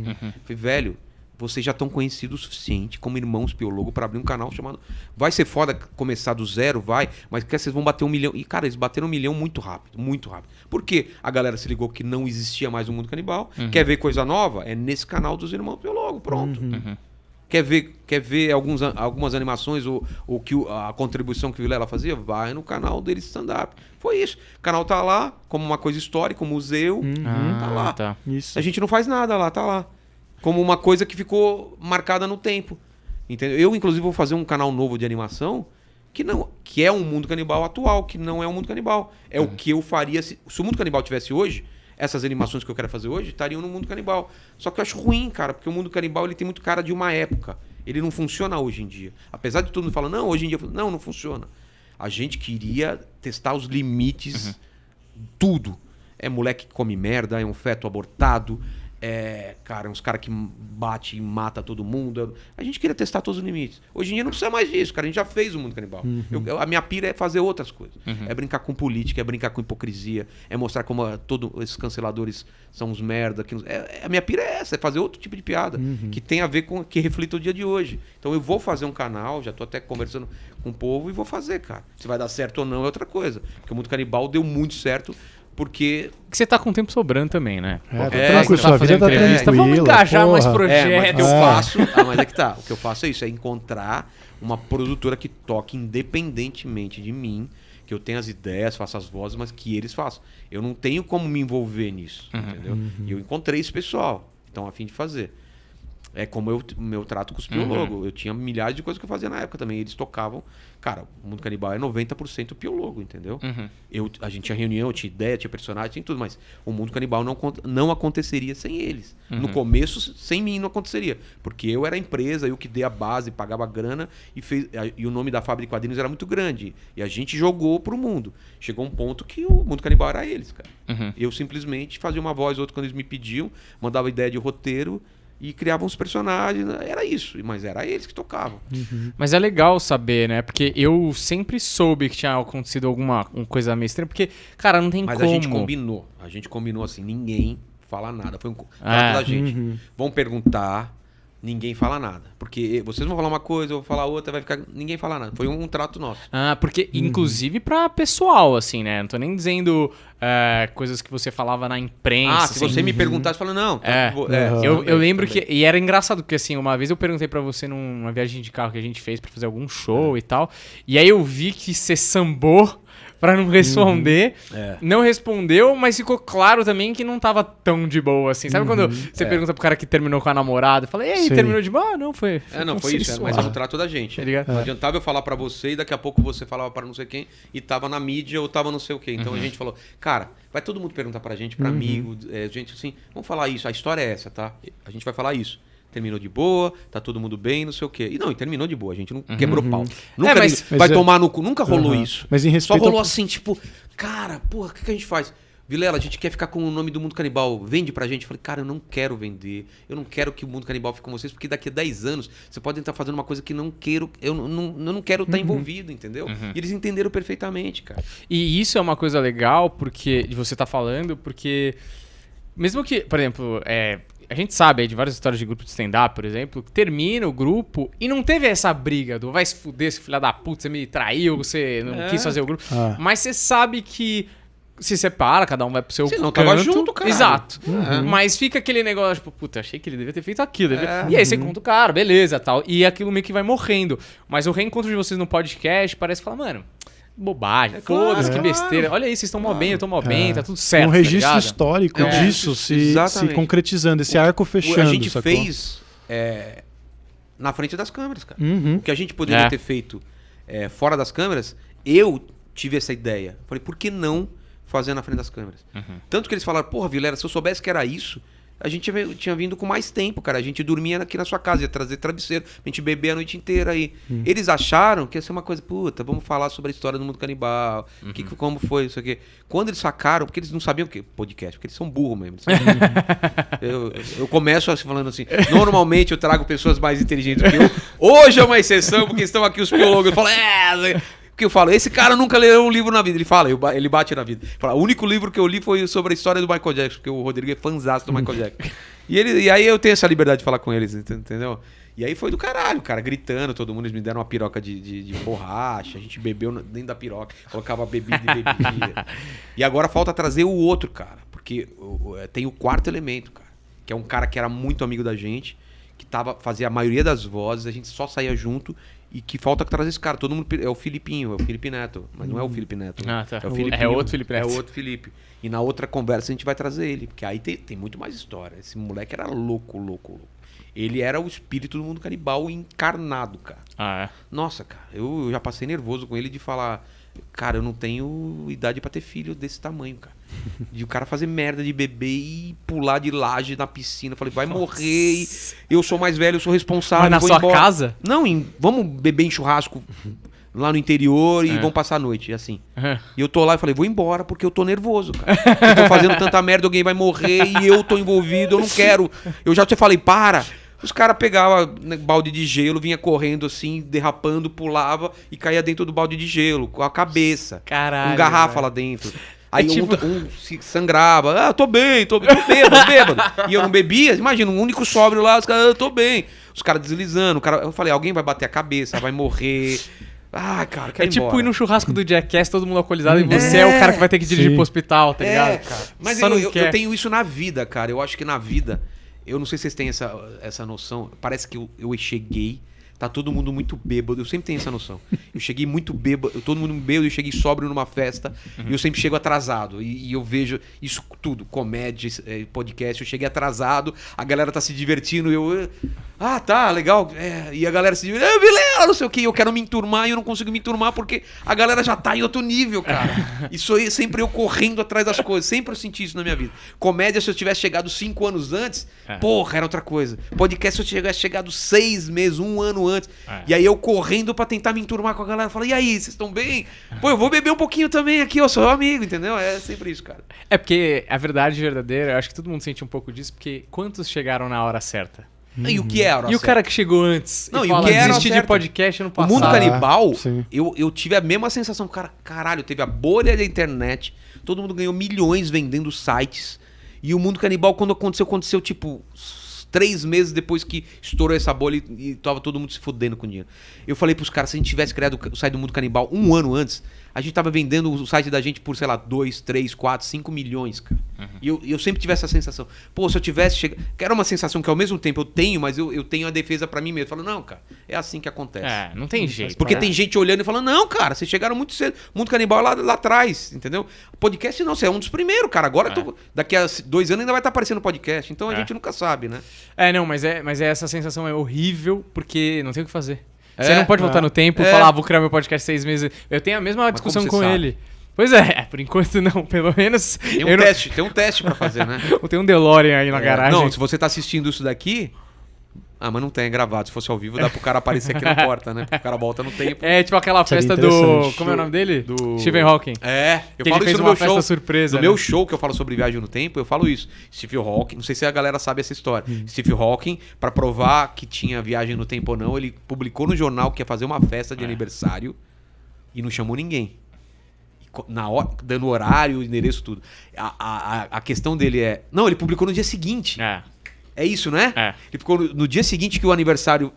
Falei, velho... Vocês já estão conhecidos o suficiente como irmãos Piologo para abrir um canal chamado... Vai ser foda começar do zero, vai, mas que vocês vão bater 1 milhão. E, cara, eles bateram 1 milhão muito rápido, muito rápido. Por quê? A galera se ligou que não existia mais o Mundo Canibal. Quer ver coisa nova? É nesse canal dos irmãos Piologo, pronto. Quer ver algumas animações ou que a contribuição que o Vilela fazia? Vai no canal dele stand-up. Foi isso. O canal tá lá como uma coisa histórica, um museu. Tá lá. Tá. Isso. A gente não faz nada lá, tá lá. Como uma coisa que ficou marcada no tempo. Entendeu? Eu, inclusive, vou fazer um canal novo de animação que é um Mundo Canibal atual, que não é um Mundo Canibal. É o que eu faria se o Mundo Canibal tivesse hoje, essas animações que eu quero fazer hoje estariam no Mundo Canibal. Só que eu acho ruim, cara, porque o Mundo Canibal ele tem muito cara de uma época. Ele não funciona hoje em dia. Apesar de todo mundo falar, não, hoje em dia... Não funciona. A gente queria testar os limites, tudo. É moleque que come merda, é um feto abortado... cara, uns caras que bate e mata todo mundo. A gente queria testar todos os limites. Hoje em dia não precisa mais disso, cara. A gente já fez o Mundo Canibal. A minha pira é fazer outras coisas. É brincar com política, é brincar com hipocrisia, é mostrar como todos esses canceladores são uns merda. A minha pira é essa, é fazer outro tipo de piada que tem a ver com que reflita o dia de hoje. Então eu vou fazer um canal, já tô até conversando com o povo e vou fazer, cara. Se vai dar certo ou não é outra coisa. Porque o Mundo Canibal deu muito certo. Porque você tá com tempo sobrando também, né? Tá tranquilo, sua vida tá entrevista, tranquila. vamos engajar mais mas projetos. o que eu faço... mas é que tá. O que eu faço é isso, é encontrar uma produtora que toque independentemente de mim, que eu tenha as ideias, faça as vozes, mas que eles façam. Eu não tenho como me envolver nisso, entendeu? E eu encontrei esse pessoal, então a fim de fazer. É como eu trato com os Piologo. Eu tinha milhares de coisas que eu fazia na época também. Eles tocavam... Cara, o Mundo Canibal é 90% Piologo, entendeu? A gente tinha reunião, tinha ideia, tinha personagem, tinha tudo. Mas o Mundo Canibal não aconteceria sem eles. No começo, sem mim, não aconteceria. Porque eu era a empresa, eu que dei a base, pagava a grana. E o nome da fábrica de quadrinhos era muito grande. E a gente jogou pro mundo. Chegou um ponto que o Mundo Canibal era eles, cara. Eu simplesmente fazia uma voz ou outra quando eles me pediam. Mandava ideia de roteiro... E criavam os personagens, era isso. Mas era eles que tocavam. Mas é legal saber, né? Porque eu sempre soube que tinha acontecido alguma coisa meio estranha. Porque, cara, não tem mas como. Mas a gente combinou assim, ninguém fala nada. Foi um trato da gente. Vão perguntar, ninguém fala nada. Porque vocês vão falar uma coisa, eu vou falar outra, vai ficar... Ninguém fala nada. Foi um trato nosso. Porque, inclusive, pra pessoal, assim, né? Não tô nem dizendo coisas que você falava na imprensa. Se você me perguntasse, eu falo, não. Eu lembro que... E era engraçado, porque, assim, uma vez eu perguntei pra você numa viagem de carro que a gente fez pra fazer algum show e tal. E aí eu vi que você sambou pra não responder. Não respondeu, mas ficou claro também que não tava tão de boa, assim. Sabe quando você pergunta pro cara que terminou com a namorada? Fala, e aí, terminou de boa? Não, foi... Não, foi isso. Mas é o trato da gente. Não adiantava eu falar pra você e daqui a pouco você falava pra não sei quem e tava na mídia ou tava não sei o quê. Então a gente falou, cara, vai todo mundo perguntar pra gente, pra amigo, gente assim, vamos falar isso, a história é essa, tá? A gente vai falar isso. Terminou de boa, tá todo mundo bem, não sei o quê. E terminou de boa, a gente não quebrou pau. Nunca vai tomar no cu, nunca rolou isso. Mas em respeito Só rolou assim, tipo, cara, porra, o que a gente faz? Vilela, a gente quer ficar com o nome do Mundo Canibal, vende pra gente. Eu falei, cara, eu não quero vender, eu não quero que o Mundo Canibal fique com vocês, porque daqui a 10 anos você pode estar fazendo uma coisa que não quero, eu não quero estar envolvido, entendeu? E eles entenderam perfeitamente, cara. E isso é uma coisa legal porque de você tá falando, porque mesmo que, por exemplo, a gente sabe aí de várias histórias de grupo de stand-up, por exemplo, que termina o grupo e não teve essa briga do vai se fuder, esse filho da puta, você me traiu, você não quis fazer o grupo. Mas você sabe que se separa, cada um vai pro seu canto. Não tava junto, cara. Exato. Mas fica aquele negócio, tipo, puta, achei que ele devia ter feito aquilo. E aí você conta o cara, beleza, tal. E aquilo meio que vai morrendo. Mas o reencontro de vocês no podcast parece falar, mano... Bobagem, foda-se, que besteira. Olha aí, vocês estão mó bem, eu tô mó bem, tá tudo certo. Um registro histórico disso se concretizando, esse arco fechando. A gente fez na frente das câmeras, cara. O que a gente poderia ter feito fora das câmeras, eu tive essa ideia. Falei, por que não fazer na frente das câmeras? Tanto que eles falaram, porra, Vilela, se eu soubesse que era isso, a gente tinha vindo com mais tempo, cara. A gente dormia aqui na sua casa, ia trazer travesseiro, a gente bebia a noite inteira aí. Eles acharam que ia ser uma coisa, puta, vamos falar sobre a história do Mundo Canibal, como foi isso aqui. Quando eles sacaram, porque eles não sabiam o que podcast, porque eles são burros mesmo. Eu começo falando assim, normalmente eu trago pessoas mais inteligentes do que eu. Hoje é uma exceção, porque estão aqui os biólogos. Eu falo, porque eu falo, esse cara nunca leu um livro na vida. Ele fala, ele bate na vida. Ele fala, o único livro que eu li foi sobre a história do Michael Jackson, porque o Rodrigo é fãzaço do Michael Jackson. E aí eu tenho essa liberdade de falar com eles, entendeu? E aí foi do caralho, cara, gritando, todo mundo, eles me deram uma piroca de borracha, a gente bebeu dentro da piroca, colocava bebida e bebia. E agora falta trazer o outro, cara, porque tem o quarto elemento, cara, que é um cara que era muito amigo da gente, que fazia a maioria das vozes, a gente só saía junto. E que falta trazer esse cara. Todo mundo é o Filipinho, é o Felipe Neto. Mas não é o Felipe Neto. Tá. É o Filipinho, é outro Felipe Neto. É outro Felipe. E na outra conversa a gente vai trazer ele. Porque aí tem muito mais história. Esse moleque era louco. Ele era o espírito do Mundo Canibal encarnado, cara. Nossa, cara. Eu já passei nervoso com ele de falar... Cara, eu não tenho idade pra ter filho desse tamanho, cara. De o cara fazer merda de bebê e pular de laje na piscina. Eu falei, vai morrer. Eu sou mais velho, eu sou responsável. Mas na sua casa? Não, vamos beber em churrasco lá no interior e vamos passar a noite, assim. E eu tô lá e falei, vou embora porque eu tô nervoso, cara. Eu tô fazendo tanta merda, alguém vai morrer e eu tô envolvido, eu não quero. Eu já te falei, para. Os caras pegavam balde de gelo, vinha correndo assim, derrapando, pulava e caía dentro do balde de gelo, com a cabeça. Caralho. Com garrafa lá dentro. Aí um se sangrava. Tô bem, tô bêbado. E eu não bebia. Imagina, um único sóbrio lá, os caras, tô bem. Os caras deslizando. Eu falei, alguém vai bater a cabeça, vai morrer. Cara, quero ir tipo embora. Ir no churrasco do Jackass, todo mundo alcoolizado, e você é o cara que vai ter que dirigir pro hospital, tá ligado? Cara. Mas eu tenho isso na vida, cara. Eu acho que na vida... Eu não sei se vocês têm essa noção. Parece que eu cheguei, tá todo mundo muito bêbado. Eu sempre tenho essa noção. Eu cheguei muito bêbado, todo mundo bêbado, eu cheguei sóbrio numa festa e eu sempre chego atrasado. E eu vejo isso tudo, comédia, podcast. Eu cheguei atrasado, a galera tá se divertindo, tá, legal. E a galera se diverte, Vilela, não sei o que. Eu quero me enturmar e eu não consigo me enturmar porque a galera já tá em outro nível, cara. Isso aí, sempre eu correndo atrás das coisas. Sempre eu senti isso na minha vida. Comédia, se eu tivesse chegado 5 anos antes, porra, era outra coisa. Podcast, se eu tivesse chegado 6 meses, 1 ano antes. E aí eu correndo pra tentar me enturmar com a galera. Falei, e aí, vocês estão bem? Pô, eu vou beber um pouquinho também aqui, eu sou amigo, entendeu? É sempre isso, cara. É porque a verdade verdadeira, eu acho que todo mundo sente um pouco disso, porque quantos chegaram na hora certa? E o que é a hora certa? E o cara que chegou antes e o que era desistir de podcast no passado. O Mundo Canibal, eu tive a mesma sensação. Caralho, teve a bolha da internet, todo mundo ganhou milhões vendendo sites. E o Mundo Canibal, quando aconteceu tipo 3 meses depois que estourou essa bolha e tava todo mundo se fudendo com dinheiro. Eu falei pros caras, se a gente tivesse criado o site do Mundo Canibal 1 ano antes, a gente tava vendendo o site da gente por, sei lá, 2, 3, 4, 5 milhões, cara. E eu sempre tive essa sensação. Pô, se eu tivesse chegado... Que era uma sensação que ao mesmo tempo eu tenho, mas eu tenho a defesa pra mim mesmo. Eu falo, não, cara, é assim que acontece. Não tem jeito. Porque tem gente olhando e falando, não, cara, vocês chegaram muito cedo. Mundo Canibal lá atrás, entendeu? Podcast não, você é um dos primeiros, cara. Agora, daqui a 2 anos ainda vai estar aparecendo podcast. Então a gente nunca sabe, né? Mas essa sensação é horrível, porque não tem o que fazer. Você não pode voltar no tempo e falar, vou criar meu podcast 6 meses. Eu tenho a mesma discussão com ele. Pois é, por enquanto não, pelo menos... Tem um teste pra fazer, né? Tem um DeLorean aí na garagem. Não, se você tá assistindo isso daqui... Ah, mas não tem, é gravado. Se fosse ao vivo, dá pro cara aparecer aqui na porta, né? Porque o cara volta no tempo. É tipo aquela festa do... Como é o nome dele? Do Stephen Hawking. Eu que falo ele fez isso no uma meu festa show. surpresa, No meu show, que eu falo sobre viagem no tempo, eu falo isso. Stephen Hawking, não sei se a galera sabe essa história. Stephen Hawking, pra provar que tinha viagem no tempo ou não, ele publicou no jornal que ia fazer uma festa de aniversário e não chamou ninguém. Na hora, dando horário, endereço, tudo. A questão dele é... Não, ele publicou no dia seguinte. É isso, né? Ele ficou no dia seguinte que o aniversário...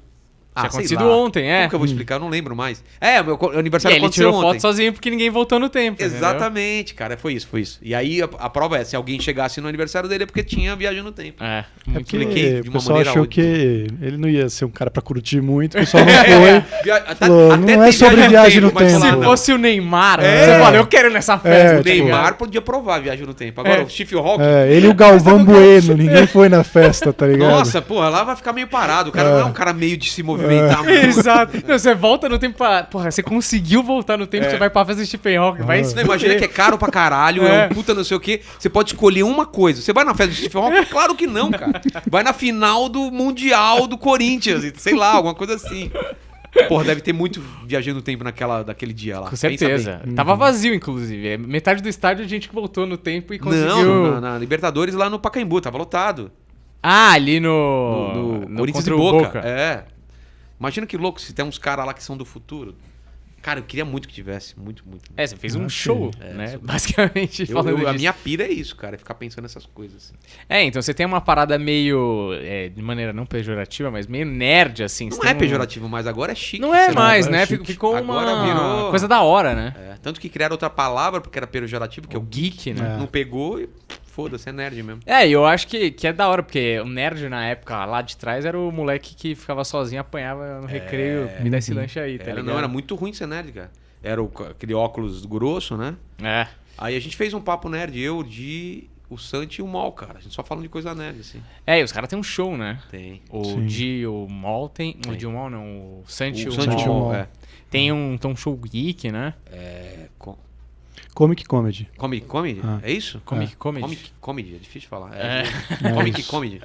Tinha acontecido ontem, Como que eu vou explicar? Eu não lembro mais. Meu aniversário ele aconteceu tirou ontem. foto sozinho porque ninguém voltou no tempo. Exatamente, cara. Foi isso. E aí a prova é, se alguém chegasse no aniversário dele é porque tinha viagem no tempo. Muito porque de o uma pessoal maneira achou ótima. que ele não ia ser um cara pra curtir muito, o pessoal não foi. Falou, Até não é tem sobre viagem no mas tempo. falar, Se não. fosse o Neymar, você fala, eu quero ir nessa festa. O Neymar podia provar a viagem no tempo. Agora, o Steve Hawking... Ele e o Galvão Bueno, ninguém foi na festa, tá ligado? Nossa, porra, lá vai ficar meio parado. O cara não é um cara meio de se movimentar muito. Exato. Não, você volta no tempo pra... Porra, você conseguiu voltar no tempo, você vai pra festa de Stephen Hawking. Vai Você não imagina que é caro pra caralho, é um puta não sei o quê. Você pode escolher uma coisa. Você vai na festa do Stephen Hawking? Claro que não, cara. Vai na final do Mundial do Corinthians, sei lá, alguma coisa assim. Porra, deve ter muito viajando no tempo daquele dia lá. Com certeza. Tava vazio, inclusive. Metade do estádio a gente que voltou no tempo e conseguiu... Não, na Libertadores lá no Pacaembu, tava lotado. Ali no Corinthians e contra o Boca. Imagina que louco se tem uns caras lá que são do futuro. Cara, eu queria muito que tivesse. Muito. Você fez um show, né? Basicamente, falando disso. A minha pira é isso, cara. É ficar pensando nessas coisas. Assim. Então você tem uma parada meio... de maneira não pejorativa, mas meio nerd, assim. Não é pejorativo, mas agora é chique. Não é mais, né? Chique. Ficou agora uma virou... coisa da hora, né? Tanto que criaram outra palavra, porque era pejorativo, que é o geek, né? Não pegou e... Foda-se, é nerd mesmo. Eu acho que é da hora, porque o nerd na época, lá de trás, era o moleque que ficava sozinho, apanhava no recreio, me dá esse lanche aí, tá ligado? Não, era muito ruim ser nerd, cara. Era aquele óculos grosso, né? Aí a gente fez um papo nerd, o Santi e o Mal, cara. A gente só fala de coisa nerd, assim. E os caras têm um show, né? Tem. O Di e o Mal tem... O Di e o Mal não, o Santi e o Santi Mal. Tem um show geek, né? Comic Comedy. Comic Comedy? É isso? Comic Comedy. Comic Comedy, é difícil de falar. Comic Comedy.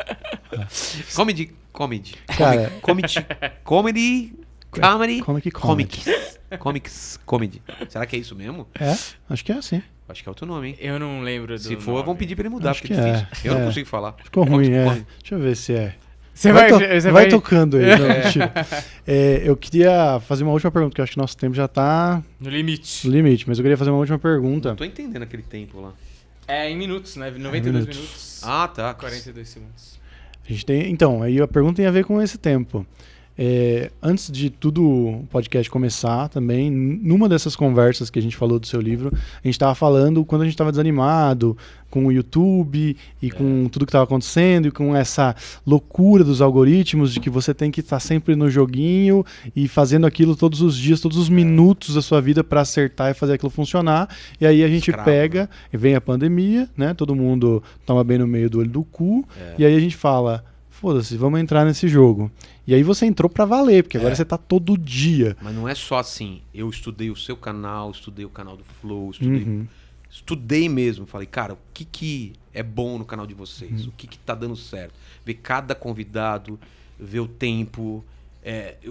Comedy. Cara, Comedy. Comic Comics Comedy. Será que é isso mesmo? Acho que é assim. Acho que é outro nome, hein? Eu não lembro do Se for, nome. vamos pedir pra ele mudar, Acho porque é que difícil. Eu não consigo falar. Ficou ruim, Comedy. Deixa eu ver se é. Você vai vai tocando aí. Não, mentira. Eu queria fazer uma última pergunta, porque eu acho que nosso tempo já tá no limite. no limite, mas eu queria fazer uma última pergunta. Não tô entendendo aquele tempo lá. Em minutos, né? 92 minutos. Ah, tá. 42 segundos. A gente tem, então, aí a pergunta tem a ver com esse tempo. Antes de tudo o podcast começar também, numa dessas conversas que a gente falou do seu livro, a gente estava falando quando a gente estava desanimado com o YouTube e com tudo que estava acontecendo e com essa loucura dos algoritmos de que você tem que estar sempre no joguinho e fazendo aquilo todos os dias, todos os minutos da sua vida para acertar e fazer aquilo funcionar. E aí a gente pega, e vem a pandemia, né? Todo mundo toma bem no meio do olho do cu, e aí a gente fala... Foda-se, vamos entrar nesse jogo. E aí você entrou pra valer, porque agora você tá todo dia. Mas não é só assim. Eu estudei o seu canal, estudei o canal do Flow, estudei mesmo. Falei, cara, o que é bom no canal de vocês? O que tá dando certo? Ver cada convidado, ver o tempo.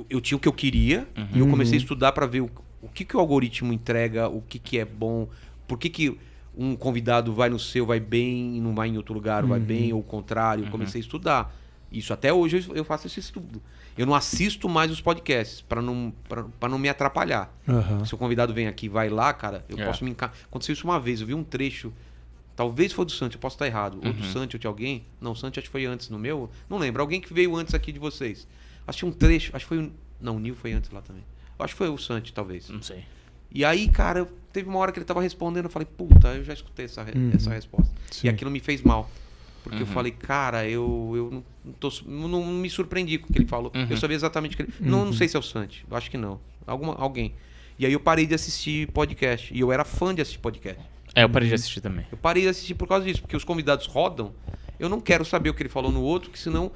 Eu tinha o que eu queria e eu comecei a estudar pra ver o que o algoritmo entrega, o que é bom, por que um convidado vai no seu, vai bem e não vai em outro lugar, vai bem, ou o contrário. Eu comecei a estudar. Isso até hoje eu faço esse estudo. Eu não assisto mais os podcasts pra não me atrapalhar. Se o convidado vem aqui e vai lá, cara, eu posso me Aconteceu isso uma vez, eu vi um trecho Talvez foi do Santi, eu posso estar errado. Ou do Santi ou de alguém. Não, o Santi acho que foi antes no meu. Não lembro. Alguém que veio antes aqui de vocês. Acho que um trecho. Acho que foi. Não, o Nil foi antes lá também. Acho que foi o Santi, talvez. Não sei. E aí, cara, teve uma hora que ele tava respondendo. Eu falei, puta, eu já escutei essa resposta. Sim. E aquilo me fez mal. Porque eu falei, cara, eu não me surpreendi com o que ele falou. Eu sabia exatamente o que ele. Não sei se é o Santi. Acho que não. Alguém. E aí eu parei de assistir podcast. E eu era fã de assistir podcast. Eu parei de assistir também. Eu parei de assistir por causa disso, porque os convidados rodam. Eu não quero saber o que ele falou no outro, que senão,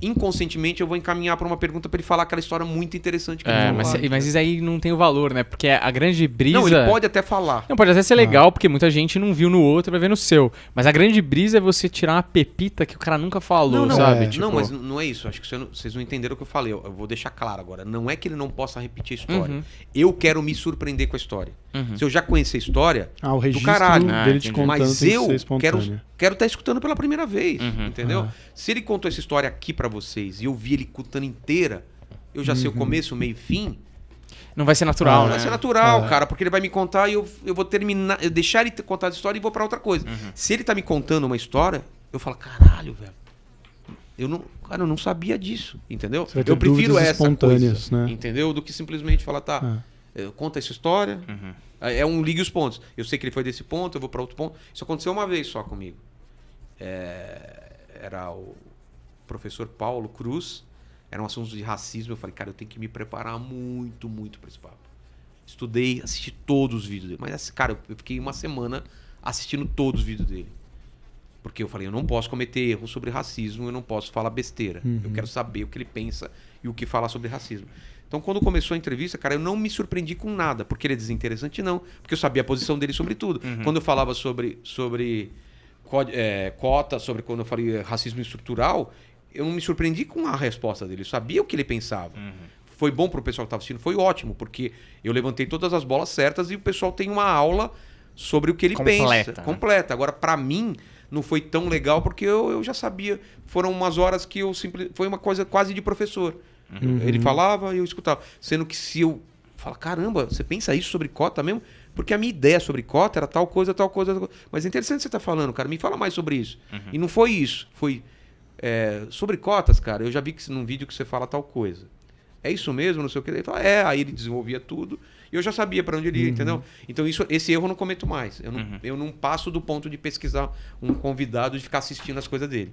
inconscientemente, eu vou encaminhar para uma pergunta para ele falar aquela história muito interessante que ele falou. Mas isso aí não tem o valor, né? Porque a grande brisa... Não, ele pode até falar. Não, pode até ser legal, porque muita gente não viu no outro, vai ver no seu. Mas a grande brisa é você tirar uma pepita que o cara nunca falou, sabe? Não, mas não é isso. Acho que vocês não entenderam o que eu falei. Eu vou deixar claro agora. Não é que ele não possa repetir a história. Eu quero me surpreender com a história. Se eu já conhecer a história, o registro do caralho. dele te contando Mas tem que eu ser espontâneo. quero estar escutando pela primeira vez, entendeu? Se ele contou essa história aqui pra vocês e eu vi ele contando inteira, eu já sei o começo, o meio e fim. Não vai ser natural, né? Vai ser natural, cara, porque ele vai me contar e eu vou terminar, eu deixar ele contar a história e vou pra outra coisa. Se ele tá me contando uma história, eu falo, caralho, velho. Eu não sabia disso, entendeu? Você vai ter Eu prefiro dúvidas essa espontâneas, coisa, né? entendeu? Do que simplesmente falar, conta essa história, é um ligue os pontos. Eu sei que ele foi desse ponto, eu vou pra outro ponto. Isso aconteceu uma vez só comigo. Era o professor Paulo Cruz, eram assuntos de racismo. Eu falei, cara, eu tenho que me preparar muito, muito pra esse papo. Estudei, assisti todos os vídeos dele. Mas, cara, eu fiquei uma semana assistindo todos os vídeos dele. Porque eu falei, eu não posso cometer erros sobre racismo, eu não posso falar besteira. Eu quero saber o que ele pensa e o que falar sobre racismo. Então, quando começou a entrevista, cara, eu não me surpreendi com nada. Porque ele é desinteressante, não. Porque eu sabia a posição dele sobre tudo. Quando eu falava sobre cota, sobre quando eu falei racismo estrutural, eu não me surpreendi com a resposta dele. Eu sabia o que ele pensava. Foi bom pro pessoal que estava assistindo? Foi ótimo, porque eu levantei todas as bolas certas e o pessoal tem uma aula sobre o que ele pensa. Né? Completa. Agora, para mim, não foi tão legal porque eu já sabia. Foram umas horas que foi uma coisa quase de professor. Ele falava e eu escutava. Sendo que se eu falar, caramba, você pensa isso sobre cota mesmo? Porque a minha ideia sobre cota era tal coisa, tal coisa, tal coisa. Mas é interessante você estar falando, cara. Me fala mais sobre isso. E não foi isso. Foi sobre cotas, cara. Eu já vi que num vídeo que você fala tal coisa. É isso mesmo? Não sei o que. Ele fala, aí ele desenvolvia tudo. E eu já sabia para onde ele ia, entendeu? Então esse erro eu não cometo mais. Eu não passo do ponto de pesquisar um convidado, de ficar assistindo as coisas dele.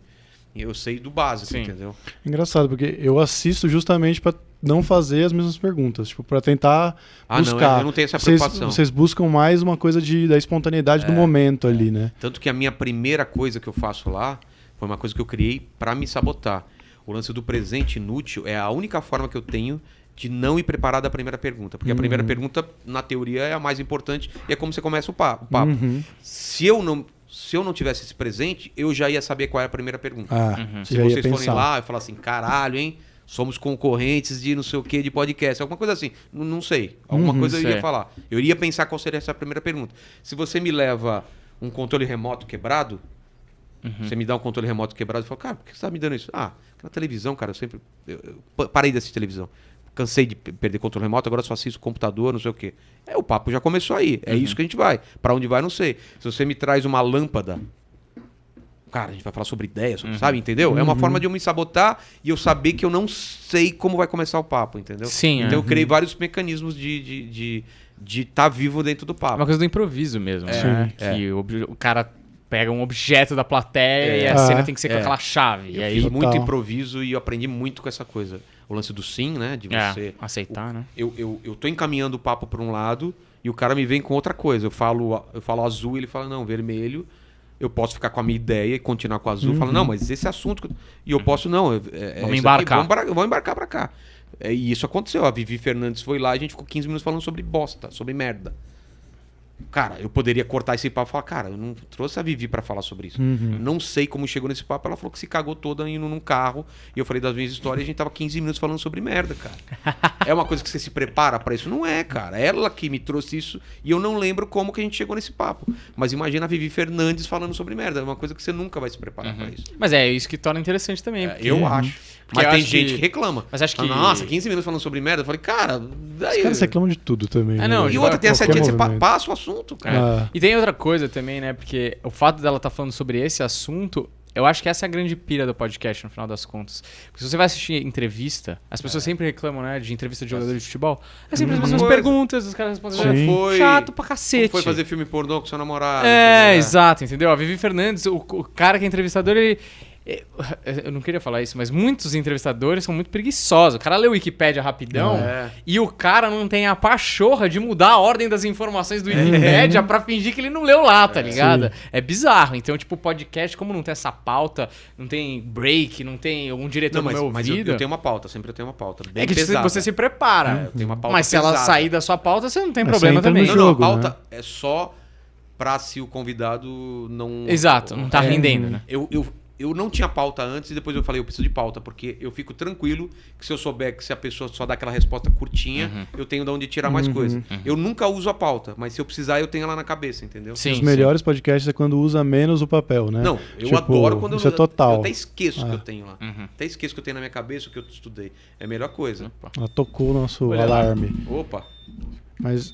Eu sei do básico, entendeu? Engraçado, porque eu assisto justamente para não fazer as mesmas perguntas. Tipo, para tentar buscar. Não, eu não tenho essa preocupação. Vocês buscam mais uma coisa da espontaneidade do momento ali, né? Tanto que a minha primeira coisa que eu faço lá foi uma coisa que eu criei para me sabotar. O lance do presente inútil é a única forma que eu tenho de não ir preparado à primeira pergunta. Porque a primeira pergunta, na teoria, é a mais importante e é como você começa o papo. Se eu não tivesse esse presente, eu já ia saber qual era a primeira pergunta. Se vocês forem lá e falar assim, caralho, hein? Somos concorrentes de não sei o que, de podcast. Alguma coisa assim. Não sei. Alguma coisa eu ia falar. Eu iria pensar qual seria essa primeira pergunta. Se você me leva um controle remoto quebrado, você me dá um controle remoto quebrado e fala, cara, por que você tá me dando isso? Na televisão, cara, eu parei de assistir televisão. Cansei de perder controle remoto, agora só assisto computador, não sei o quê. O papo já começou aí. É isso que a gente vai. Pra onde vai, não sei. Se você me traz uma lâmpada, cara, a gente vai falar sobre ideias, sabe? Entendeu? É uma forma de eu me sabotar e eu saber que eu não sei como vai começar o papo, entendeu? Sim. Então eu criei vários mecanismos de estar vivo dento do papo. É uma coisa do improviso mesmo, né? Que o cara pega um objeto da plateia e a cena tem que ser com aquela chave. Eu fiz muito improviso e eu aprendi muito com essa coisa. O lance do sim, né? De você aceitar, né? Eu tô encaminhando o papo para um lado e o cara me vem com outra coisa. Eu falo azul e ele fala, não, vermelho. Eu posso ficar com a minha ideia e continuar com o azul. Fala, não, mas esse assunto... E eu posso, não. Vamos embarcar. Vamos embarcar para cá. E isso aconteceu. A Vivi Fernandes foi lá e a gente ficou 15 minutos falando sobre bosta, sobre merda. Cara, eu poderia cortar esse papo e falar, cara, eu não trouxe a Vivi pra falar sobre isso. Não sei como chegou nesse papo. Ela falou que se cagou toda indo num carro. E eu falei das minhas histórias e a gente tava 15 minutos falando sobre merda, cara. É uma coisa que você se prepara pra isso? Não é, cara. Ela que me trouxe isso e eu não lembro como que a gente chegou nesse papo. Mas imagina a Vivi Fernandes falando sobre merda. É uma coisa que você nunca vai se preparar pra isso. Mas é isso que torna interessante também. Eu acho. Mas tem gente que reclama. Mas acho que... Nossa, 15 minutos falando sobre merda. Eu falei, cara... Os caras reclamam de tudo também. Não, e outra, tem essa você passa o assunto. assunto, cara. E tem outra coisa também, né? Porque o fato dela estar falando sobre esse assunto, eu acho que essa é a grande pira do podcast, no final das contas. Porque se você vai assistir entrevista, as pessoas sempre reclamam, né, de entrevista de jogador de futebol. É sempre as mesmas perguntas, os caras respondem. Chato pra cacete. Como foi fazer filme pornô com seu namorado? Exato, entendeu? A Vivi Fernandes, o cara que é entrevistador, ele... Eu não queria falar isso, mas muitos entrevistadores são muito preguiçosos. O cara lê o Wikipédia rapidão e o cara não tem a pachorra de mudar a ordem das informações do Wikipédia pra fingir que ele não leu lá, tá ligado? Sim. É bizarro. Então, tipo, o podcast, como não tem essa pauta, não tem break, não tem algum diretor no meu ouvido... Mas eu tenho uma pauta, sempre eu tenho uma pauta bem é que pesada. você se prepara. Eu tenho uma pauta mas se ela pesada. sair da sua pauta, você não tem Mas problema você entra no também. jogo. A pauta é só pra se o convidado não... Exato, não tá rendendo, né? Eu não tinha pauta antes e depois eu falei, eu preciso de pauta, porque eu fico tranquilo que se eu souber que se a pessoa só dá aquela resposta curtinha, eu tenho de onde tirar mais coisa. Eu nunca uso a pauta, mas se eu precisar, eu tenho ela na cabeça, entendeu? Sim, Os melhores podcasts é quando usa menos o papel, né? Não, eu Tipo, adoro quando isso é total. eu até esqueço que eu tenho lá. Até esqueço que eu tenho na minha cabeça o que eu estudei. É a melhor coisa. Ela tocou o nosso Olha lá. alarme. Opa. Mas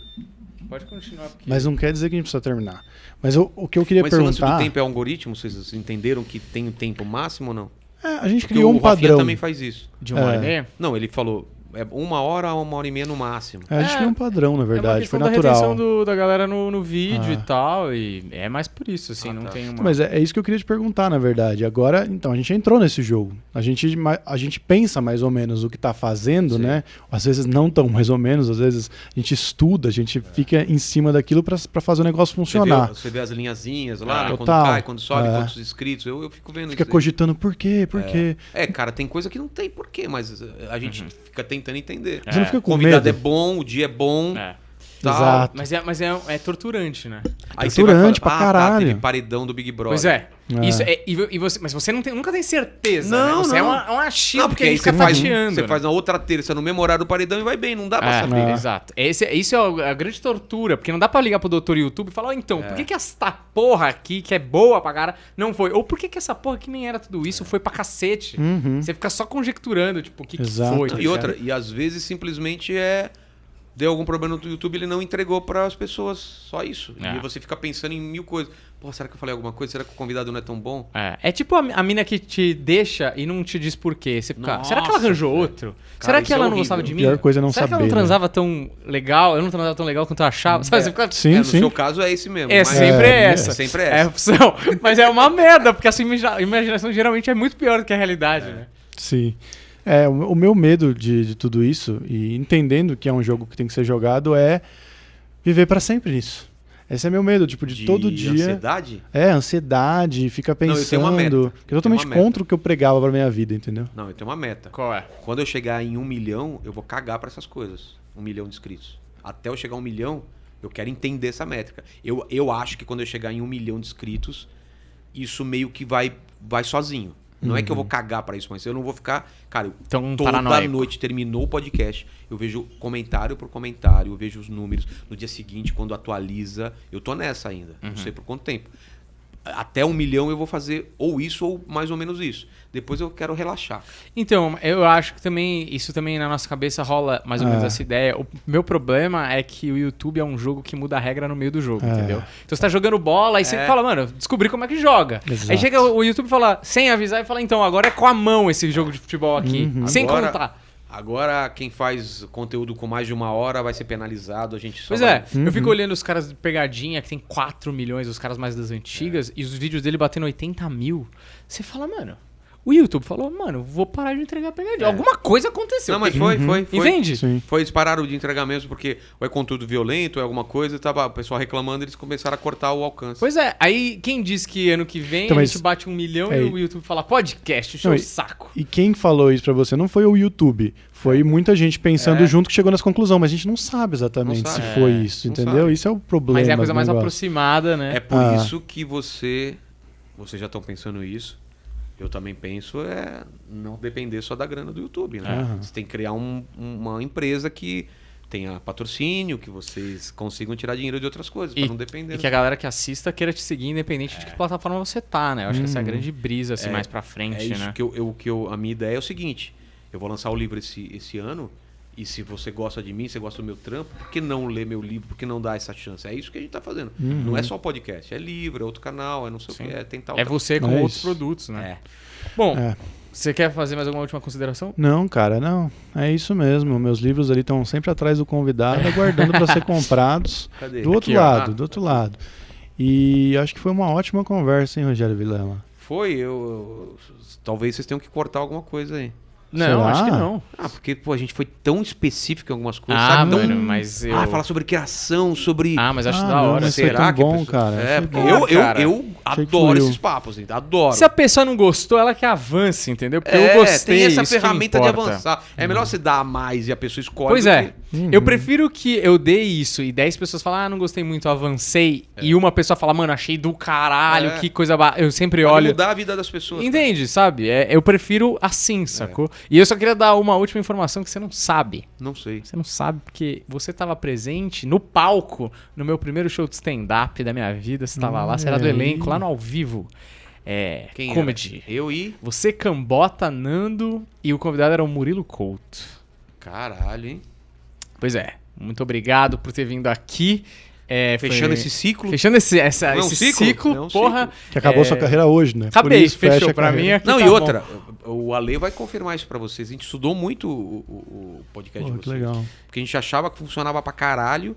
Pode continuar. Porque... não quer dizer que a gente precisa terminar. Mas o que eu queria Mas esse lance perguntar... do tempo é algoritmo? Vocês entenderam que tem um tempo máximo ou não? a gente Porque criou um o Rafinha padrão. também faz isso. De 1h30? Não, ele falou 1 hora no máximo. A gente criou um padrão, na É uma verdade. questão Foi da natural. retenção da galera no vídeo e tal. E é mais por isso, assim, não tem uma... Mas é isso que eu queria te perguntar, na verdade. Agora, então, a gente entrou nesse jogo. A gente pensa mais ou menos o que tá fazendo, né? Às vezes não tão mais ou menos, às vezes a gente estuda, a gente fica em cima daquilo pra fazer o negócio funcionar. Você vê as linhazinhas lá, né? Quando Total. cai, quando sobe, quantos inscritos. Eu fico vendo Fica isso aí. cogitando por quê, por quê. Cara, tem coisa que não tem porquê, mas a gente fica tentando entender. Você não fica O com convidado medo? é bom, o dia é bom. Tal. Exato. Mas é torturante, né? Aí Torturante pra Tá, caralho. teve paredão do Big Brother. Pois é. Isso e você, mas você nunca tem certeza, Não, né? Você não. é um achismo Não, porque porque a aí gente fica tateando. você né? faz na outra terça, no mesmo horário do paredão e vai bem, não dá pra saber. Exato. Isso é a grande tortura, porque não dá pra ligar pro doutor YouTube e falar, então, por que essa porra aqui, que é boa pra cara, não foi? Ou por que essa porra que nem era tudo isso, foi pra cacete? Você fica só conjecturando, tipo, o que Exato. foi. tá E ligado? outra, e às vezes simplesmente deu algum problema no YouTube, ele não entregou para as pessoas, só isso. E você fica pensando em mil coisas. Pô, será que eu falei alguma coisa? Será que o convidado não é tão bom? É tipo a mina que te deixa e não te diz por quê. Você fica, Nossa, será que ela arranjou velho. outro? Cara, Será que isso é ela não horrível. gostava de mim? Pior coisa é não será saber, que ela não né? transava tão legal? Eu não transava tão legal quanto eu achava? Sabe? Você fica... Sim, No sim. seu caso é esse mesmo. É mas- sempre essa. É sempre É a essa. opção. Mas é uma merda, porque a sua imaginação geralmente é muito pior do que a realidade, né? Sim. O meu medo de tudo isso, e entendendo que é um jogo que tem que ser jogado, é viver pra sempre nisso. Esse é meu medo, tipo, de todo dia. Ansiedade? Ansiedade, fica eu pensando. tenho uma meta. Que é totalmente Eu tenho uma contra o que eu pregava pra minha vida, entendeu? Não, eu tenho uma meta. Qual é? Quando eu chegar em 1 milhão, eu vou cagar pra essas coisas. 1 milhão de inscritos. Até eu chegar a 1 milhão, eu quero entender essa métrica. Eu acho que quando eu chegar em 1 milhão de inscritos, isso meio que vai sozinho. Não é que eu vou cagar pra isso, mas eu não vou ficar... Cara, Então, toda paranoico. noite terminou o podcast, eu vejo comentário por comentário, eu vejo os números. No dia seguinte, quando atualiza, eu tô nessa ainda. Não sei por quanto tempo. Até 1 milhão eu vou fazer ou isso ou mais ou menos isso. Depois eu quero relaxar. Então, eu acho que isso também na nossa cabeça rola mais ou menos essa ideia. O meu problema é que o YouTube é um jogo que muda a regra no meio do jogo, entendeu? Então você tá jogando bola, aí você fala, mano, descobri como é que joga. Exato. Aí chega o YouTube e fala, sem avisar, e fala, então, agora é com a mão esse jogo de futebol aqui. Sem Agora- contar. Agora, quem faz conteúdo com mais de 1 hora vai ser penalizado. A gente só Pois vai... é, eu fico olhando os caras de pegadinha, que tem 4 milhões, os caras mais das antigas, e os vídeos dele batendo 80 mil. Você fala, mano, o YouTube falou, mano, vou parar de entregar pegadinha. Alguma coisa aconteceu. Não, mas foi. Entende? Sim. Foi, eles pararam de entregar mesmo porque ou é conteúdo violento, ou é alguma coisa, tava o pessoal reclamando, eles começaram a cortar o alcance. Pois é, aí quem diz que ano que vem Então, a mas- gente bate 1 milhão É, e o YouTube fala podcast, show Não, o saco. E quem falou isso pra você não foi o YouTube. Foi muita gente pensando junto que chegou nessa conclusão. Mas a gente não sabe exatamente Não sabe. se foi isso, não entendeu? sabe. Isso é o problema. Mas é a coisa do mais negócio. aproximada, né? É por isso que vocês já estão pensando isso. Eu também penso não depender só da grana do YouTube, né? Você tem que criar uma empresa que tenha patrocínio, que vocês consigam tirar dinheiro de outras coisas, para não depender. E que a galera que assista queira te seguir independente de que plataforma você tá, né? Eu acho que essa é a grande brisa, assim, mais pra frente, É isso né? que a minha ideia é o seguinte: eu vou lançar o livro esse ano E se você gosta de mim, você gosta do meu trampo, por que não ler meu livro? Por que não dar essa chance? É isso que a gente tá fazendo. Não é só podcast, é livro, é outro canal, é não sei o que, é tentar É você com É outros isso. produtos, né? É. Bom, É. você quer fazer mais alguma última consideração? Não, cara, não. É isso mesmo. Meus livros ali estão sempre atrás do convidado, aguardando para ser comprados. Cadê? Do outro Aqui, ó. lado, do outro lado. E acho que foi uma ótima conversa, hein, Rogério Vilela? Foi, talvez vocês tenham que cortar alguma coisa aí. Não, Será? acho que não. Ah, porque, pô, a gente foi tão específico em algumas coisas. Ah, sabe? mano, mas eu... Falar sobre criação, sobre... Ah, mas acho da não, hora. mas Será foi tão que a bom, pessoa- cara. É, Achei porque bom. cara. eu Achei que adoro fluiu. esses papos, gente. Adoro. Se a pessoa não gostou, ela que avance, entendeu? Porque eu gostei, tem essa isso que ferramenta de importa. avançar. É melhor você dar a mais e a pessoa escolhe. Pois do é. que- Eu prefiro que eu dê isso e 10 pessoas falam, ah, não gostei muito, avancei. E uma pessoa fala, mano, achei do caralho, É. que coisa... Eu sempre Pode olho... mudar a vida das pessoas. Entende, sabe? Eu prefiro assim, sacou? E eu só queria dar uma última informação que você não sabe. Cara. Não sei. Você não sabe porque você estava presente no palco, no meu primeiro show de stand-up da minha vida. Você estava lá, você era do Olha aí. elenco, lá no ao vivo. Quem Comedy. era? Eu e... Você, Cambota, Nando e o convidado era o Murilo Couto. Caralho, hein? Pois é, muito obrigado por ter vindo aqui. Fechando esse ciclo. Fechando esse Não é um esse ciclo? ciclo, É um porra. ciclo. Que acabou sua carreira hoje, né? Acabei, Por isso, fecha fechou. a Pra mim carreira. aqui Não, tá e bom. outra, o Ale vai confirmar isso pra vocês. A gente estudou muito o podcast Pô, de que vocês. legal. Porque a gente achava que funcionava pra caralho.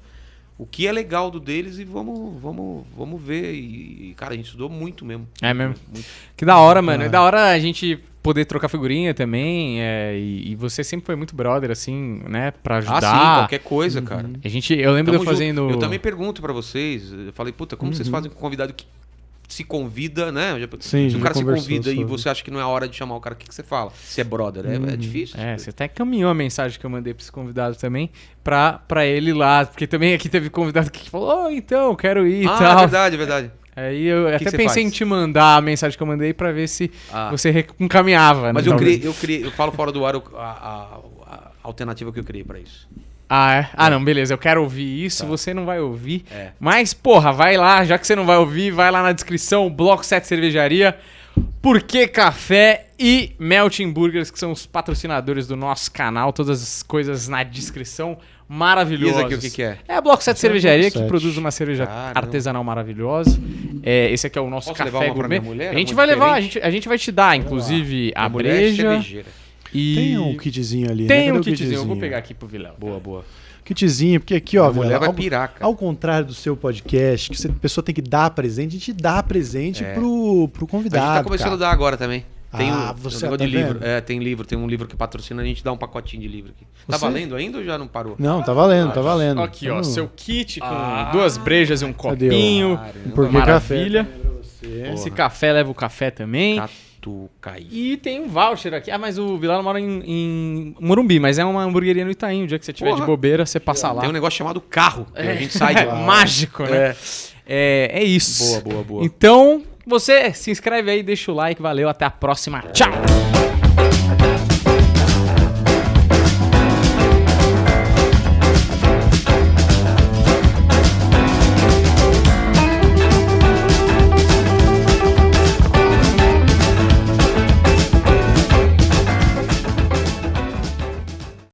O que é legal do deles e vamos ver. E, cara, a gente estudou muito mesmo. É mesmo. Muito. Que da hora, mano. Ah. É da hora a gente poder trocar figurinha também. E você sempre foi muito brother, assim, né? Pra ajudar. Ah, sim, qualquer coisa, cara. Eu lembro de eu Tamo junto. fazendo. Eu também pergunto pra vocês. Eu falei, puta, como vocês fazem com o convidado que se convida, né? Sim, Se o já cara se conversou convida e sobre. você acha que não é a hora de chamar o cara, o que você fala? Se é brother, é difícil. Você até caminhou a mensagem que eu mandei pra esse convidado também, pra ele lá. Porque também aqui teve convidado que falou, então, quero ir e tal. Verdade, verdade. Aí eu que até você pensei faz? em te mandar a mensagem que eu mandei pra ver se Ah. você encaminhava. Mas né, eu talvez. criei, eu falo fora do ar a alternativa que eu criei pra isso. Ah, é? Ah, não, beleza. Eu quero ouvir isso, você não vai ouvir. É. Mas, porra, vai lá, já que você não vai ouvir, vai lá na descrição, Bloco 7 Cervejaria, Porque Café e Melting Burgers, que são os patrocinadores do nosso canal. Todas as coisas na descrição, maravilhosas. E esse aqui, o que é? É a Bloco 7 Esse é o Cervejaria, Bloco que 7. produz uma cerveja Caramba. artesanal maravilhosa. Esse aqui é o nosso Posso levar café uma pra gourmet. minha mulher? A É gente muito vai levar, diferente. a gente vai te dar, inclusive, a Minha mulher é breja. cervejeira. E Tem um kitzinho ali, né? tem Cadê um o kitzinho. Eu vou pegar aqui pro Vilela. Boa, boa. Kitzinho, porque aqui, ó, A mulher Vilela, vai pirar, cara. ao contrário do seu podcast, que a pessoa tem que dar presente, a gente dá presente pro A convidado. gente tá começando a dar agora também. Tem Ah, um você negócio tá de livro. vendo? Tem livro, tem um livro que patrocina, a gente dá um pacotinho de livro aqui. Tá Você- valendo ainda ou já não parou? Não, tá valendo, tá valendo. Aqui, ó, Vamos- seu kit com 2 brejas e um Cadê o- copinho. Caramba. Porque Maravilha. café pra você. Esse café leva o café também. Catucaí. E tem um voucher aqui. Ah, mas o Vilela mora em Morumbi, mas é uma hamburgueria no Itaim. O dia que você tiver Porra. de bobeira, você passa lá. Tem um negócio chamado carro, que a gente sai de lá. Mágico, né? É isso. Boa, boa, boa. Então, você se inscreve aí, deixa o like. Valeu, até a próxima. Tchau!